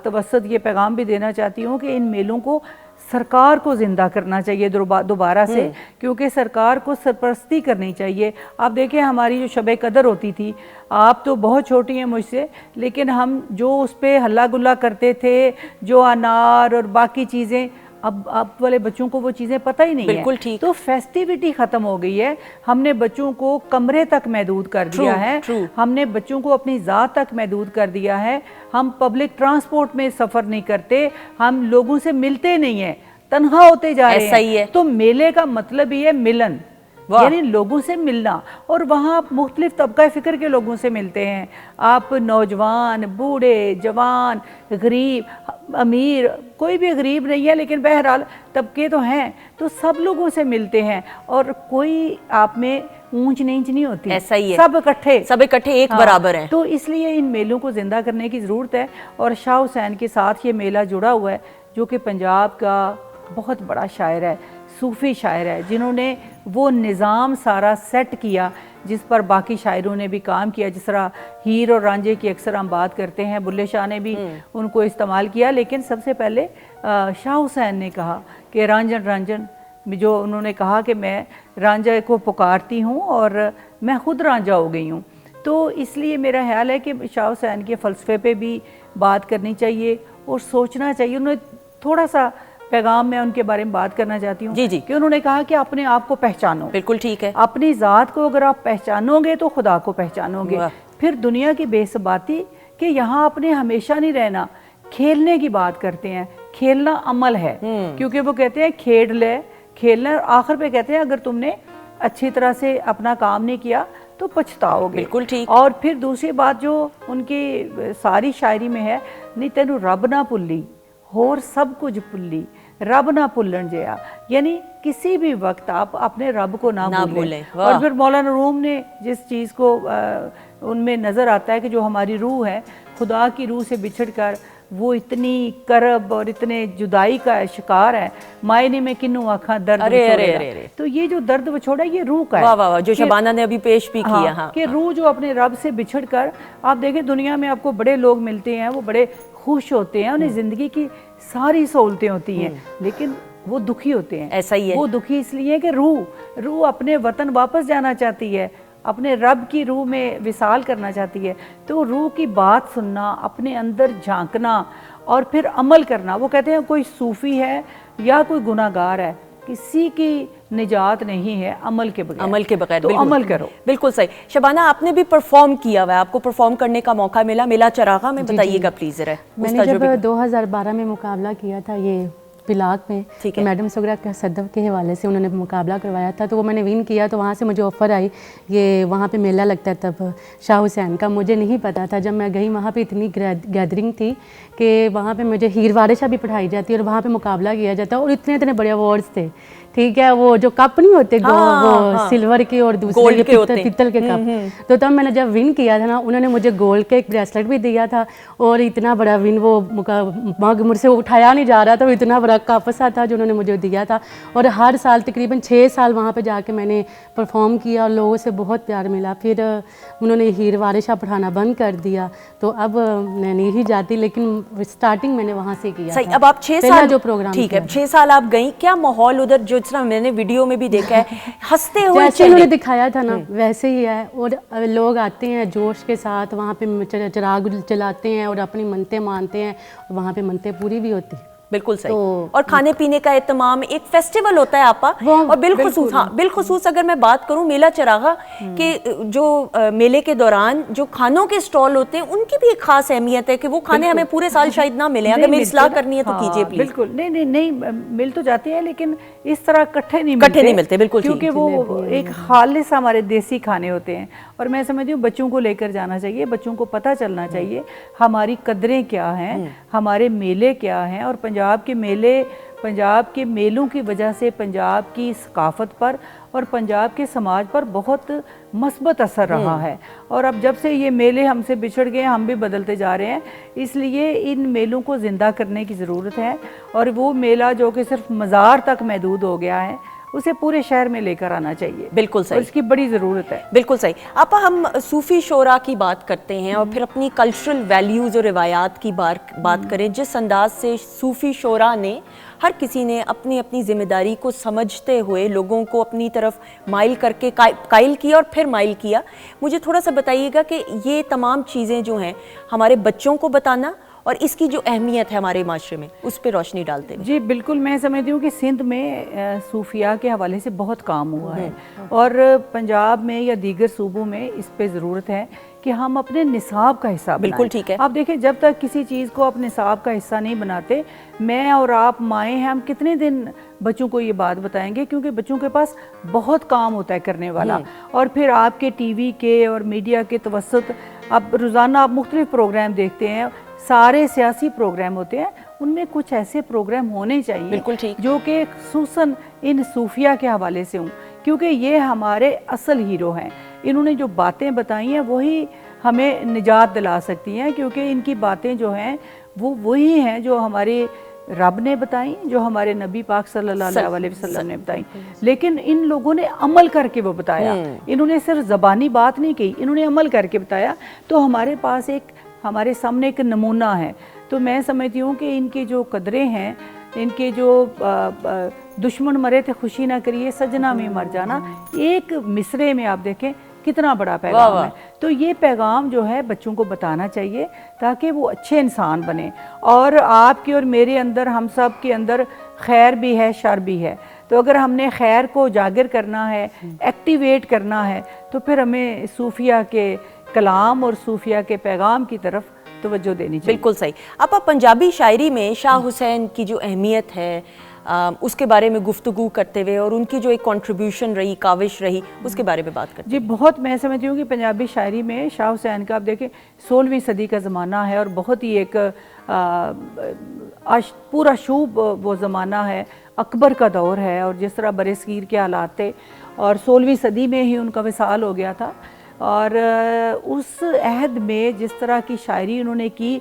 तवस्सुत ये पैगाम भी देना चाहती हूँ कि इन मेलों को सरकार को ज़िंदा करना चाहिए दोबारा से, क्योंकि सरकार को सरपरस्ती करनी चाहिए। आप देखें हमारी जो शब कदर होती थी, आप तो बहुत छोटी हैं मुझसे, लेकिन हम जो उस पर हल्ला गुल्ला करते थे, जो अनार और बाकी चीज़ें, अब वाले बच्चों को वो चीज़ें पता ही नहीं है। बिल्कुल ठीक। तो फेस्टिविटी ख़त्म हो गई है। हमने बच्चों को कमरे तक महदूद कर दिया है। हमने बच्चों को अपनी ज़ात तक महदूद कर दिया है। हम पब्लिक ट्रांसपोर्ट में सफ़र नहीं करते, हम लोगों से मिलते नहीं हैं, तन्हा होते जा रहे हैं। सही है। तो मेले का मतलब ही है मिलन, यानी लोगों से मिलना। और वहाँ आप मुख्तलिफ तबका फ़िक्र के लोगों से मिलते हैं। आप नौजवान, बूढ़े, जवान, गरीब, अमीर, कोई भी गरीब नहीं है, लेकिन बहरहाल तबके तो हैं, तो सब लोगों से मिलते हैं। और कोई आप में ऊंच नीच नहीं होती। ऐसा ही है। सब इकट्ठे एक बराबर हैं। तो इसलिए इन मेलों को ज़िंदा करने की ज़रूरत है। और शाह हुसैन के साथ ये मेला जुड़ा हुआ है, जो कि पंजाब का बहुत बड़ा शायर है, सूफ़ी शायर है, जिन्होंने वो निज़ाम सारा सेट किया जिस पर बाकी शायरों ने भी काम किया। जिस तरह हीर और रांझे की अक्सर हम बात करते हैं, बुल्ले शाह ने भी उनको इस्तेमाल किया, लेकिन सबसे पहले शाह हुसैन ने कहा कि रांझन रांझन, जो उन्होंने कहा कि मैं रांझा को पुकारती हूँ और मैं ख़ुद रांझा हो गई हूँ। तो इसलिए मेरा ख्याल है कि शाह हुसैन के फ़लसफ़े पे भी बात करनी चाहिए और सोचना चाहिए। उन्होंने थोड़ा सा पैगाम में उनके बारे में बात करना चाहती हूँ जी। कि उन्होंने कहा कि अपने आप को पहचानो। बिल्कुल ठीक है। अपनी ज़ात को अगर आप पहचानोगे तो खुदा को पहचानोगे। फिर दुनिया की बेसबाती कि यहाँ आपने हमेशा नहीं रहना। खेलने की बात करते हैं, खेलना अमल है, क्योंकि वो कहते हैं खेलना, और आखिर पे कहते हैं अगर तुमने अच्छी तरह से अपना काम नहीं किया तो पछताओगे। बिल्कुल ठीक। और फिर दूसरी बात जो उनकी सारी शायरी में है, नहीं तेनू रब ना भुल्ली होर सब कुछ भुल्ली, रब ना भुल्लन जया, यानी किसी भी वक्त आप अपने रब को ना भूलें। और फिर मौलाना रूम ने जिस चीज़ को उनमें नज़र आता है कि जो हमारी रूह है, खुदा की रूह से बिछड़ कर वो इतनी करब और इतने जुदाई का शिकार है। मायने में किन्नू आँखा दर्द अरे। तो ये जो दर्द विछोड़ा ये रूह का है। वाह वाह, जो शबाना ने अभी पेश भी किया। हाँ, कि रूह जो अपने रब से बिछड़ कर, आप देखें दुनिया में आपको बड़े लोग मिलते हैं, वो बड़े खुश होते हैं, उन्हें ज़िंदगी की सारी सहूलतें होती हैं, लेकिन वो दुखी होते हैं। ऐसा ही है। वो दुखी इसलिए है कि रूह अपने वतन वापस जाना चाहती है, अपने रब की रूह में विसाल करना चाहती है। तो रूह की बात सुनना, अपने अंदर झांकना और फिर अमल करना। वो कहते हैं कोई सूफी है या कोई गुनाहगार है, किसी की निजात नहीं है अमल के बगैर। अमल के बगैर, तो अमल करो। बिल्कुल सही। शबाना, आपने भी परफॉर्म किया हुआ है, आपको परफॉर्म करने का मौका मिला, मेला चरागा में, बताइएगा प्लीज जरा। मैंने जब 2012 में मुकाबला किया था ये पिलाक में, तो मैडम सुगरा का सदफ के हवाले से उन्होंने मुकाबला करवाया था, तो वो मैंने विन किया। तो वहाँ से मुझे ऑफ़र आई, ये वहाँ पे मेला लगता है तब शाह हुसैन का, मुझे नहीं पता था। जब मैं गई वहाँ पे इतनी गैदरिंग थी कि वहाँ पे मुझे हीर वारिशा भी पढ़ाई जाती है और वहाँ पे मुकाबला किया जाता है, और इतने बड़े अवार्ड्स थे, ठीक है। वो जो कप नहीं होते वो सिल्वर के और दूसरे के पित्तल के कप। तो तब मैंने जब विन किया था ना, उन्होंने मुझे गोल्ड का एक ब्रेसलेट भी दिया था, और इतना बड़ा विन, वो मग मुझसे उठाया नहीं जा रहा था, वो इतना बड़ा कप सा था जो उन्होंने मुझे दिया था। और हर साल तकरीबन 6 साल वहाँ पे जाके मैंने परफॉर्म किया और लोगों से बहुत प्यार मिला। फिर उन्होंने हीर वारिशा पढ़ाना बंद कर दिया, तो अब मैं नहीं ही जाती, लेकिन स्टार्टिंग मैंने वहाँ से किया। सही। अब आप 6 साल जो प्रोग्राम, ठीक है, 6 साल आप गई, क्या माहौल उधर, जो जिस तरह मैंने वीडियो में भी देखा है, हंसते हुए जैसे उन्होंने दिखाया था ना वैसे ही है। और लोग आते हैं जोश के साथ, वहाँ पे चिराग जलाते हैं और अपनी मन्नतें मानते हैं, वहाँ पे मन्नतें पूरी भी होती हैं। बिल्कुल सही। और खाने पीने का एहतमाम, एक फेस्टिवल होता है आपा। और बिलखुसूस, हाँ बिलखुसूस अगर मैं बात करूं मेला चरागा के, जो मेले के दौरान जो खानों के स्टॉल होते हैं, उनकी भी एक खास अहमियत है कि वो खाने हमें पूरे साल शायद ना मिले। अगर मेरी सलाह करनी है तो कीजिए प्लीज। बिल्कुल, नहीं मिल तो जाते हैं, लेकिन इस तरह इकट्ठे नहीं मिलते। बिल्कुल, क्योंकि वो एक खालिस हमारे देसी खाने होते हैं। और मैं समझती हूँ बच्चों को लेकर जाना चाहिए, बच्चों को पता चलना चाहिए हमारी कदरें क्या हैं, हमारे मेले क्या हैं। और पंजाब के मेलों की वजह से पंजाब की सकाफत पर और पंजाब के समाज पर बहुत मस्बत असर रहा है। और अब जब से ये मेले हमसे बिछड़ गए, हम भी बदलते जा रहे हैं, इसलिए इन मेलों को ज़िंदा करने की ज़रूरत है। और वो मेला जो कि सिर्फ मज़ार तक महदूद हो गया है, उसे पूरे शहर में लेकर आना चाहिए। बिल्कुल सही, इसकी बड़ी ज़रूरत है। बिल्कुल सही। आपा, हम सूफ़ी शोरा की बात करते हैं और फिर अपनी कल्चरल वैल्यूज़ और रिवायात की बात करें, जिस अंदाज से सूफ़ी शोरा ने, हर किसी ने अपनी अपनी जिम्मेदारी को समझते हुए लोगों को अपनी तरफ माइल करके कायल किया और फिर माइल किया। मुझे थोड़ा सा बताइएगा कि ये तमाम चीज़ें जो हैं हमारे बच्चों को बताना और इसकी जो अहमियत है हमारे माशरे में, उस पर रोशनी डालते हैं। जी बिल्कुल, मैं समझती हूँ कि सिंध में सूफिया के हवाले से बहुत काम हुआ है, और पंजाब में या दीगर सूबों में इस पे ज़रूरत है कि हम अपने निसाब का हिस्सा बनाएं। बिल्कुल ठीक है। आप देखें, जब तक किसी चीज़ को अपने निसाब का हिस्सा नहीं बनाते, मैं और आप माएँ हैं, हम कितने दिन बच्चों को ये बात बताएंगे, क्योंकि बच्चों के पास बहुत काम होता है करने वाला। और फिर आपके टीवी के और मीडिया के तवस्सुत अब रोज़ाना आप मुख्तलिफ प्रोग्राम देखते हैं, सारे सियासी प्रोग्राम होते हैं, उनमें कुछ ऐसे प्रोग्राम होने चाहिए बिल्कुल ठीक, जो कि खुसूसन इन सूफिया के हवाले से हों, क्योंकि ये हमारे असल हीरो हैं। इन्होंने जो बातें बताई हैं वही हमें निजात दिला सकती हैं, क्योंकि इनकी बातें जो हैं वो वही हैं जो हमारे रब ने बताई, जो हमारे नबी पाक सल्लल्लाहु अलैहि वसल्लम ने बताई। लेकिन इन लोगों ने अमल करके वो बताया, इन्होंने सिर्फ ज़बानी बात नहीं कही, इन्होंने अमल करके बताया। तो हमारे पास हमारे सामने एक नमूना है। तो मैं समझती हूँ कि इनकी जो कदरें हैं, इनके जो दुश्मन मरे थे खुशी ना करिए सजना में मर जाना, एक मिसरे में आप देखें कितना बड़ा पैगाम है। तो ये पैगाम जो है बच्चों को बताना चाहिए ताकि वो अच्छे इंसान बने। और आपके और मेरे अंदर, हम सब के अंदर खैर भी है, शर भी है। तो अगर हमने खैर को उजागर करना है, एक्टिवेट करना है, तो फिर हमें सूफिया के कलाम और सूफिया के पैगाम की तरफ तवज्जो देनी चाहिए। बिल्कुल सही। आप पंजाबी शायरी में शाह हुसैन की जो अहमियत है उसके बारे में गुफ्तगू करते हुए और उनकी जो एक कंट्रीब्यूशन रही, काविश रही, उसके बारे में बात करते हैं। जी बहुत, मैं समझती हूँ कि पंजाबी शायरी में शाह हुसैन का आप देखें 16वीं सदी का ज़माना है और बहुत ही एक पूरा शुभ वो ज़माना है, अकबर का दौर है। और जिस तरह बरसगीर के हालात थे और 16वीं सदी में ही उनका विसाल हो गया था, और उस अहद में जिस तरह की शायरी उन्होंने की,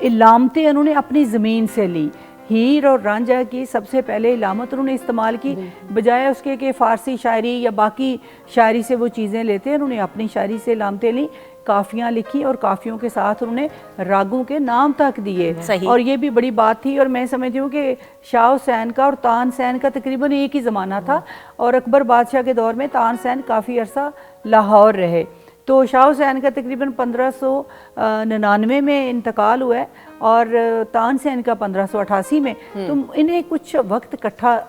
इलामतें उन्होंने अपनी ज़मीन से ली। हीर और रांझा की सबसे पहले इलामत उन्होंने इस्तेमाल की, बजाय उसके कि फ़ारसी शायरी या बाकी शायरी से वो चीज़ें लेते हैं, उन्होंने अपनी शायरी से इलामतें ली काफियाँ लिखी और काफियों के साथ उन्होंने रागों के नाम तक दिए। सही। और ये भी बड़ी बात थी। और मैं समझती हूँ कि शाह हुसैन का और तानसेन का तकरीबन एक ही ज़माना था और अकबर बादशाह के दौर में तानसेन काफ़ी अरसा लाहौर रहे। तो शाह हुसैन का तकरीबन 1599 में इंतकाल हुआ है और तानसेन का 1588 में। तो इन्हें कुछ वक्त इकट्ठा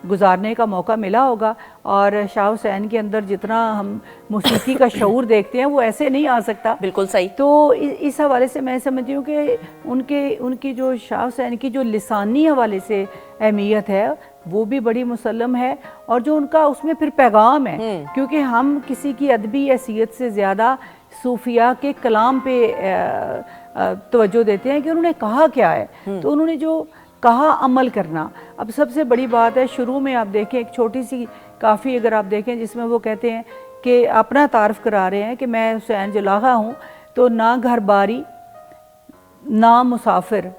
गुजारने का मौका मिला होगा। और शाह हुसैन के अंदर जितना हम मौसीकी का शऊर देखते हैं वो ऐसे नहीं आ सकता। बिल्कुल सही। तो इस हवाले से मैं समझती हूँ कि उनकी जो शाह हुसैन की जो लिसानी हवाले से अहमियत है वो भी बड़ी मुसल्लम है और जो उनका उसमें फिर पैगाम है, क्योंकि हम किसी की अदबी हैसियत से ज़्यादा सूफिया के कलाम पे तवज्जो देते हैं कि उन्होंने कहा क्या है। तो उन्होंने जो कहा अमल करना। अब सबसे बड़ी बात है, शुरू में आप देखें एक छोटी सी काफ़ी अगर आप देखें जिसमें वो कहते हैं कि अपना तारफ़ करा रहे हैं कि मैं हुसैन जुलाहा हूँ, तो ना घर बारी ना मुसाफिर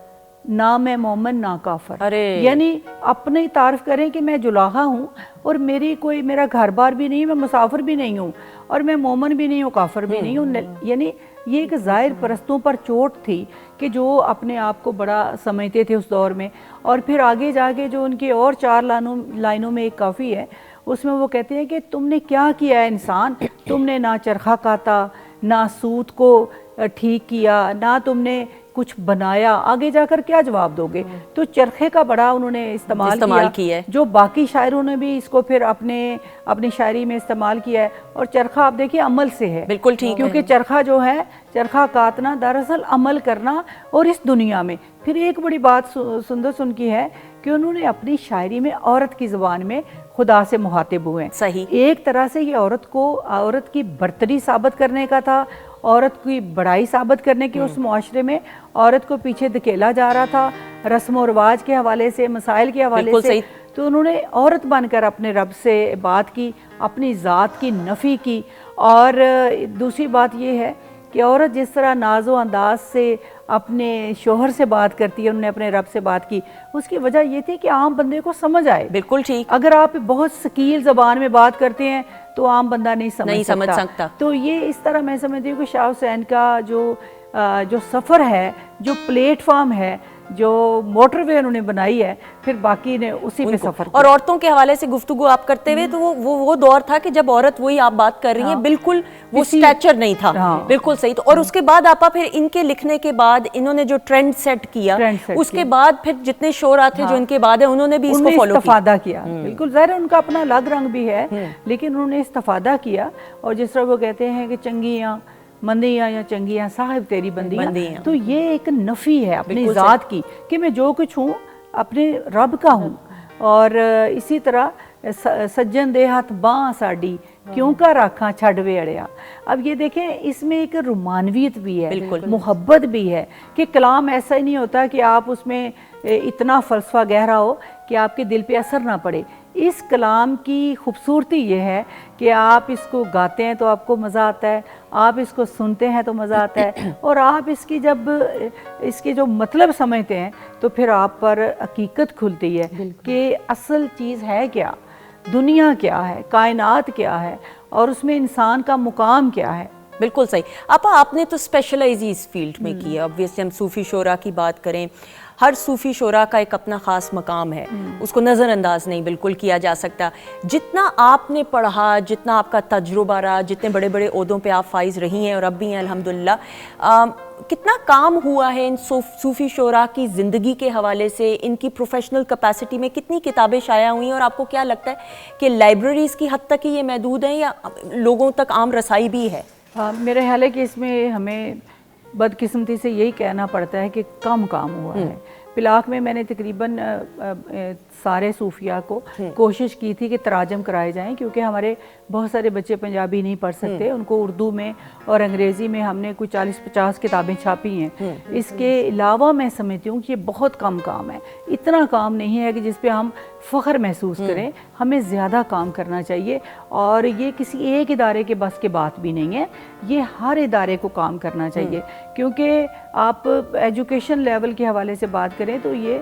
ना मैं मोमन ना काफर, यानी अपनी तारीफ करें कि मैं जुलाहा हूँ और मेरा घर बार भी नहीं, मैं मुसाफिर भी नहीं हूँ और मैं मोमन भी नहीं हूँ, काफर भी नहीं हूँ। यानी ये एक ज़ाहिर परस्तों पर चोट थी कि जो अपने आप को बड़ा समझते थे उस दौर में। और फिर आगे जाके जो उनके और 4 लाइनों में एक काफ़ी है, उसमें वो कहते हैं कि तुमने क्या किया है इंसान, तुमने ना चरखा काटा ना सूत को ठीक किया ना तुमने कुछ बनाया, आगे जाकर क्या जवाब दोगे। तो चरखे का बड़ा उन्होंने इस्तेमाल किया है, जो बाकी शायरों ने भी इसको फिर अपनी शायरी में इस्तेमाल किया है। और चरखा आप देखिए अमल से है, बिल्कुल ठीक, क्योंकि चरखा जो है, चरखा काटना दरअसल अमल करना। और इस दुनिया में फिर एक बड़ी बात सुंदर सुन की है कि उन्होंने अपनी शायरी में औरत की ज़ुबान में खुदा से मुखातिब हुए। सही, एक तरह से ये औरत की बर्तरी साबित करने का था, औरत की बड़ाई साबित करने की। उस मुआशरे में औरत को पीछे धकेला जा रहा था रस्म और रिवाज के हवाले से, मसाइल के हवाले से। तो उन्होंने औरत बनकर अपने रब से बात की, अपनी ज़ात की नफ़ी की। और दूसरी बात यह है कि औरत जिस तरह नाज़ो अंदाज से अपने शोहर से बात करती है, उन्होंने अपने रब से बात की, उसकी वजह ये थी कि आम बंदे को समझ आए। बिल्कुल ठीक। अगर आप बहुत सकील ज़बान में बात करते हैं तो आम बंदा नहीं समझ सकता। तो ये इस तरह मैं समझती हूँ कि शाह हुसैन का जो सफ़र है, जो प्लेटफॉर्म है, जो मोटरवे उन्होंने बनाई है, फिर बाकी ने उसी पे सफर। और औरतों के हवाले से गुफ्तगू आप करते हुए, तो वो दौर था कि जब औरत, वही आप बात कर रही हैं, बिल्कुल वो स्टैचर नहीं था। बिल्कुल सही। तो और उसके बाद आपा फिर इनके लिखने के बाद इन्होंने जो ट्रेंड सेट किया, उसके बाद फिर जितने शोरा थे जो इनके बाद है, उन्होंने भी इसको फॉलो किया। बिल्कुल ज़ाहिर है उनका अपना अलग रंग भी है, लेकिन उन्होंने इस्तिफादा किया। और जिस तरह वो कहते हैं कि चंगियाँ मंदियाँ या चंगियाँ साहिब तेरी बंदियाँ, तो ये एक नफ़ी है अपनी ज़ात की कि मैं जो कुछ हूँ अपने रब का हूँ। और इसी तरह सज्जन दे हाथ बाँ साड़ी क्यों का राखा छड़वे अड़िया। अब ये देखें, इसमें एक रुमानवियत भी है, मोहब्बत भी है कि कलाम ऐसा ही नहीं होता कि आप उसमें इतना फ़लसफ़ा गहरा हो कि आपके दिल पे असर ना पड़े। इस कलाम की खूबसूरती ये है कि आप इसको गाते हैं तो आपको मज़ा आता है, आप इसको सुनते हैं तो मज़ा आता है, और आप इसके जो मतलब समझते हैं तो फिर आप पर हकीकत खुलती है कि असल चीज़ है क्या, दुनिया क्या है, कायनात क्या है और उसमें इंसान का मुकाम क्या है। बिल्कुल सही। आपने तो स्पेशलाइज इस फील्ड में की है। ऑब्वियसली हम सूफ़ी शोरा की बात करें, हर सूफ़ी शोरा का एक अपना ख़ास मकाम है, उसको नज़रअंदाज नहीं बिल्कुल किया जा सकता। जितना आपने पढ़ा, जितना आपका तजुर्बा रहा, जितने बड़े बड़े ओहदों पे आप फाइज रही हैं और अब भी हैं अल्हम्दुलिल्लाह, कितना काम हुआ है इन सूफ़ी शोरा की ज़िंदगी के हवाले से, इनकी प्रोफेशनल कैपेसिटी में कितनी किताबें शाया हुई हैं, और आपको क्या लगता है कि लाइब्रेरीज़ की हद तक ही ये महदूद हैं या लोगों तक आम रसाई भी है? मेरा ख्याल है कि इसमें हमें बदकिस्मती से यही कहना पड़ता है कि कम काम हुआ है। पिलाक में मैंने तकरीबन सारे सूफिया को कोशिश की थी कि तराजम कराए जाएं, क्योंकि हमारे बहुत सारे बच्चे पंजाबी नहीं पढ़ सकते, उनको उर्दू में और अंग्रेज़ी में हमने कुछ 40-50 किताबें छापी हैं। इसके अलावा मैं समझती हूँ कि ये बहुत कम काम है, इतना काम नहीं है कि जिस पे हम फ़ख्र महसूस करें। हमें ज़्यादा काम करना चाहिए और ये किसी एक इदारे के बस के बात भी नहीं है, ये हर इदारे को काम करना चाहिए। क्योंकि आप एजुकेशन लेवल के हवाले से बात करें तो ये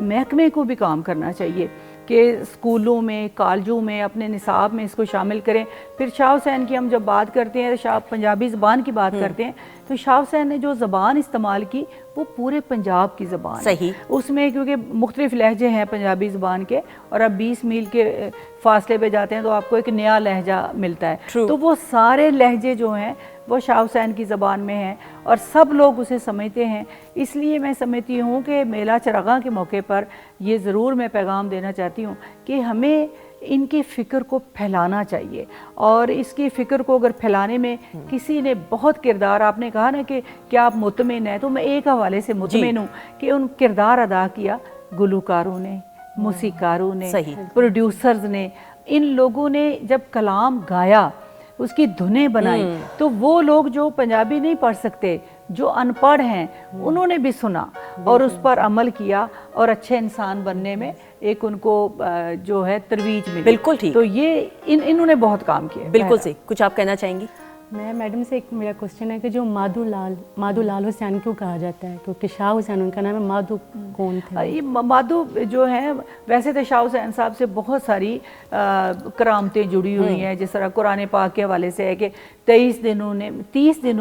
महकमे को भी काम करना चाहिए। कि स्कूलों में, कॉलेजों में, अपने निसाब में इसको शामिल करें। फिर शाह हुसैन की हम जब बात करते हैं, शाह पंजाबी ज़बान की बात करते हैं, तो शाह हुसैन ने जो ज़बान इस्तेमाल की वो पूरे पंजाब की ज़बान सही। उसमें क्योंकि मुख्तलिफ लहजे हैं पंजाबी ज़बान के, और अब 20 मील के फासले पे जाते हैं तो आपको एक नया लहजा मिलता है। तो वो सारे लहजे जो हैं वो शाह हुसैन की ज़बान में हैं और सब लोग उसे समझते हैं। इसलिए मैं समझती हूँ कि मेला चरागां के मौके पर ये ज़रूर मैं पैगाम देना चाहती हूँ कि हमें इनकी फ़िक्र को फैलाना चाहिए, और इसकी फ़िक्र को अगर फैलाने में किसी ने बहुत किरदार, आपने कहा ना कि क्या आप मुतमिन हैं, तो मैं एक हवाले से मुतमिन हूँ कि उन किरदार अदा किया गुलकारों ने, मौसीकारों ने, प्रोड्यूसर्स ने। इन लोगों ने जब कलाम गाया, उसकी धुनें बनाई, तो वो लोग जो पंजाबी नहीं पढ़ सकते, जो अनपढ़ हैं, उन्होंने भी सुना और उस पर अमल किया और अच्छे इंसान बनने में एक उनको जो है तरवीज मिली। बिल्कुल ठीक। तो ये इन्होंने बहुत काम किया। बिल्कुल सही। कुछ आप कहना चाहेंगी? मैं मैडम से एक मेरा क्वेश्चन है कि जो माधो लाल हुसैन क्यों कहा जाता है, क्योंकि शाह हुसैन उनका नाम है, माधो कौन थे? ये माधो जो है, वैसे तो शाह हुसैन साहब से बहुत सारी करामतें जुड़ी हुई हैं, जिस तरह कुरान पाक के हवाले से है कि 30 दिनों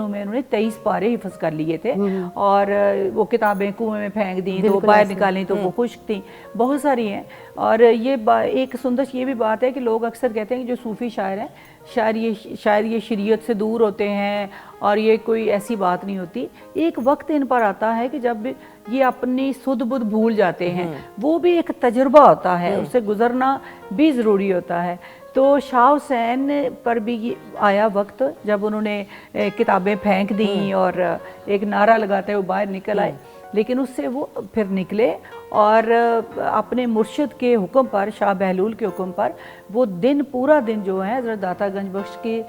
में उन्होंने 23 पारे हिफ्ज़ कर लिए थे, और वो किताबें कुएं में फेंक दी, तो बाहर निकाली तो वो खुश्क थी, बहुत सारी हैं। और ये एक सुंदर ये भी बात है कि लोग अक्सर कहते हैं कि जो सूफ़ी शायर हैं, शायद ये शरीयत से दूर होते हैं, और ये कोई ऐसी बात नहीं होती। एक वक्त इन पर आता है कि जब ये अपनी सुध बुध भूल जाते हैं, वो भी एक तजुर्बा होता है, उससे गुजरना भी ज़रूरी होता है। तो शाह हुसैन पर भी आया वक्त जब उन्होंने किताबें फेंक दी और एक नारा लगाते हुए बाहर निकल आए, लेकिन उससे वो फिर निकले और अपने मुर्शिद के हुक्म पर, शाह बहलूल के हुक्म पर, वो पूरा दिन जो है हज़रत दाता गंज बख्श के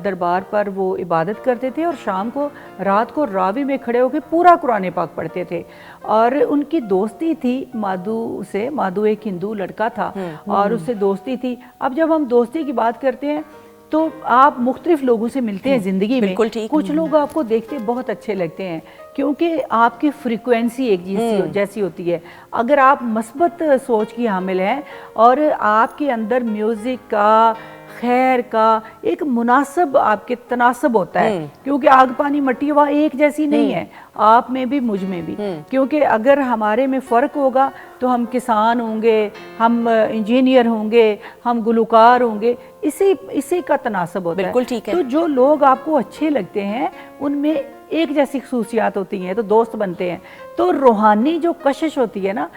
दरबार पर वो इबादत करते थे, और शाम को रात को रावी में खड़े होकर पूरा कुरान पाक पढ़ते थे। और उनकी दोस्ती थी माधो से, माधो एक हिंदू लड़का था और उससे दोस्ती थी। अब जब हम दोस्ती की बात करते हैं तो आप मुख्तलिफ लोगों से मिलते हैं ज़िंदगी में, कुछ लोग आपको देखते बहुत अच्छे लगते हैं क्योंकि आपकी फ्रीक्वेंसी एक जैसी होती है। अगर आप मस्बत सोच की हामिल हैं और आपके अंदर म्यूज़िक का, खैर का एक मुनासिब आपके तनासब होता है, क्योंकि आग पानी मट्टी हवा एक जैसी नहीं है, आप में भी मुझ में भी। क्योंकि अगर हमारे में फ़र्क होगा तो हम किसान होंगे, हम इंजीनियर होंगे, हम गुलकार होंगे, इसी का तनासब होता है। बिल्कुल ठीक है। तो जो लोग आपको अच्छे लगते हैं उनमें एक जैसी खसूसियात होती हैं, तो दोस्त बनते हैं। तो रूहानी जो कशिश होती है ना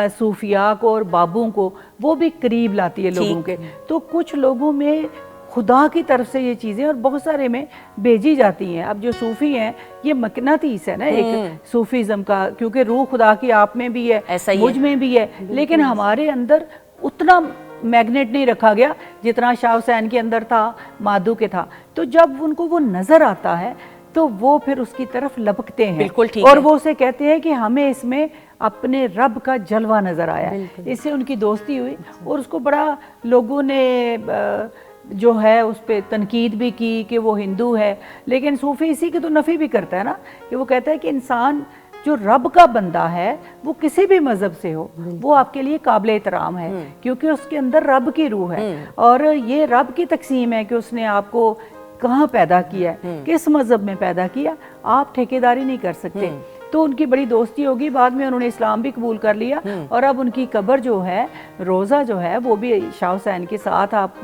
सूफिया को और बाबों को, वो भी करीब लाती है लोगों के। तो कुछ लोगों में खुदा की तरफ से ये चीज़ें और बहुत सारे में भेजी जाती हैं। अब जो सूफ़ी हैं ये मकनातीस है ना एक सूफीज़म का, क्योंकि रूह खुदा की आप में भी है, मुझ में भी है, लेकिन हमारे अंदर उतना मैग्नेट नहीं रखा गया जितना शाह हुसैन के अंदर था, माधो के था। तो जब उनको वो नज़र आता है तो वो फिर उसकी तरफ लपकते हैं। बिल्कुल ठीक और है। वो उसे कहते हैं कि हमें इसमें अपने रब का जलवा नज़र आया। इससे उनकी दोस्ती हुई और उसको बड़ा लोगों ने जो है उस पर तनकीद भी की कि वो हिंदू है, लेकिन सूफ़ी इसी की तो नफ़ी भी करता है ना, कि वो कहता है कि इंसान जो रब का बंदा है वो किसी भी मज़हब से हो, वो आपके लिए काबिल एहतराम है, क्योंकि उसके अंदर रब की रूह है। और ये रब की तकसीम है कि उसने आपको कहाँ पैदा किया है, किस मज़हब में पैदा किया, आप ठेकेदारी नहीं कर सकते। तो उनकी बड़ी दोस्ती होगी, बाद में उन्होंने इस्लाम भी कबूल कर लिया और अब उनकी कब्र जो है, रोज़ा जो है, वो भी शाह हुसैन के साथ। आप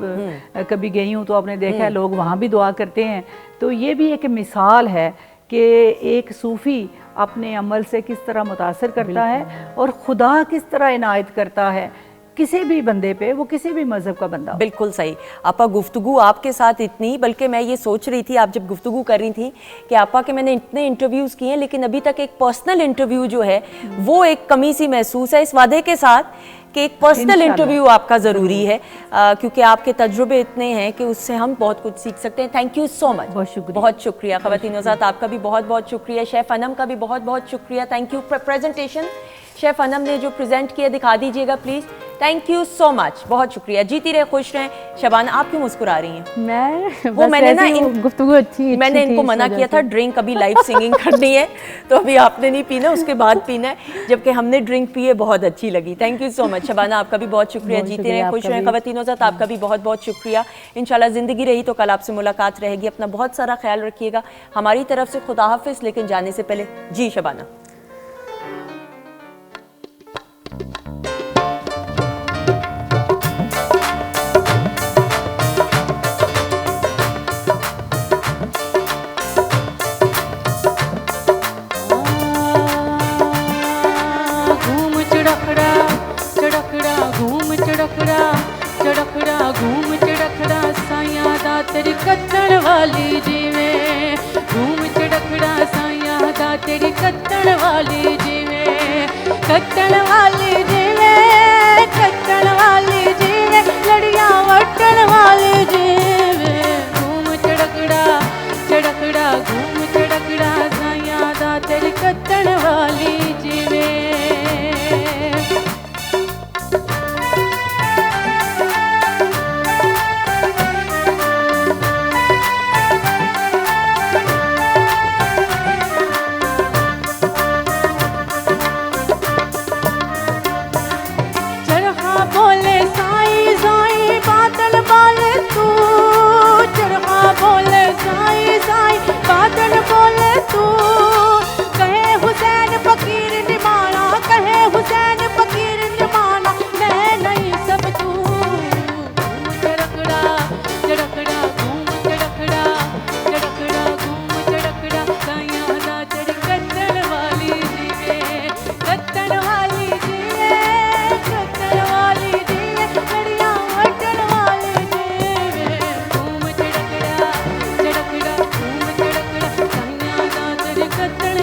कभी गई हूँ तो आपने देखा है लोग वहाँ भी दुआ करते हैं। तो ये भी एक मिसाल है कि एक सूफ़ी अपने अमल से किस तरह मुतासर करता है और खुदा किस तरह इनायत करता है किसी भी बंदे पे, वो किसी भी मज़हब का बंदा। बिल्कुल सही। आपा गुफ्तगू आपके साथ इतनी, बल्कि मैं ये सोच रही थी आप जब गुफ्तगू कर रही थी कि आपा के मैंने इतने इंटरव्यूज़ किए हैं, लेकिन अभी तक एक पर्सनल इंटरव्यू जो है वो एक कमी सी महसूस है, इस वादे के साथ कि एक पर्सनल इंटरव्यू आपका ज़रूरी है, क्योंकि आपके तजुर्बे इतने हैं कि उससे हम बहुत कुछ सीख सकते हैं। Thank you so much. बहुत शुक्रिया ख़वातीन हज़रात, आपका भी बहुत बहुत शुक्रिया। शेफ़ अनम का भी बहुत बहुत शुक्रिया। Thank you. Presentation chef Anam ने जो प्रेजेंट किया दिखा दीजिएगा please. Thank you so much, बहुत शुक्रिया। जीती रहे, खुश रहें। शबाना आप क्यों मुस्कुरा रही हैं? मैं वो मैंने ना गुफ्तगू अच्छी मैंने इनको मना किया था ड्रिंक अभी लाइव सिंगिंग करनी है, तो अभी आपने नहीं पीना, उसके बाद पीना है, जबकि हमने ड्रिंक पी है, बहुत अच्छी लगी। Thank you so much Shabana, आपका भी बहुत शुक्रिया। जीते रहें, खुश रहें। ख़वातीनो ज़ात आपका भी बहुत बहुत शुक्रिया। इंशाल्लाह ज़िंदगी रही तो कल आपसे मुलाकात रहेगी। अपना बहुत सारा ख्याल रखिएगा। हमारी तरफ से खुदा हाफिज़। लेकिन जाने से पहले जी शबाना, चड़खड़ा घूम चड़खड़ा साइया दा तेरी कत्तण वाली जीवे, घूम चड़खड़ा साइया दा तेरी कत्तण वाली जीवे, कत्तण वाली जीवे, कत्तण वाली जीवे, लड़ियां वटण वाली जीवे, घूम चड़खड़ा चड़खड़ा घूम चड़खड़ा साइया दा तेरी कत्तण वाली जीवे। बादल बोले तू, कहे हुसैन फकीर निमाना, कहे हुसैन फकीर निमाना, मैं नहीं सब तू। घूम चड़खड़ा चड़खड़ा घूम चड़खड़ा चड़खड़ा घूम चड़खड़ा साइया दा तेरी कत्तण वाली जीवे, कत्तण वाली जीवे, कत्तण वाली जीवे, लड़ियां वटण वाली जीवे, घूम चड़खड़ा चड़खड़ा घूम चड़खड़ा साइया दा तेरी कत्तण